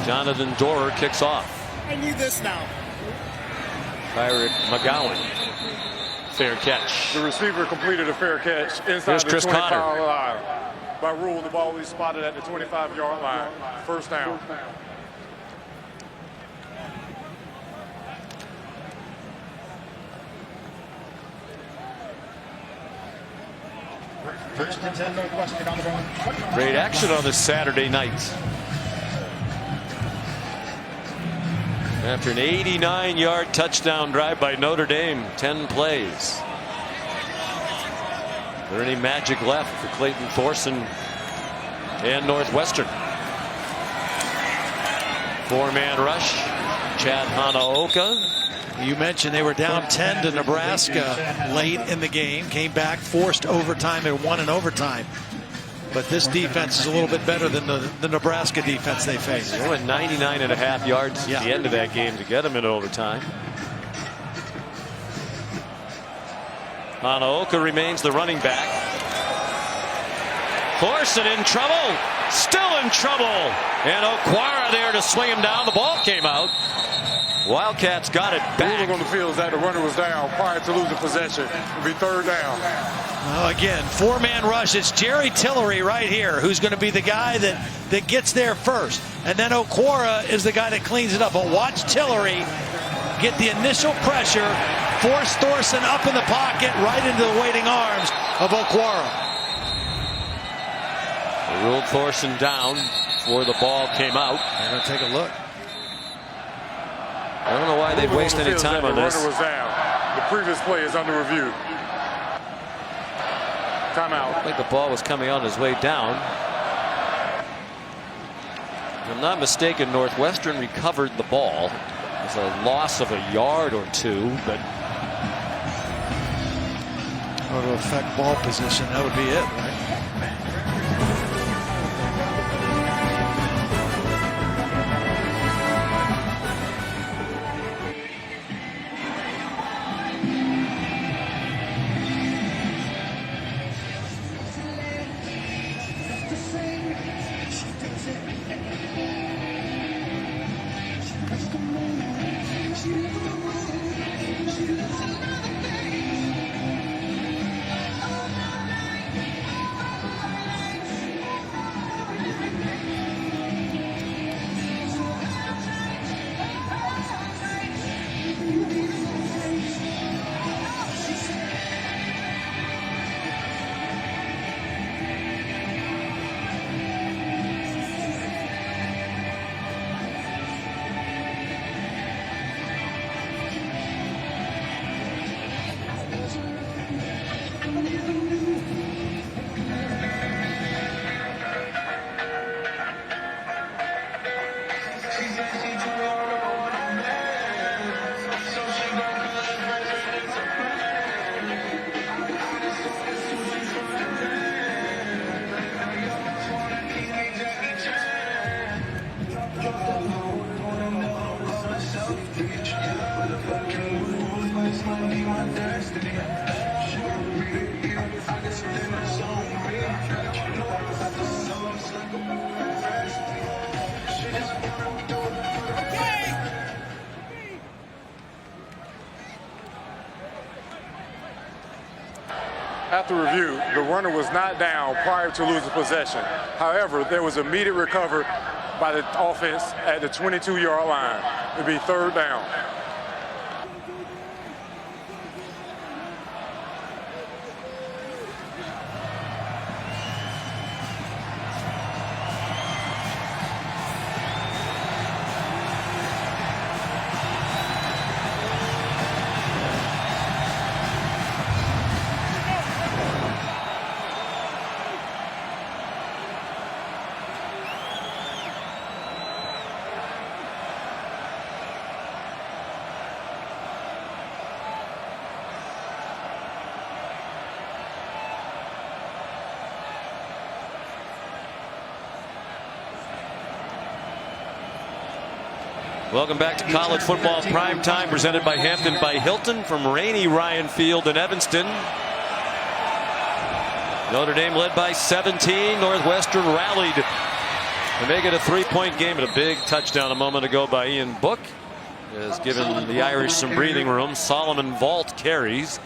Jonathan Dorer kicks off. I need this now. Tyrick McGowan. Fair catch. The receiver completed a fair catch inside Here's the Chris 25-yard line. By rule, the ball will be spotted at the 25-yard line. First down. First and 10, Northwestern on the run. Great action on this Saturday night. After an 89-yard touchdown drive by Notre Dame, 10 plays. Is there any magic left for Clayton Thorson and Northwestern? 4-man rush. Chad Hanaoka. You mentioned they were down 10 to Nebraska late in the game, came back, forced overtime, and won in overtime. But this defense is a little bit better than the Nebraska defense they faced. They went 99.5 yards at the end of that game to get them in overtime. Hanaoka remains the running back. Thorson in trouble, still in trouble, and Okwara there to swing him down. The ball came out. Wildcats got it back. Ruling on the field is that the runner was down prior to losing possession. It'll be third down. Well, again, 4-man rush. It's Jerry Tillery right here who's going to be the guy that gets there first. And then Okwara is the guy that cleans it up. But watch Tillery get the initial pressure, force Thorson up in the pocket, right into the waiting arms of Okwara. They ruled Thorson down. before the ball came out. I'm going to take a look. I don't know why they'd waste any time on this. The runner was down. The previous play is under review. Timeout. I think the ball was coming on his way down. If I'm not mistaken, Northwestern recovered the ball. It was a loss of a yard or two, but to affect ball position, that would be it, right? After review, the runner was not down prior to losing possession. However, there was immediate recovery by the offense at the 22-yard line. It would be third down. Welcome back to college football prime time, presented by Hampton by Hilton from rainy Ryan Field in Evanston. Notre Dame led by 17. Northwestern rallied to make it a 3-point game, and a big touchdown a moment ago by Ian Book has given the Irish some breathing room. Solomon Vault carries.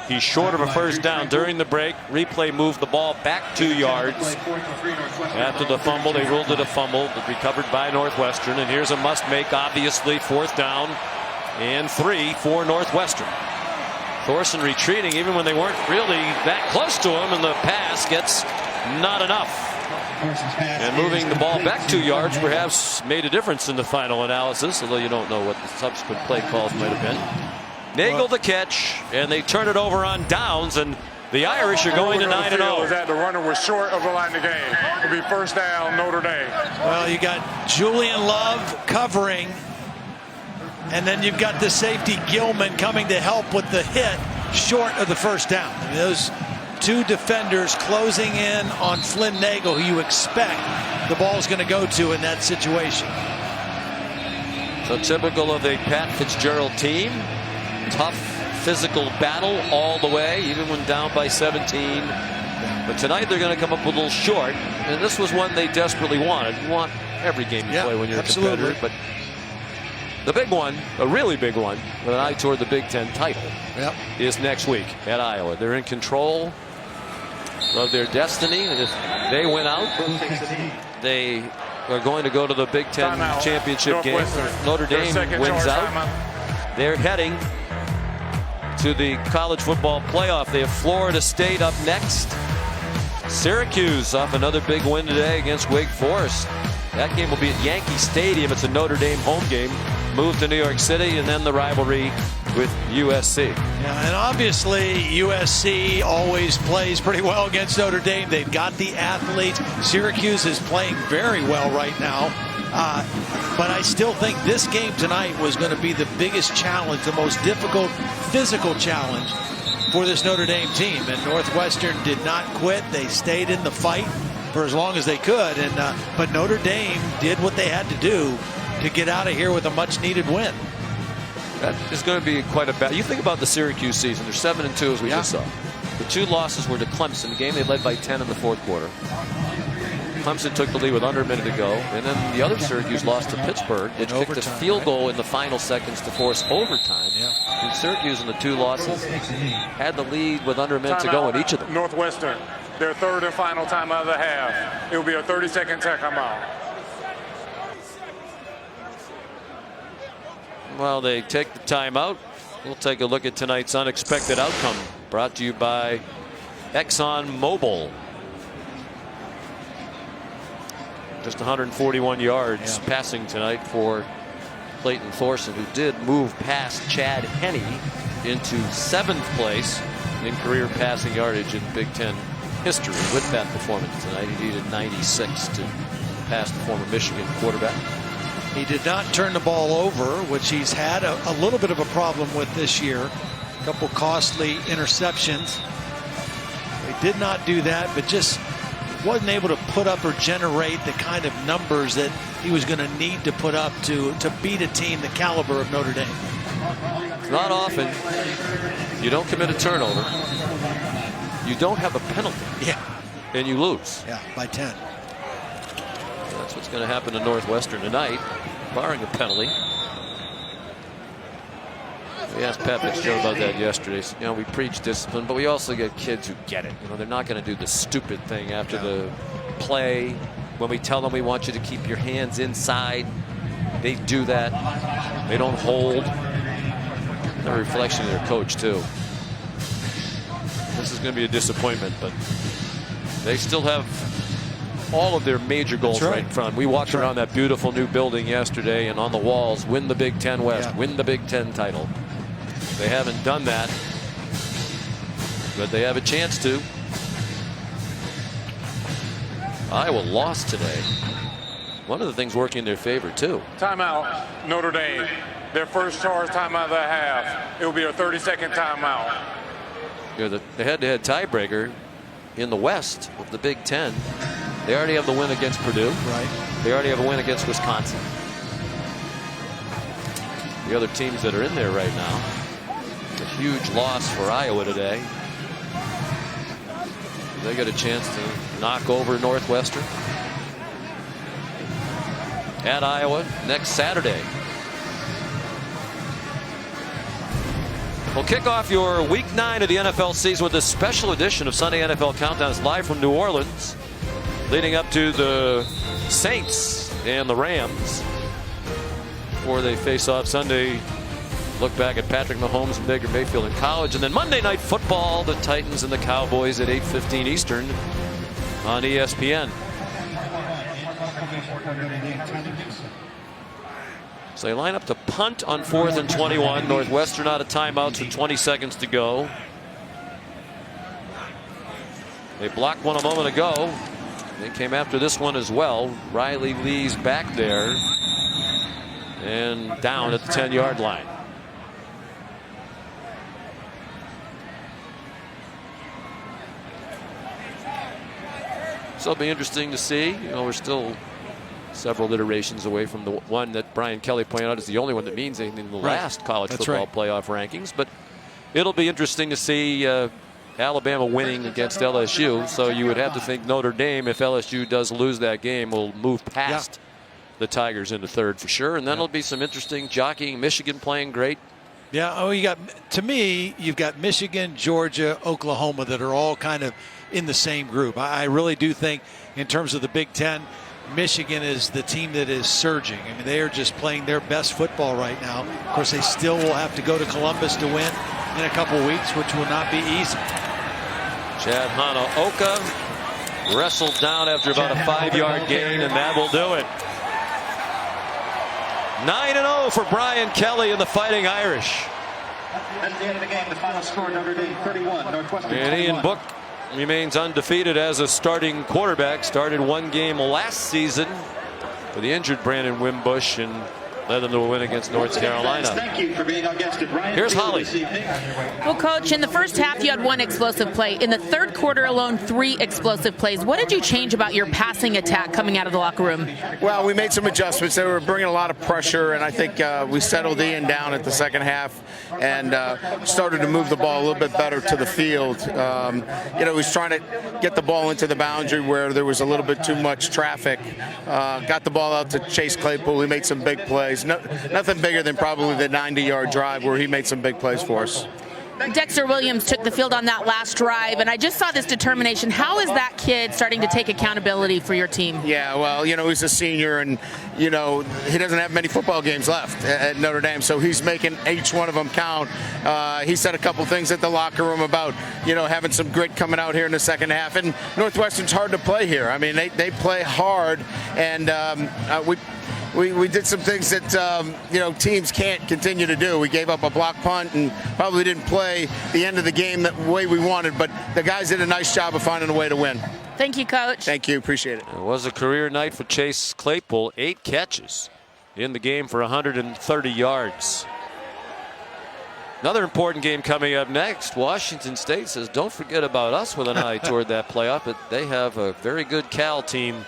He's short of a first down during the break. Replay moved the ball back 2 yards. After the fumble, they ruled it a fumble, but recovered by Northwestern. And here's a must-make, obviously, 4th down and 3 for Northwestern. Thorson retreating even when they weren't really that close to him, and the pass gets not enough. And moving the ball back 2 yards perhaps made a difference in the final analysis, although you don't know what the subsequent play calls might have been. Nagel the catch, and they turn it over on downs, and the Irish are going to 9-0. That the runner was short of the line of the game. It'll be first down, Notre Dame. Well, you got Julian Love covering, and then you've got the safety Gilman coming to help with the hit short of the first down. I mean, those two defenders closing in on Flynn Nagel, who you expect the ball's going to go to in that situation. So typical of a Pat Fitzgerald team. Tough physical battle all the way, even when down by 17. But tonight they're going to come up with a little short, and this was one they desperately wanted. You want every game you play when you're a competitor, but the big one, a really big one, with an eye toward the Big Ten title, is next week at Iowa. They're in control of their destiny, and if they win out, they are going to go to the Big Ten championship game. Notre Dame wins out. They're heading to the college football playoff. They have Florida State up next. Syracuse off another big win today against Wake Forest. That game will be at Yankee Stadium. It's a Notre Dame home game. Moved to New York City, and then the rivalry with USC. Yeah, and obviously USC always plays pretty well against Notre Dame. They've got the athletes. Syracuse is playing very well right now. But I still think this game tonight was going to be the biggest challenge, the most difficult physical challenge for this Notre Dame team. And Northwestern did not quit. They stayed in the fight for as long as they could. But Notre Dame did what they had to do to get out of here with a much-needed win. That is going to be quite a battle. You think about the Syracuse season. They're 7-2, as we just saw. The 2 losses were to Clemson, the game they led by 10 in the 4th quarter. Clemson took the lead with under a minute to go, and then the other Syracuse lost to Pittsburgh. It kicked a field goal in the final seconds to force overtime. And Syracuse in the 2 losses had the lead with under a minute to go in each of them. Northwestern, their 3rd and final timeout of the half. It will be a 30-second timeout. While they take the timeout, we'll take a look at tonight's unexpected outcome, brought to you by ExxonMobil. Just 141 yards passing tonight for Clayton Thorson, who did move past Chad Henne into 7th place in career passing yardage in Big Ten history with that performance tonight. He needed 96 to pass the former Michigan quarterback. He did not turn the ball over, which he's had a little bit of a problem with this year. A couple costly interceptions. He did not do that, but just wasn't able to put up or generate the kind of numbers that he was going to need to put up to beat a team the caliber of Notre Dame. Not often you don't commit a turnover, you don't have a penalty, and you lose. Yeah, by 10. That's what's going to happen to Northwestern tonight, barring a penalty. We asked Pat Fitzgerald about that yesterday. So, you know, we preach discipline, but we also get kids who get it. You know, they're not going to do the stupid thing after the play. When we tell them we want you to keep your hands inside, they do that. They don't hold. They're a reflection of their coach, too. This is going to be a disappointment, but they still have all of their major goals right in front. We walked around that beautiful new building yesterday, and on the walls, win the Big Ten West, win the Big Ten title. They haven't done that, but they have a chance to. Iowa lost today. One of the things working in their favor, too. Timeout, Notre Dame. Their first charge timeout of the half. It will be a 30-second timeout. You know, the head-to-head tiebreaker in the West of the Big Ten. They already have the win against Purdue. Right. They already have a win against Wisconsin. The other teams that are in there right now. A huge loss for Iowa today. They get a chance to knock over Northwestern at Iowa next Saturday. We'll kick off your Week 9 of the NFL season with this special edition of Sunday NFL Countdown. It's live from New Orleans, leading up to the Saints and the Rams before they face off Sunday. Look back at Patrick Mahomes and Baker Mayfield in college, and then Monday Night Football, the Titans and the Cowboys at 8:15 Eastern on ESPN. So they line up to punt on 4th and 21. Northwestern out of timeouts with 20 seconds to go. They blocked one a moment ago. They came after this one as well. Riley Lee's back there and down at the 10-yard line. So it'll be interesting to see. You know, we're still several iterations away from the one that Brian Kelly pointed out is the only one that means anything in the last college football playoff rankings. But it'll be interesting to see Alabama winning against LSU. So you would have to think Notre Dame, if LSU does lose that game, will move past the Tigers into 3rd for sure. And then it'll be some interesting jockeying. Michigan playing great. Yeah, to me, you've got Michigan, Georgia, Oklahoma that are all kind of in the same group. I really do think in terms of the Big Ten, Michigan is the team that is surging. I mean, they are just playing their best football right now. Of course, they still will have to go to Columbus to win in a couple weeks, which will not be easy. Chad Hanaoka wrestled down after about a 5-yard gain, and that will do it. 9-0 for Brian Kelly and the Fighting Irish. At the end of the game, the final score, Notre Dame 31, Northwestern And 21. Ian Book remains undefeated as a starting quarterback. Started one game last season for the injured Brandon Wimbush and led them to a win against North Carolina. Thank you for being our guest at Ryan Here's Field Holly. this evening. Well, Coach, in the first half, you had one explosive play. In the third quarter alone, 3 explosive plays. What did you change about your passing attack coming out of the locker room? Well, we made some adjustments. They were bringing a lot of pressure, and I think we settled Ian down at the second half and started to move the ball a little bit better to the field. He was trying to get the ball into the boundary where there was a little bit too much traffic. Got the ball out to Chase Claypool. He made some big plays. Nothing bigger than probably the 90-yard drive where he made some big plays for us. Dexter Williams took the field on that last drive, and I just saw this determination. How is that kid starting to take accountability for your team? Yeah, well, he's a senior, and, he doesn't have many football games left at Notre Dame, so he's making each one of them count. He said a couple things at the locker room about, having some grit coming out here in the second half, and Northwestern's hard to play here. I mean, they play hard, and we did some things that teams can't continue to do. We gave up a block punt and probably didn't play the end of the game the way we wanted, but the guys did a nice job of finding a way to win. Thank you, Coach. Thank you. Appreciate it. It was a career night for Chase Claypool. 8 catches in the game for 130 yards. Another important game coming up next. Washington State says, don't forget about us with an eye toward that playoff. But they have a very good Cal team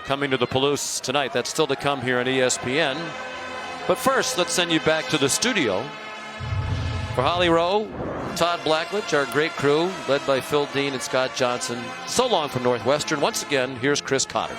coming to the Palouse tonight. That's still to come here on ESPN. But first, let's send you back to the studio. For Holly Rowe, Todd Blackledge, our great crew, led by Phil Dean and Scott Johnson. So long from Northwestern. Once again, here's Chris Cotter.